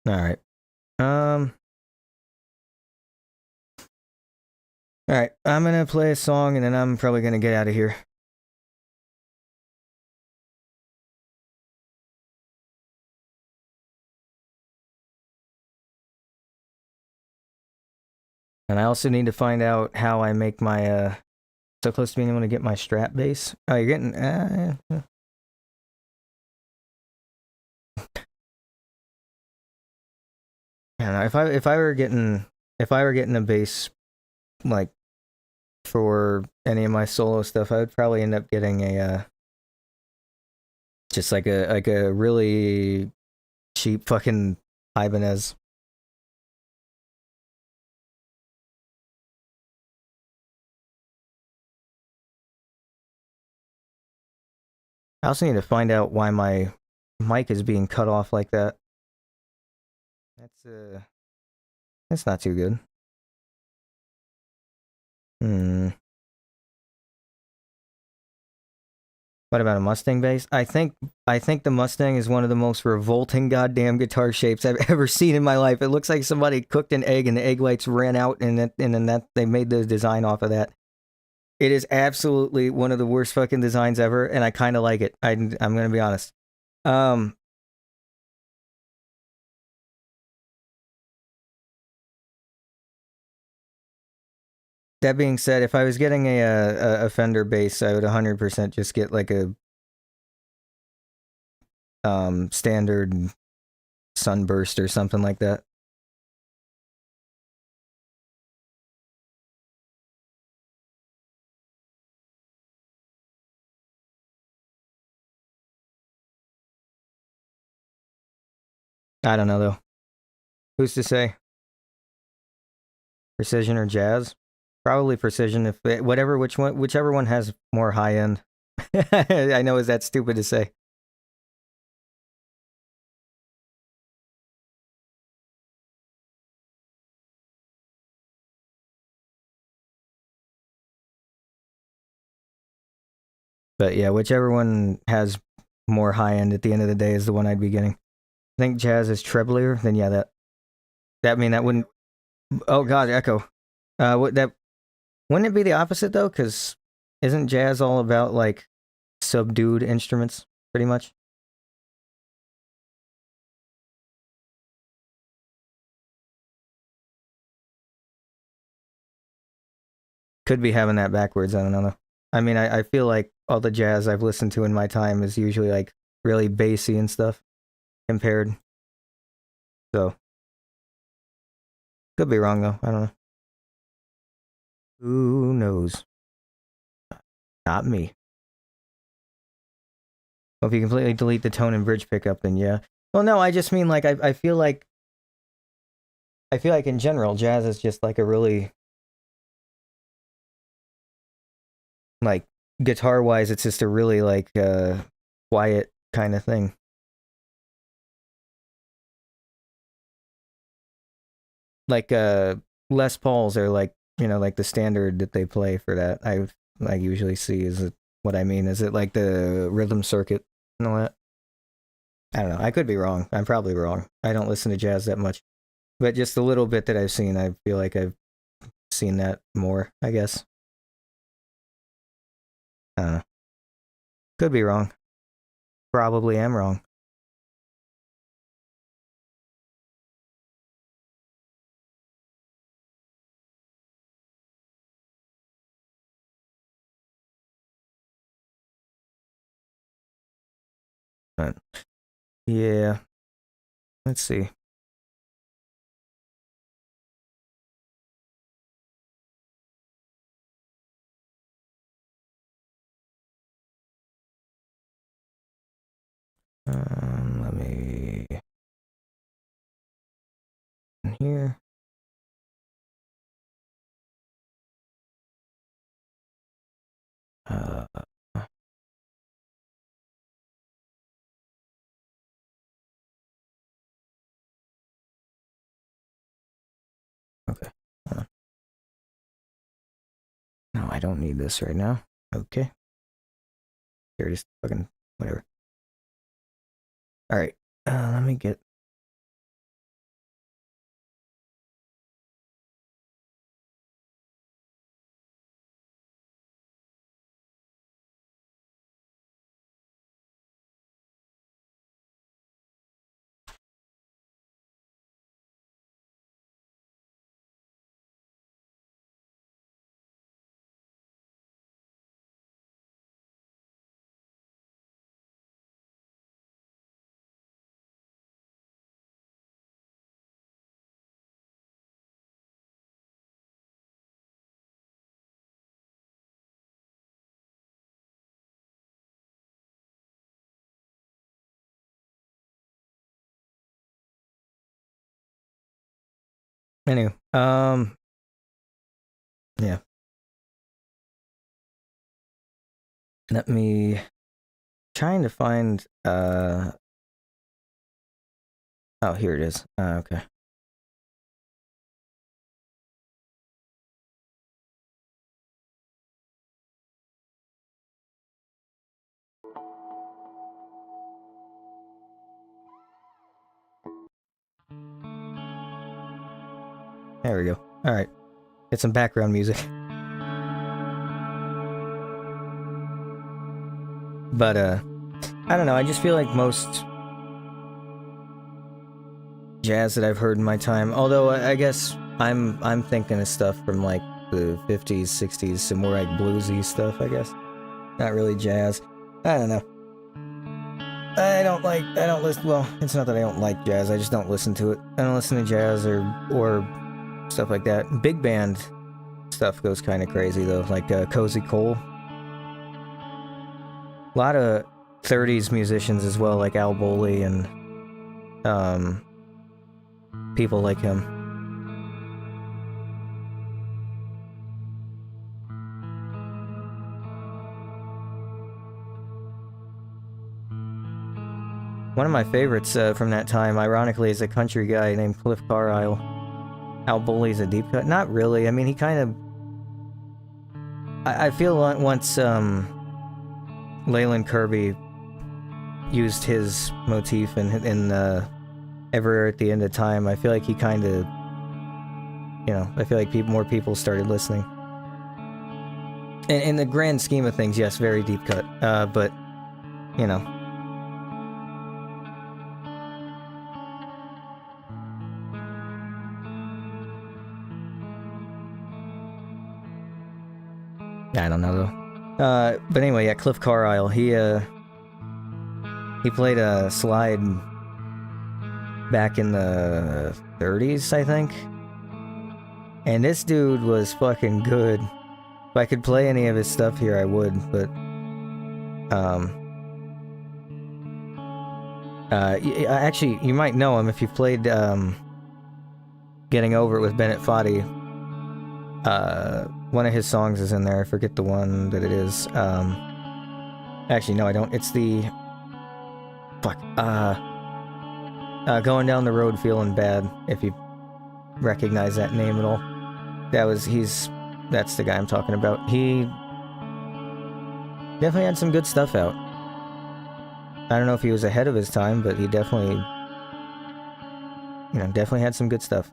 All right. All right, I'm gonna play a song and then I'm probably gonna get out of here. And I also need to find out how I make my so close to being able to get my Strat bass. Oh, you're getting I don't know, if I were getting a bass like for any of my solo stuff, I would probably end up getting a just like a really cheap fucking Ibanez. I also need to find out why my mic is being cut off like that. That's not too good. What about a Mustang bass? I think the Mustang is one of the most revolting goddamn guitar shapes I've ever seen in my life. It looks like somebody cooked an egg and the egg whites ran out and then that they made the design off of that. It is absolutely one of the worst fucking designs ever, and I kind of like it. I'm gonna be honest. That being said, if I was getting a Fender bass, I would 100% just get like a standard Sunburst or something like that. I don't know though. Who's to say? Precision or jazz? Probably precision. If whichever one has more high end. I know, is that stupid to say? But yeah, whichever one has more high end at the end of the day is the one I'd be getting. I think jazz is treblier. Then yeah, that wouldn't. Oh God, echo. Wouldn't it be the opposite though? Because isn't jazz all about like subdued instruments, pretty much? Could be having that backwards. I don't know. I mean, I feel like all the jazz I've listened to in my time is usually like really bassy and stuff compared. So could be wrong though. I don't know. Who knows? Not me. Well, if you completely delete the tone and bridge pickup, then yeah. Well, no, I just mean like I feel like in general, jazz is just like a really like guitar wise, it's just a really like quiet kind of thing. Like Les Pauls are like, you know, like the standard that they play for that. I usually see is it what I mean. Is it like the rhythm circuit and all that? I don't know. I could be wrong. I'm probably wrong. I don't listen to jazz that much. But just a little bit that I've seen, I feel like I've seen that more, I guess. I don't know. Could be wrong. Probably am wrong. But yeah. Let's see. Let me in here. Uh, okay. No, I don't need this right now. Okay. Here, just fucking whatever. All right. Let me get. Anyway, yeah. Let me trying to find. Oh, here it is. Okay. There we go. All right. Get some background music. But I don't know. I just feel like most jazz that I've heard in my time. Although I guess I'm thinking of stuff from like the 50s, 60s, some more like bluesy stuff. I guess not really jazz. I don't know. I don't listen. Well, it's not that I don't like jazz. I just don't listen to it. I don't listen to jazz or stuff like that. Big band stuff goes kind of crazy though, like Cozy Cole. A lot of 30s musicians as well, like Al Bowley and people like him. One of my favorites from that time, ironically, is a country guy named Cliff Carlisle. Al Bowley's a deep cut. Not really. I mean, he kind of. I feel like once Leyland Kirby used his motif in Everywhere at the End of Time, I feel like he kind of. You know, I feel like more people started listening. In the grand scheme of things, yes, very deep cut. But, you know. I don't know though. But anyway, yeah, Cliff Carlisle. He played a slide back in the 30s, I think. And this dude was fucking good. If I could play any of his stuff here, I would, but actually, you might know him if you've played Getting Over It with Bennett Foddy. One of his songs is in there. I forget the one that it is. Actually, no, I don't. It's the fuck. Going Down the Road Feeling Bad. If you recognize that name at all, that's the guy I'm talking about. He definitely had some good stuff out. I don't know if he was ahead of his time, but he definitely had some good stuff.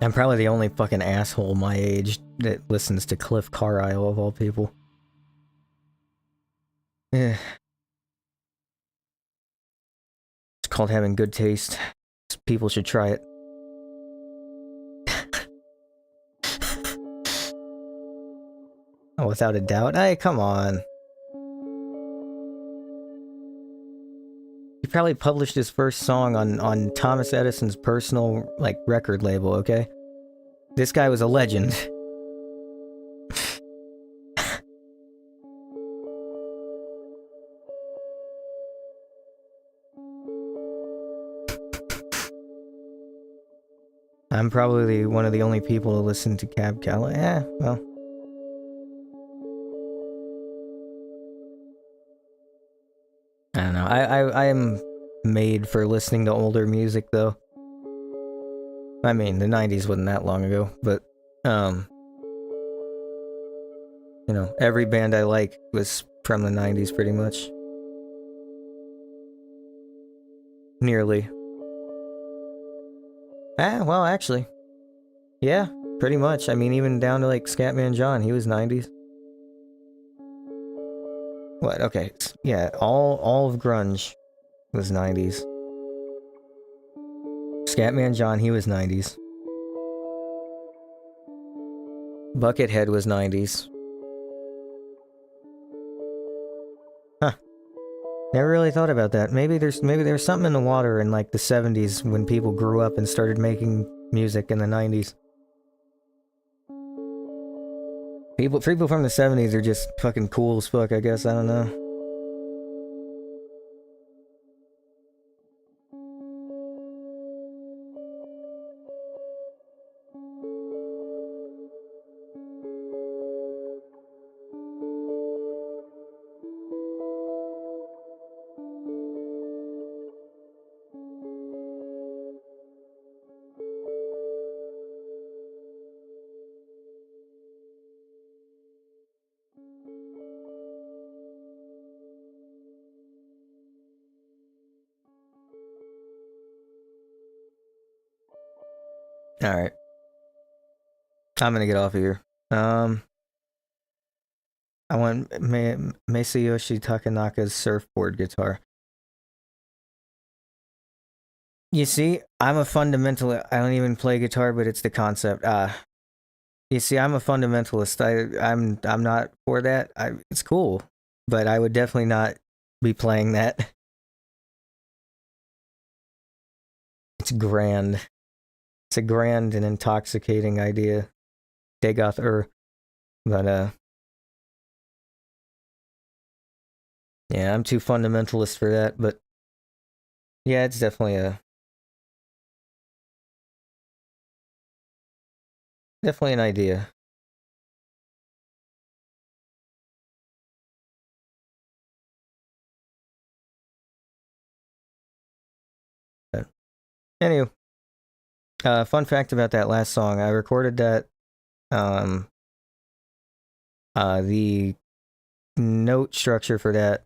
I'm probably the only fucking asshole my age that listens to Cliff Carlisle of all people. Eh. It's called having good taste. People should try it. Oh, without a doubt. Hey, come on. He probably published his first song on Thomas Edison's personal, record label, okay? This guy was a legend. I'm probably one of the only people to listen to Cab Calloway. Well. I don't know. I am made for listening to older music, though. I mean, the 90s wasn't that long ago, but, every band I like was from the 90s, pretty much. Nearly. Well, actually. Yeah, pretty much. I mean, even down to, Scatman John, he was 90s. What? Okay. Yeah, all of grunge was 90s. Scatman John, he was 90s. Buckethead was 90s. Huh. Never really thought about that. Maybe there's something in the water in the 70s when people grew up and started making music in the 90s. People from the 70s are just fucking cool as fuck, I guess. I don't know. Alright. I'm gonna get off of here. I want Masayoshi Takanaka's surfboard guitar. You see, I'm a fundamentalist. I don't even play guitar, but it's the concept. You see, I'm a fundamentalist. I'm not for that. It's cool, but I would definitely not be playing that. It's grand. It's a grand and intoxicating idea. Dagoth but yeah, I'm too fundamentalist for that, but yeah, it's definitely an idea. But anyway. Fun fact about that last song, I recorded that. The note structure for that,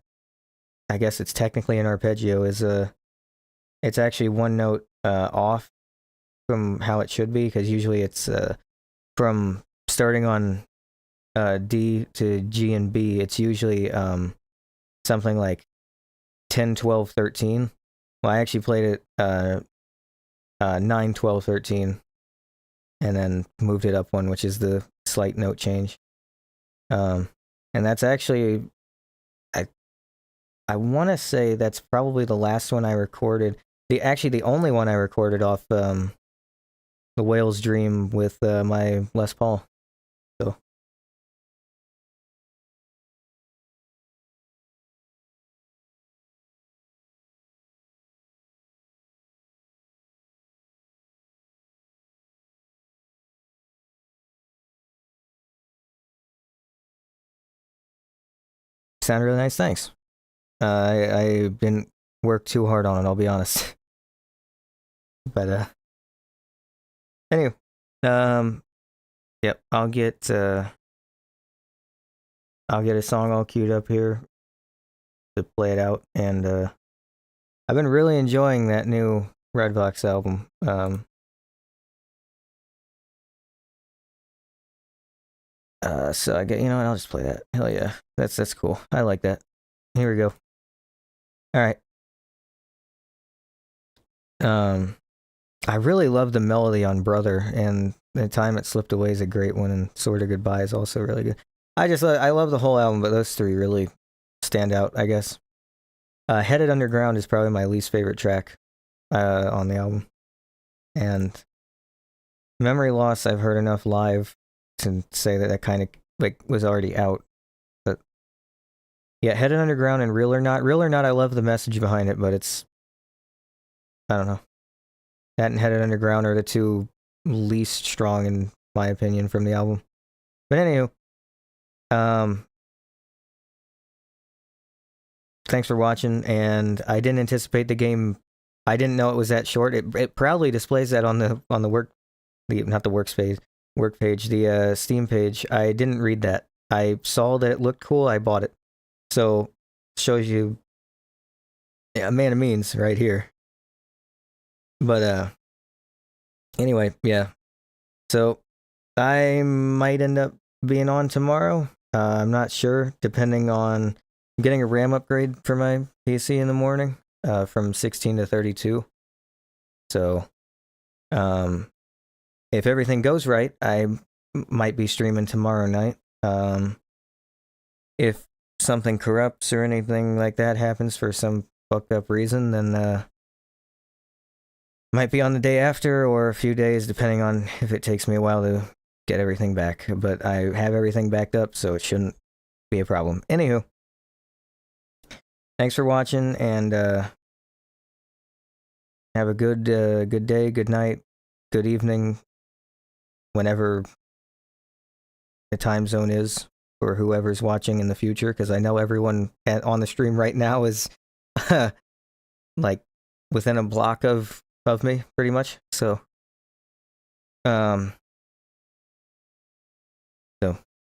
I guess it's technically an arpeggio, is it's actually one note off from how it should be, because usually it's from starting on D to G and B, it's usually something like 10, 12, 13. Well, I actually played it 9, 12, 13, and then moved it up one, which is the slight note change. And that's actually, I want to say that's probably the last one I recorded. The only one I recorded off the Whale's Dream with my Les Paul. So. Sound really nice, thanks. I didn't work too hard on it, I'll be honest. But anyway, yep, I'll get a song all queued up here to play it out, and I've been really enjoying that new Redvox album. So I get, you know what, I'll just play that. Hell yeah, that's cool. I like that. Here we go. All right. I really love the melody on Brother, and The Time It Slipped Away is a great one, and Sort of Goodbye is also really good. I love the whole album, but those three really stand out, I guess. Headed Underground is probably my least favorite track on the album. And Memory Loss, I've heard enough live to say that kind of like was already out. But yeah, Headed Underground and Real or Not, I love the message behind it, but it's, I don't know. That and Headed Underground are the two least strong, in my opinion, from the album. But anywho, thanks for watching, and I didn't anticipate the game. I didn't know it was that short. It proudly displays that on the work page, the Steam page. I didn't read that. I saw that it looked cool. I bought it. So shows you, yeah, a man of means right here. But anyway, yeah. So I might end up being on tomorrow. I'm not sure, depending on getting a RAM upgrade for my PC in the morning, from 16 to 32. So if everything goes right, I might be streaming tomorrow night. If something corrupts or anything like that happens for some fucked up reason, then might be on the day after or a few days, depending on if it takes me a while to get everything back. But I have everything backed up, so it shouldn't be a problem. Anywho, thanks for watching, and have a good day, good night, good evening, whenever the time zone is for whoever's watching in the future, because I know everyone on the stream right now is like within a block of me, pretty much. So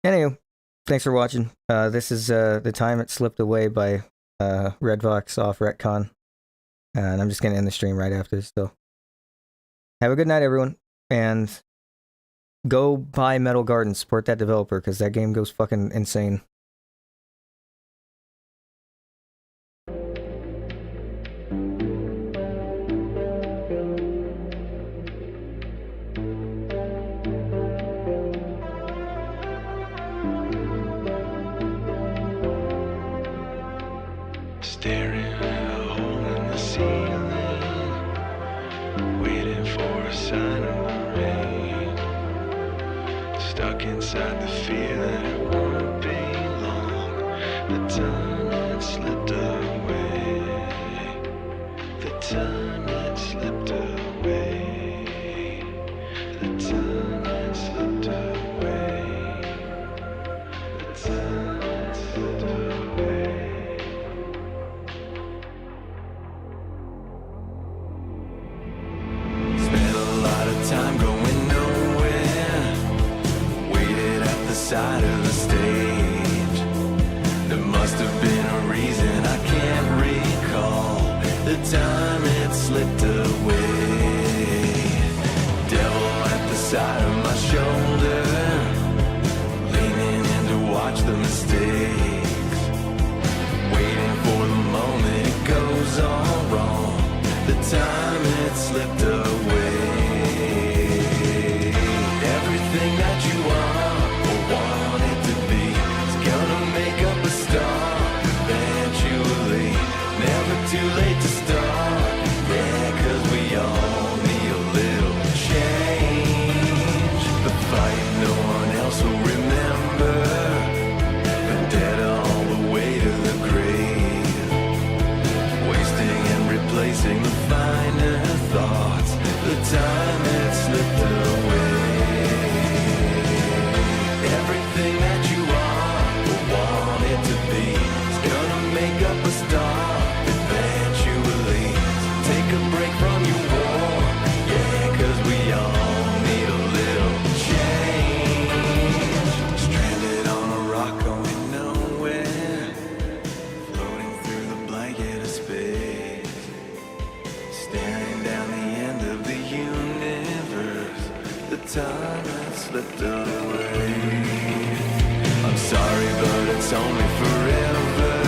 anyway, thanks for watching. This is The Time It Slipped Away by Redvox off Retcon, and I'm just gonna end the stream right after this. So have a good night, everyone, and go buy Metal Garden, support that developer, because that game goes fucking insane. Staring at a hole in the ceiling, waiting for a sign of the rain. Stuck inside the fear that it won't be long. The time had slipped away. The time had slipped away. The time had slipped away. The time had slipped away. Spent a lot of the time it slipped away. Devil at the side of my shoulder, leaning in to watch the mistakes, waiting for the moment it goes all wrong, the time it slipped away. Everything that you are or want it to be is gonna make up a star eventually. Never too late to start, yeah, 'cause we all need a little change. The fight no one else will remember, vendetta all the way to the grave, wasting and replacing the finer thoughts, the time it slipped away. Everything that you are or want it to be is gonna make up a star eventually. So take a break from your war, yeah, 'cause we all need a little change. Stranded on a rock going nowhere, floating through the blanket of space, staring down the end of the universe, the time that slipped away. I'm sorry, but it's only forever.